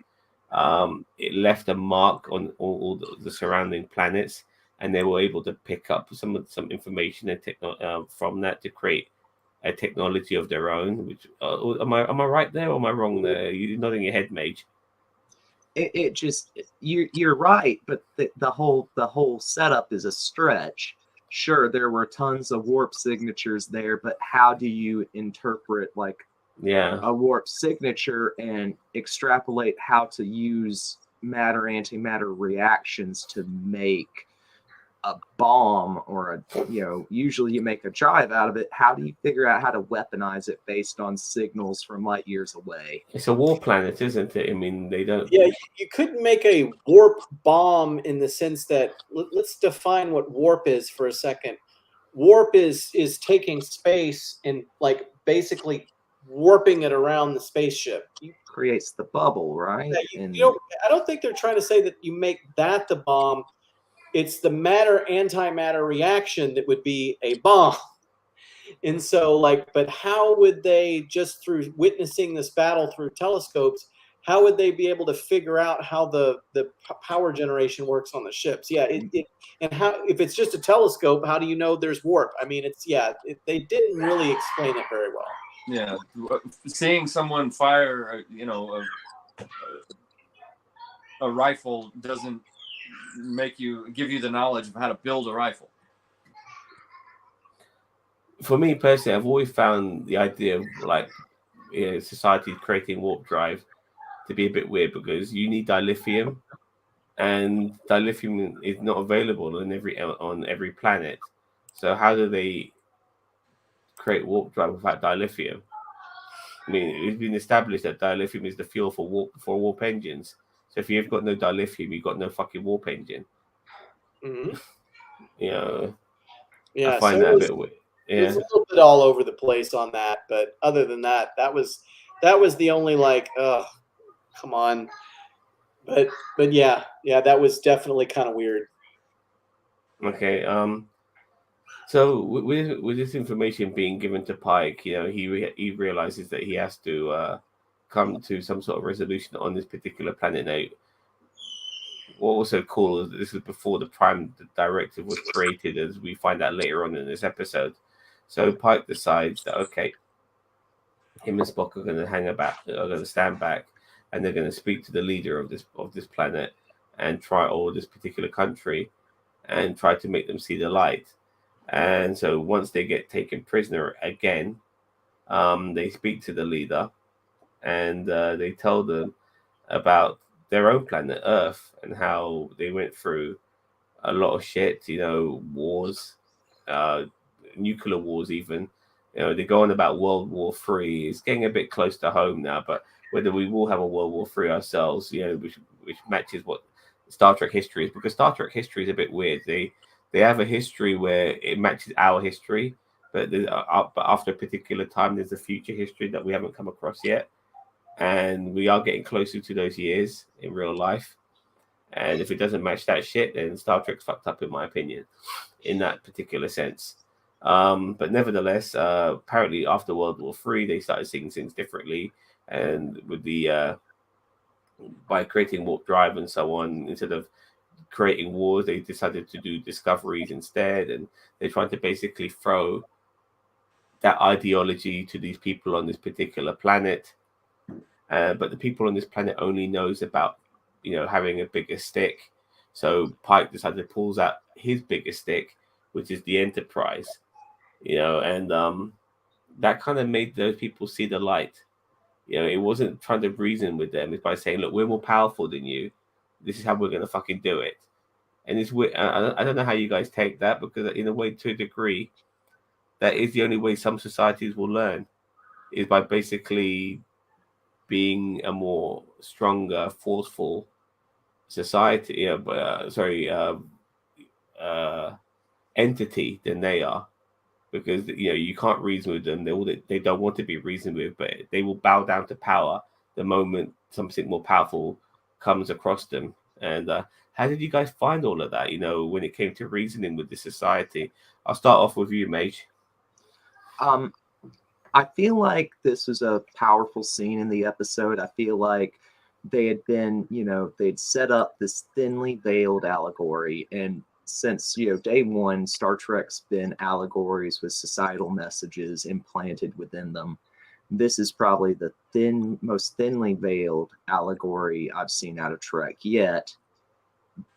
it left a mark on all the surrounding planets, and they were able to pick up some information and from that to create a technology of their own. Which am I right there, or am I wrong there? You're nodding your head, Mage.
It just you're right, but the whole setup is a stretch. Sure, there were tons of warp signatures there, but how do you interpret a warp signature and extrapolate how to use matter antimatter reactions to make a bomb, or usually you make a drive out of it? How do you figure out how to weaponize it based on signals from light years away?
It's a war planet, isn't it? I mean, they don't.
Yeah, you couldn't make a warp bomb in the sense that let's define what warp is for a second. Warp is taking space and basically warping it around the spaceship.
Creates the bubble, right?
I don't think they're trying to say that you make that the bomb. It's the matter antimatter reaction that would be a bomb. And so, but how would they, just through witnessing this battle through telescopes, how would they be able to figure out how the power generation works on the ships? Yeah, and how, if it's just a telescope, how do you know there's warp? I mean, they didn't really explain it very well.
Yeah, seeing someone fire, a rifle doesn't give you the knowledge of how to build a rifle.
For me personally, I've always found the idea of society creating warp drive to be a bit weird, because you need dilithium, and dilithium is not available on every planet. So how do they create warp drive without dilithium? I mean, it's been established that dilithium is the fuel for warp engines. So if you've got no dilithium, you've got no fucking warp engine.
Mm-hmm.
You know,
Yeah,
I find
so
that
it
a
was,
bit weird.
it was
Yeah.
a little bit all over the place on that, but other than that, that was the only like, come on. But yeah, that was definitely kind of weird.
Okay. So with this information being given to Pike, you know, he realizes that he has to come to some sort of resolution on this particular planet. Now, what was so cool is this was before the Prime Directive was created, as we find out later on in this episode. So Pike decides that okay, him and Spock are going to are going to stand back, and they're going to speak to the leader of this planet, and try or this particular country, and try to make them see the light. And so once they get taken prisoner again, they speak to the leader, and they tell them about their own planet, Earth, and how they went through a lot of shit, you know, wars, uh, nuclear wars, even. You know, they go on about World War Three. It's getting a bit close to home now, but whether we will have a World War Three ourselves, you know, which matches what Star Trek history is, because Star Trek history is a bit weird. They have a history where it matches our history, but but after a particular time, there's a future history that we haven't come across yet, and we are getting closer to those years in real life. And if it doesn't match that shit, then Star Trek's fucked up, in my opinion, in that particular sense. But nevertheless, apparently after World War Three, they started seeing things differently, and with the by creating warp drive and so on, instead of creating wars, they decided to do discoveries instead, and they tried to basically throw that ideology to these people on this particular planet. But the people on this planet only knows about, you know, having a bigger stick. So Pike decided to pulls out his biggest stick, which is the Enterprise, you know, and that kind of made those people see the light. You know, it wasn't trying to reason with them. It's by saying, look, we're more powerful than you. This is how we're going to fucking do it. And it's weird. I don't know how you guys take that, because in a way, to a degree, that is the only way some societies will learn, is by basically being a more stronger, forceful society, entity than they are, because you know you can't reason with them. They don't want to be reasoned with, but they will bow down to power the moment something more powerful comes across them. And how did you guys find all of that? You know, when it came to reasoning with the society, I'll start off with you, Mage.
I feel like this was a powerful scene in the episode. I feel like they had been, you know, they'd set up this thinly veiled allegory. And since, you know, day one, Star Trek's been allegories with societal messages implanted within them. This is probably the most thinly veiled allegory I've seen out of Trek yet,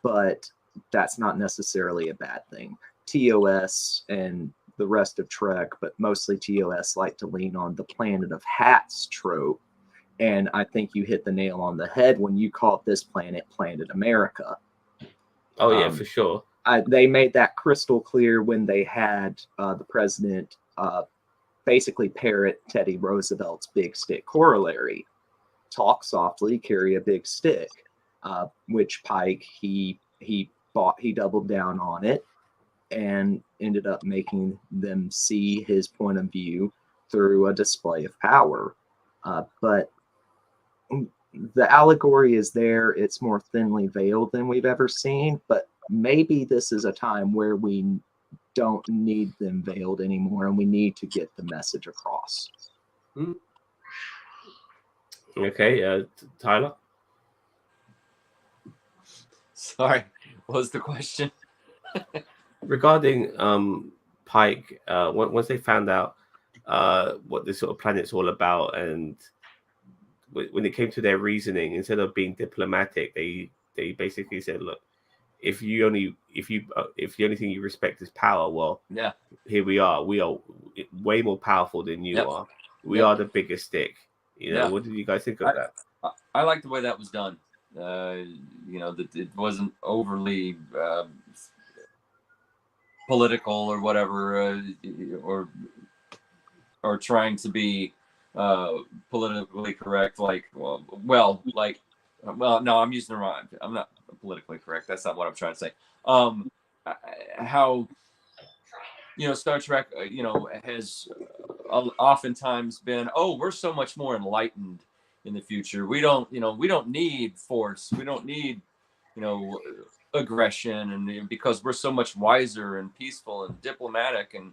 but that's not necessarily a bad thing. TOS and the rest of Trek, but mostly TOS, like to lean on the Planet of Hats trope. And I think you hit the nail on the head when you called this planet Planet America.
Oh, yeah, for sure.
They made that crystal clear when they had the president basically parrot Teddy Roosevelt's big stick corollary. Talk softly, carry a big stick, which Pike, he doubled down on it and ended up making them see his point of view through a display of power. But the allegory is there. It's more thinly veiled than we've ever seen, but maybe this is a time where we don't need them veiled anymore and we need to get the message across.
Okay, Tyler?
Sorry, what was the question?
Regarding Pike, once they found out what this sort of planet's all about, and when it came to their reasoning, instead of being diplomatic, they basically said, "Look, if the only thing you respect is power, well,
Yeah,
here we are. We are way more powerful than you are. We are the biggest stick." You know, what did you guys think of that?
I like the way that was done. You know, that it wasn't overly political or whatever, or trying to be politically correct. Like, like well, no, I'm using the wrong. I'm not politically correct. That's not what I'm trying to say. How Star Trek, has oftentimes been, oh, we're so much more enlightened in the future. We don't need force. We don't need, aggression, and because we're so much wiser and peaceful and diplomatic, and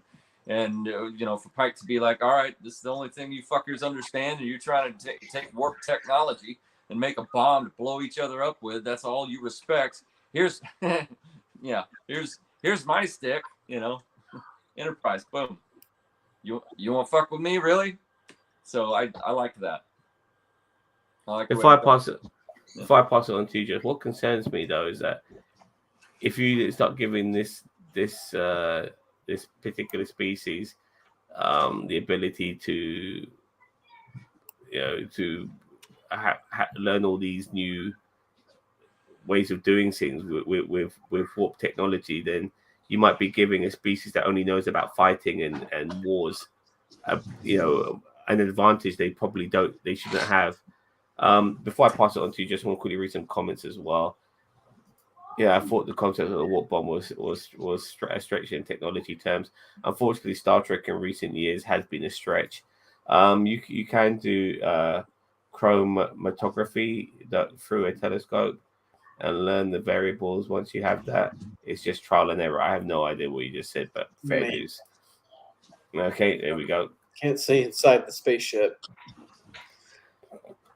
for Pike to be like, all right, this is the only thing you fuckers understand, and you're trying to take warp technology and make a bomb to blow each other up with. That's all you respect. Here's, here's my stick. Enterprise, boom. You want to fuck with me, really? So I like that.
If I pass it on to you, Jeff, what concerns me though is that if you start giving this particular species the ability to learn all these new ways of doing things with warp technology, then you might be giving a species that only knows about fighting and wars, an advantage they shouldn't have. Before I pass it on to you, just want to quickly read some comments as well. Yeah, I thought the concept of the warp bomb was a stretch in technology terms. Unfortunately, Star Trek in recent years has been a stretch. You can do chromatography through a telescope and learn the variables. Once you have that, it's just trial and error. I have no idea what you just said, but fair news. Okay, there we go.
Can't see inside the spaceship.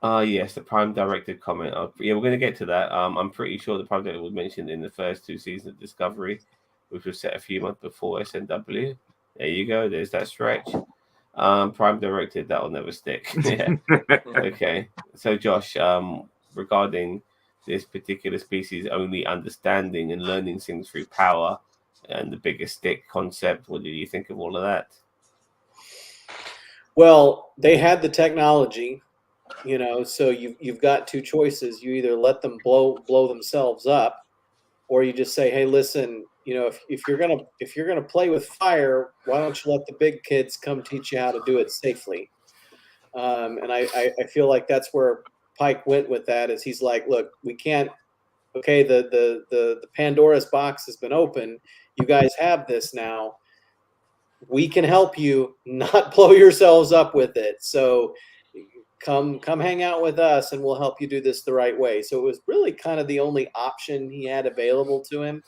Yes, the Prime Directive comment. We're going to get to that. I'm pretty sure the Prime Directive was mentioned in the first 2 seasons of Discovery, which was set a few months before SNW. There you go. There's that stretch. Prime Directive, that'll never stick. Yeah. Okay. So, Josh, regarding this particular species only understanding and learning things through power and the bigger stick concept, what did you think of all of that?
Well, they had the technology, so you've got 2 choices. You either let them blow themselves up, or you just say, hey, listen, if you're gonna play with fire, why don't you let the big kids come teach you how to do it safely? And I feel like that's where Pike went with that. Is he's like, look, we can't. Okay, the Pandora's box has been opened. You guys have this now. We can help you not blow yourselves up with it. So come hang out with us, and we'll help you do this the right way. So it was really kind of the only option he had available to him.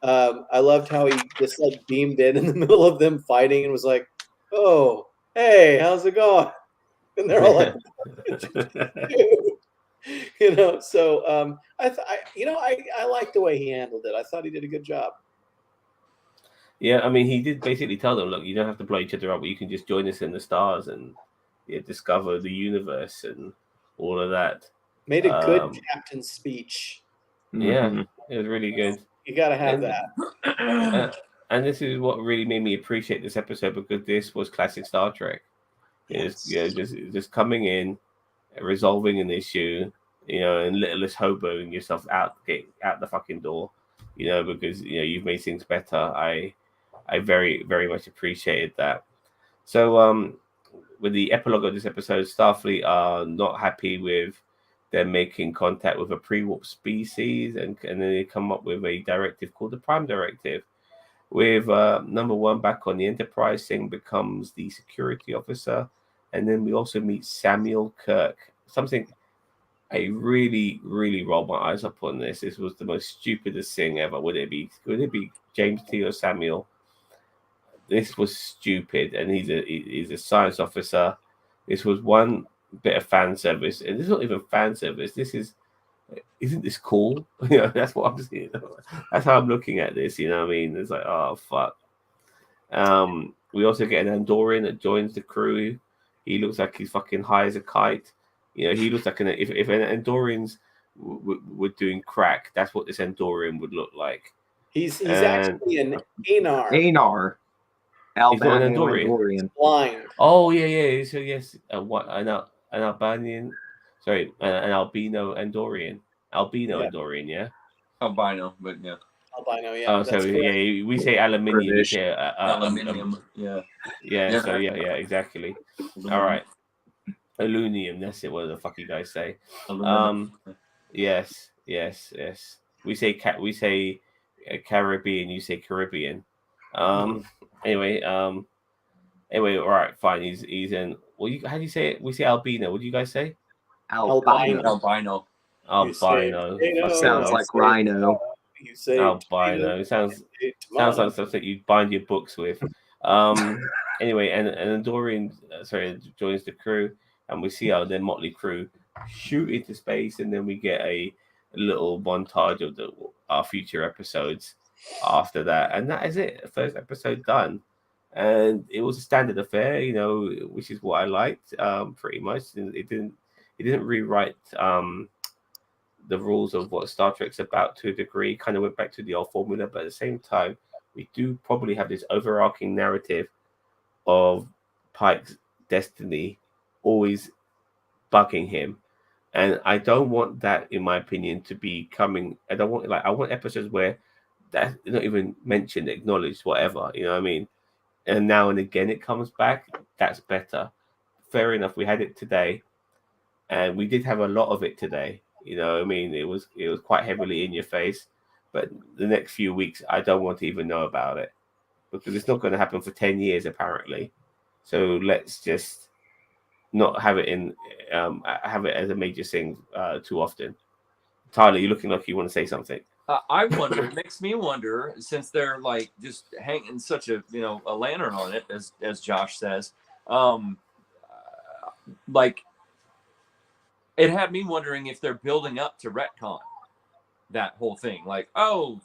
I loved how he just beamed in the middle of them fighting and was like, "Oh, hey, how's it going?" And they're all like, So I like the way he handled it. I thought he did a good job.
Yeah, I mean, he did basically tell them, look, you don't have to blow each other up, but you can just join us in the stars and discover the universe and all of that.
Made a good captain's speech.
Yeah, it was really good.
You got to have that.
And this is what really made me appreciate this episode, because this was classic Star Trek. It's just coming in, resolving an issue, and littlest hoboing yourself out the fucking door, because you've made things better. I very, very much appreciated that. So with the epilogue of this episode, Starfleet are not happy with them making contact with a pre-warp species, and then they come up with a directive called the Prime Directive, with number 1 back on the Enterprise. Thing becomes the security officer, and then we also meet Samuel Kirk. Something I really, really rolled my eyes up on this. This was the most stupidest thing ever. Would it be James T or Samuel? This was stupid, and he's a science officer. This was one bit of fan service, and this is not even fan service. Isn't this cool? That's what I'm seeing. That's how I'm looking at this. You know what I mean? It's like, oh fuck. We also get an Andorian that joins the crew. He looks like he's fucking high as a kite. He looks like if an Andorians were doing crack, that's what this Andorian would look like.
He's actually an Anar.
Albanian Andorian.
Blind.
Oh yeah. So yes, an Albanian. Sorry, an albino Andorian. Andorian, yeah.
Albino, but yeah.
Albino, yeah.
Oh, so yeah, we say aluminium. We say
aluminium.
Yeah. So yeah, exactly. All right. Aluminium. That's it. What the fuck you guys say? Yes, yes, yes. We say Caribbean. You say Caribbean. Um. Anyway. Anyway. All right. Fine. He's in. Well, how do you say it? We say albino. What do you guys say?
Albino.
Albino.
You say
Albino.
potato,
Fucking
Sounds
hell.
I
like
say
rhino.
you say tomato,
Albino. It
I say
sounds
tomato.
like something you bind your books with. Anyway, and Dorian, joins the crew, and we see our then motley crew shoot into space, and then we get a little montage of our future episodes after that, and that is it. First episode done, and it was a standard affair, which is what I liked. Pretty much, it didn't rewrite the rules of what Star Trek's about to a degree. Kind of went back to the old formula, but at the same time, we do probably have this overarching narrative of Pike's destiny always bugging him. And I don't want that, in my opinion, to be coming. I want episodes where that's not even mentioned, acknowledged, whatever. You know what I mean? And now and again it comes back. That's better. Fair enough. We had it today, and we did have a lot of it today. You know what I mean? It was quite heavily in your face. But the next few weeks, I don't want to even know about it because it's not going to happen for 10 years apparently. So let's just not have it as a major thing too often. Tyler, you're looking like you want to say something.
I wonder. It makes me wonder, since they're like just hanging such a a lantern on it, as Josh says. Like it had me wondering if they're building up to retcon that whole thing. Like,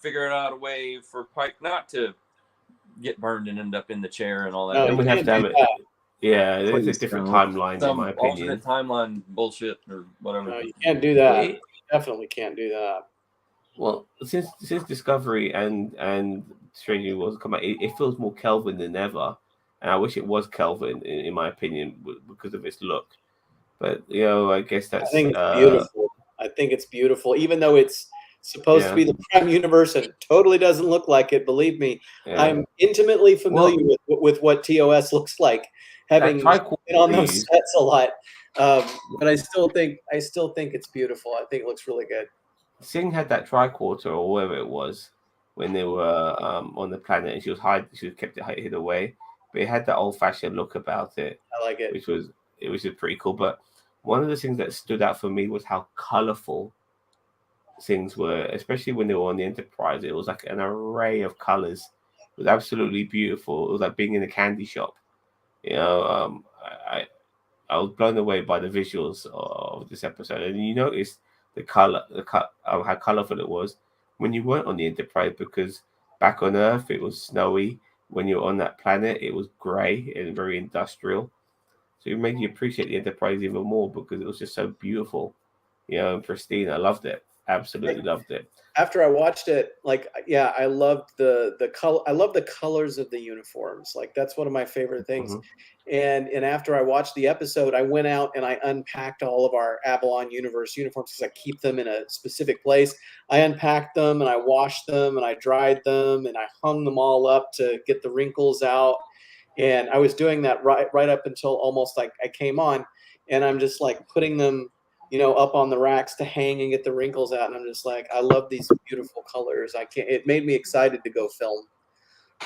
figure out a way for Pike not to get burned and end up in the chair and all that.
No,
And we have to have it. Yeah, there's a
Please
different
don't.
timeline in
Some
my opinion.
alternate timeline bullshit or whatever.
No, you can't do that.
Well,
You definitely can't do that.
Well, since Discovery and Stranger New Worlds come out, it feels more Kelvin than ever, and I wish it was Kelvin in my opinion because of its look. But I guess
I
that's
think it's beautiful. I think it's beautiful, even though it's supposed to be the prime universe and totally doesn't look like it. Believe me,
yeah.
I'm intimately familiar with what TOS looks like, having been on those sets a lot. But I still think it's beautiful. I think it looks really good.
Singh had that tricorder or whatever it was when they were on the planet, and she was kept it hid away, but it had that old-fashioned look about it.
I like it.
Which was pretty cool. But one of the things that stood out for me was how colorful things were, especially when they were on the Enterprise. It was like an array of colors. It was absolutely beautiful. It was like being in a candy shop. I was blown away by the visuals of this episode, and you noticed the color, how colorful it was when you weren't on the Enterprise, because back on Earth it was snowy. When you're on that planet, it was grey and very industrial. So it made you appreciate the Enterprise even more because it was just so beautiful, and pristine. I loved it. Absolutely loved it.
After I watched it, I loved the color. I love the colors of the uniforms. Like that's one of my favorite things.
Mm-hmm.
And after I watched the episode, I went out and I unpacked all of our Avalon Universe uniforms because I keep them in a specific place. I unpacked them and I washed them and I dried them and I hung them all up to get the wrinkles out. And I was doing that right up until almost like I came on, and I'm just like putting them, up on the racks to hang and get the wrinkles out. And I'm just like, I love these beautiful colors. It made me excited to go film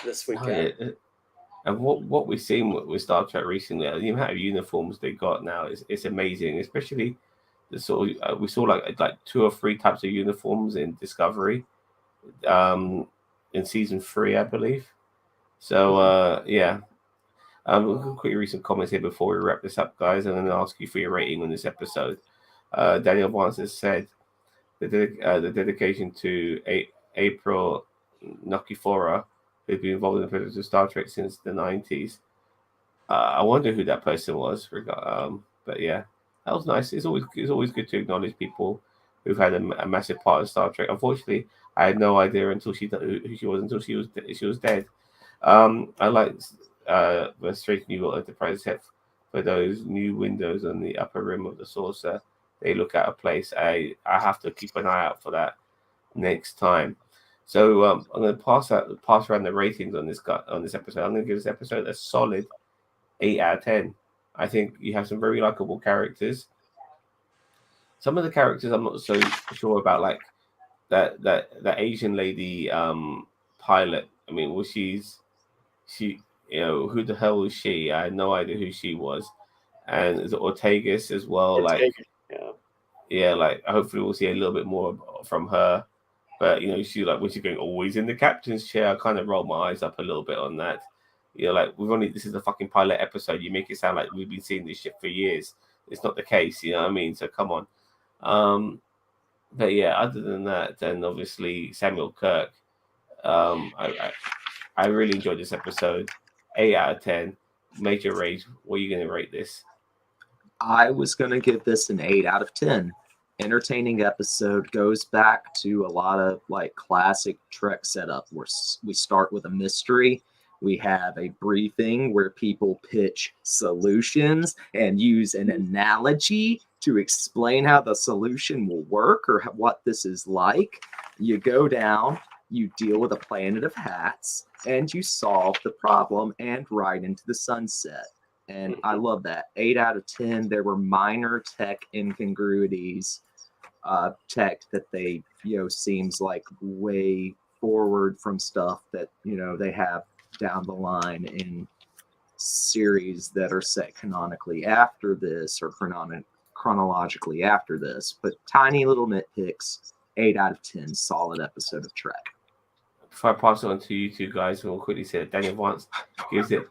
this weekend.
Oh, yeah. And what we've seen with Star Trek recently, the amount of uniforms they got now is amazing. Especially the sort of, we saw like 2 or 3 types of uniforms in Discovery, in season 3, I believe. So yeah. We'll quickly read some comments here before we wrap this up, guys, and then ask you for your rating on this episode. Daniel Vance has said the dedication to April Nokifora, who's been involved in the project of Star Trek since the 90s. I wonder who that person was. But yeah, that was nice. It's always good to acknowledge people who've had a massive part of Star Trek. Unfortunately, I had no idea until she was dead. I like the Strange New World Enterprise set for those new windows on the upper rim of the saucer. They look out of place. I have to keep an eye out for that next time. So I'm going to pass around the ratings on this episode. I'm going to give this episode a solid 8 out of 10. I think you have some very likable characters. some of the characters I'm not so sure about, like that Asian lady pilot. I mean, well, she, who the hell was she? I had no idea who she was. And is it Ortegas as well? Like, yeah, like hopefully we'll see a little bit more from her. But she, like, when she's going always in the captain's chair, I kind of rolled my eyes up a little bit on that. Like, this is a fucking pilot episode. You make it sound like we've been seeing this shit for years. It's not the case, you know what I mean? So come on. But yeah, other than that, then obviously Samuel Kirk. I really enjoyed this episode. 8 out of 10. Major rage. What are you going to rate this?
I was going to give this an 8 out of 10. Entertaining episode, goes back to a lot of like classic Trek setup where we start with a mystery. We have a briefing where people pitch solutions and use an analogy to explain how the solution will work or what this is like. You go down, you deal with a planet of hats, and you solve the problem and ride into the sunset. And I love that. 8 out of 10. There were minor tech incongruities, tech that they, seems like way forward from stuff that, they have down the line in series that are set canonically after this or chronologically after this. But tiny little nitpicks. 8 out of 10. Solid episode of Trek.
Before I pass it on to you two guys, we'll quickly say that Daniel Vance gives it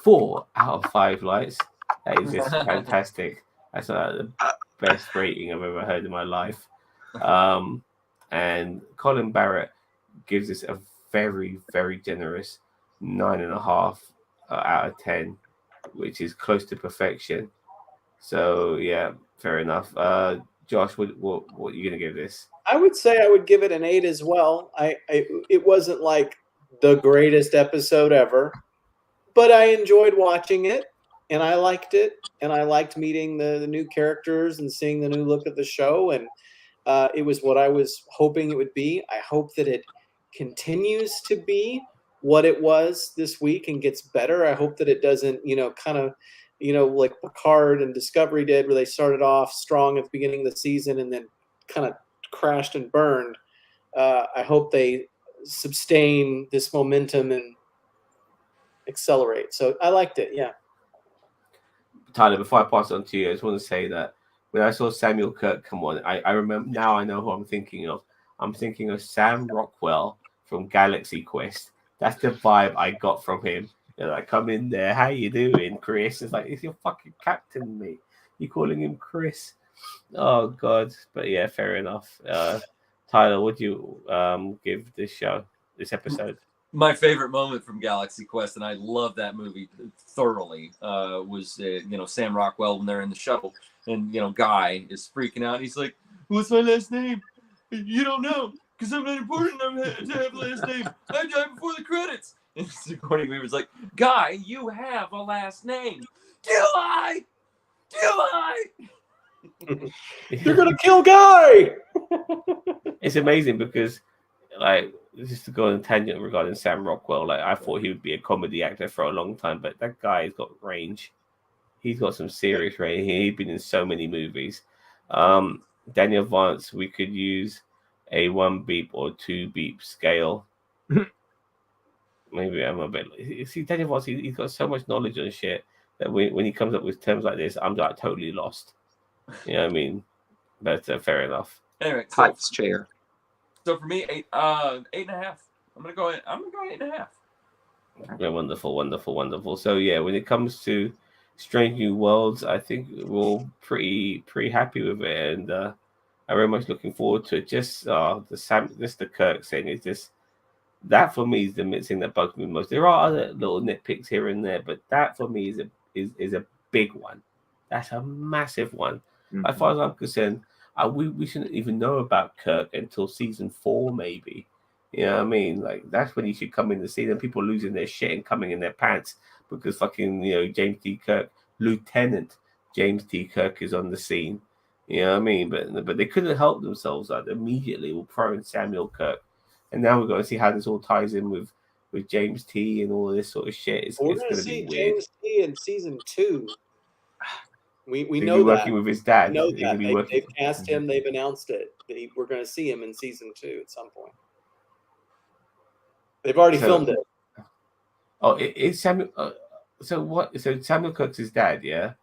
4 out of 5 lights. That is just fantastic. That's the best rating I've ever heard in my life. And Colin Barrett gives us a very, very generous 9.5 out of 10, which is close to perfection. So yeah, fair enough. Josh, what are you gonna give this?
I would say I would give it an 8 as well. It wasn't like the greatest episode ever, but I enjoyed watching it and I liked it, and I liked meeting the new characters and seeing the new look of the show, and it was what I was hoping it would be. I hope that it continues to be what it was this week and gets better. I hope that it doesn't, kind of, like Picard and Discovery did, where they started off strong at the beginning of the season and then kind of crashed and burned. I hope they sustain this momentum and accelerate. So I liked it. Yeah.
Tyler, before I pass it on to you, I just want to say that when I saw Samuel Kirk come on, I remember, now I know who I'm thinking of. I'm thinking of Sam Rockwell from Galaxy Quest. That's the vibe I got from him. Like, come in there, how you doing, Chris? It's like, it's your fucking captain, mate. You calling him Chris? Oh God. But yeah, fair enough. Tyler, would you give this episode?
My favorite moment from Galaxy Quest, and I love that movie thoroughly, was Sam Rockwell when they're in the shuttle, and Guy is freaking out. He's like, "What's my last name? You don't know, because I'm not important enough to have a last name. I died before the credits." And Sigourney Weaver's like, "Guy, you have a last name." Do I?
You're gonna kill Guy.
It's amazing because, like, just to go on a tangent regarding Sam Rockwell, like, I thought he would be a comedy actor for a long time, but that guy's got range. He's got some serious range. He's been in so many movies. Daniel Vance, we could use a 1 beep or 2 beep scale. Maybe I'm a bit. See, Daniel Vance, he's got so much knowledge on shit that when he comes up with terms like this, I'm like totally lost. You know what I mean? But fair enough.
Anyway,
Pike's chair.
So for me, 8.5. I'm gonna go 8.5.
Yeah, wonderful. So yeah, when it comes to Strange New Worlds, I think we're all pretty happy with it, and I'm very much looking forward to it. Just the Kirk thing is just that for me is the thing that bugs me most. There are other little nitpicks here and there, but that for me is a big one. That's a massive one.
Mm-hmm.
As far as I'm concerned, we shouldn't even know about Kirk until season 4, maybe. You know what I mean? Like, that's when he should come in the scene, and people losing their shit and coming in their pants because fucking, James T. Kirk, Lieutenant James T. Kirk is on the scene. You know what I mean? But they couldn't help themselves. Like, immediately we'll throw in Samuel Kirk. And now we're going to see how this all ties in with James T. and all this sort of shit. We're
going to see James T. in season 2. We
He'll
know
be
that.
working with his dad.
We know
He'll
that.
be working.
They've cast him. They've announced it. We're going to see him in season 2 at some point. They've already filmed it.
Oh, it's Samuel. So what? So Samuel Cook's his dad, yeah.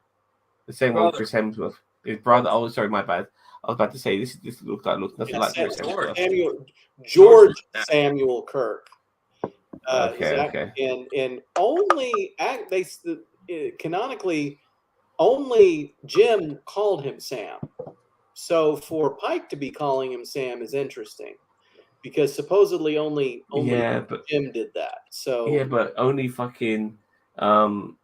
The same one, Chris Hemsworth, his brother. Oh, sorry, my bad. I was about to say this looks nothing like Chris Hemsworth.
George Samuel Kirk.
Okay.
And only canonically, only Jim called him Sam. So for Pike to be calling him Sam is interesting, because supposedly only Jim did that. So
yeah, but only fucking everyone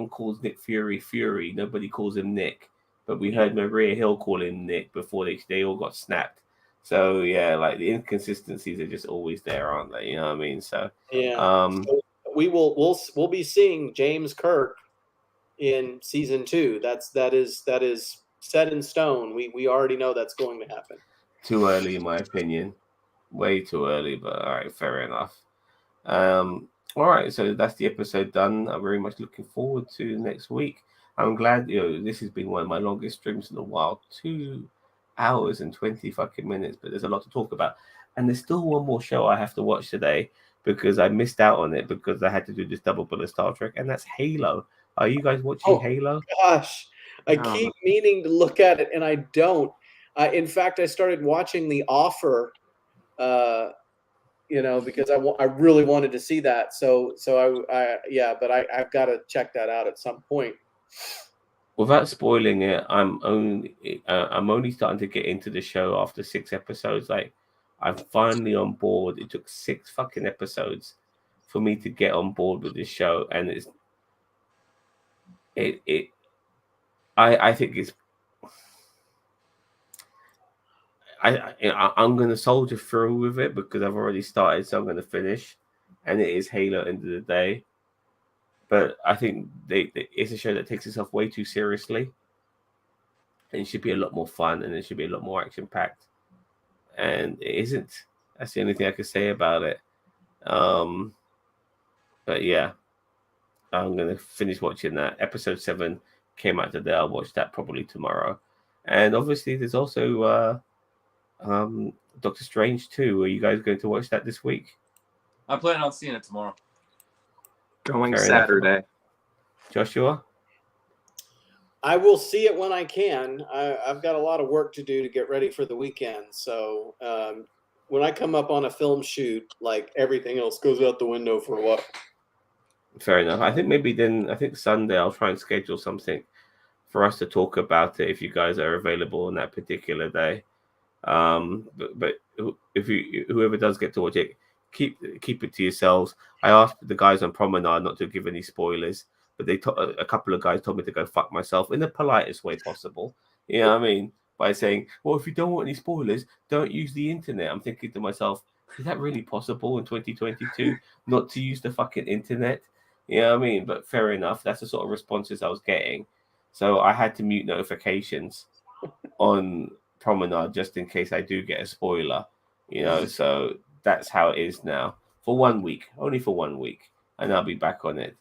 calls Nick Fury. Nobody calls him Nick. But we heard Maria Hill call him Nick before they all got snapped. So yeah, like the inconsistencies are just always there, aren't they? You know what I mean? So
yeah, so we'll be seeing James Kirk in season 2. That is set in stone. We already know that's going to happen.
Too early, in my opinion. Way too early, but all right, fair enough. All right, so that's the episode done. I'm very much looking forward to next week. I'm glad, this has been one of my longest streams in a while. 2 hours and 20 fucking minutes, but there's a lot to talk about. And there's still one more show I have to watch today because I missed out on it because I had to do this double bill of Star Trek, and that's Halo. Are you guys watching Halo?
Gosh, I keep meaning to look at it and I don't. In fact, I started watching The Offer, because I really wanted to see that. So but I've got to check that out at some point.
Without spoiling it, I'm only starting to get into the show after 6 episodes. Like, I'm finally on board. It took 6 fucking episodes for me to get on board with this show, and I think it's. I'm going to soldier through with it because I've already started, so I'm going to finish, and it is Halo at the end of the day. But I think it's a show that takes itself way too seriously, and it should be a lot more fun, and it should be a lot more action packed, and it isn't. That's the only thing I can say about it. But yeah, I'm going to finish watching that. Episode 7 came out today. I'll watch that probably tomorrow, and obviously there's also Doctor Strange 2. Are you guys going to watch that this week?
I'm planning on seeing it tomorrow.
Going Saturday.
Joshua?
I will see it when I can. I've got a lot of work to do to get ready for the weekend. So when I come up on a film shoot, like everything else goes out the window for a while.
Fair enough. I think Sunday I'll try and schedule something for us to talk about it if you guys are available on that particular day. But if whoever does get to watch it, keep it to yourselves. I asked the guys on Promenade not to give any spoilers, but a couple of guys told me to go fuck myself in the politest way possible. You know what I mean? By saying, well, if you don't want any spoilers, don't use the internet. I'm thinking to myself, is that really possible in 2022 not to use the fucking internet? You know what I mean? But fair enough. That's the sort of responses I was getting. So I had to mute notifications on Promenade just in case I do get a spoiler. So that's how it is now for 1 week, only for 1 week, and I'll be back on it.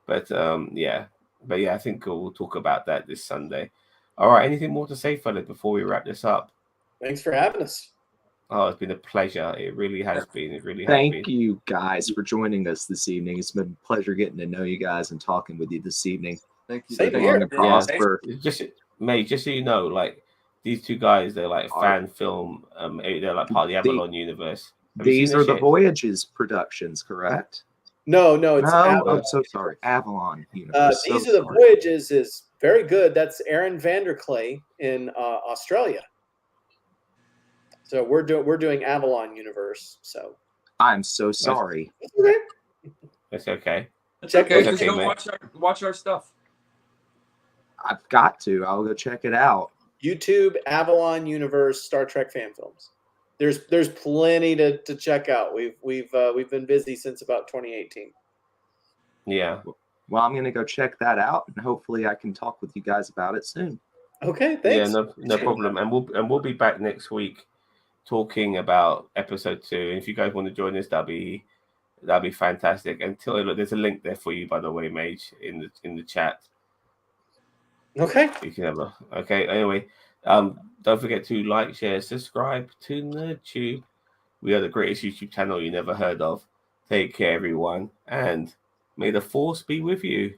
But I think we'll talk about that this Sunday. All right, anything more to say, fellas, before we wrap this up?
Thanks for having us.
Oh, it's been a pleasure. It really has been. It really has been.
Thank you guys for joining us this evening. It's been a pleasure getting to know you guys and talking with you this evening.
Thank you.
Same here.
Prosper.
Just so you know, like these two guys, they're like fan film. They're like part of the Avalon universe.
These are the Voyages productions, correct?
No, it's
I'm so sorry. Avalon universe.
These are the Voyages is very good. That's Aaron Vanderklay in Australia. So we're doing Avalon universe. So
I'm so sorry.
It's okay.
It's okay.
Just
Just go watch our stuff.
I've got to. I'll go check it out.
YouTube, Avalon Universe, Star Trek fan films. There's plenty to check out. We've been busy since about 2018.
Yeah.
Well, I'm gonna go check that out, and hopefully I can talk with you guys about it soon.
Okay, thanks.
Yeah, no problem. And we'll be back next week talking about episode 2. And if you guys want to join us, that'll be fantastic. Until look, there's a link there for you, by the way, Mage, in the chat.
Okay.
You can have a okay. Anyway, don't forget to like, share, subscribe to NerdTube. We are the greatest YouTube channel you never heard of. Take care, everyone, and may the force be with you.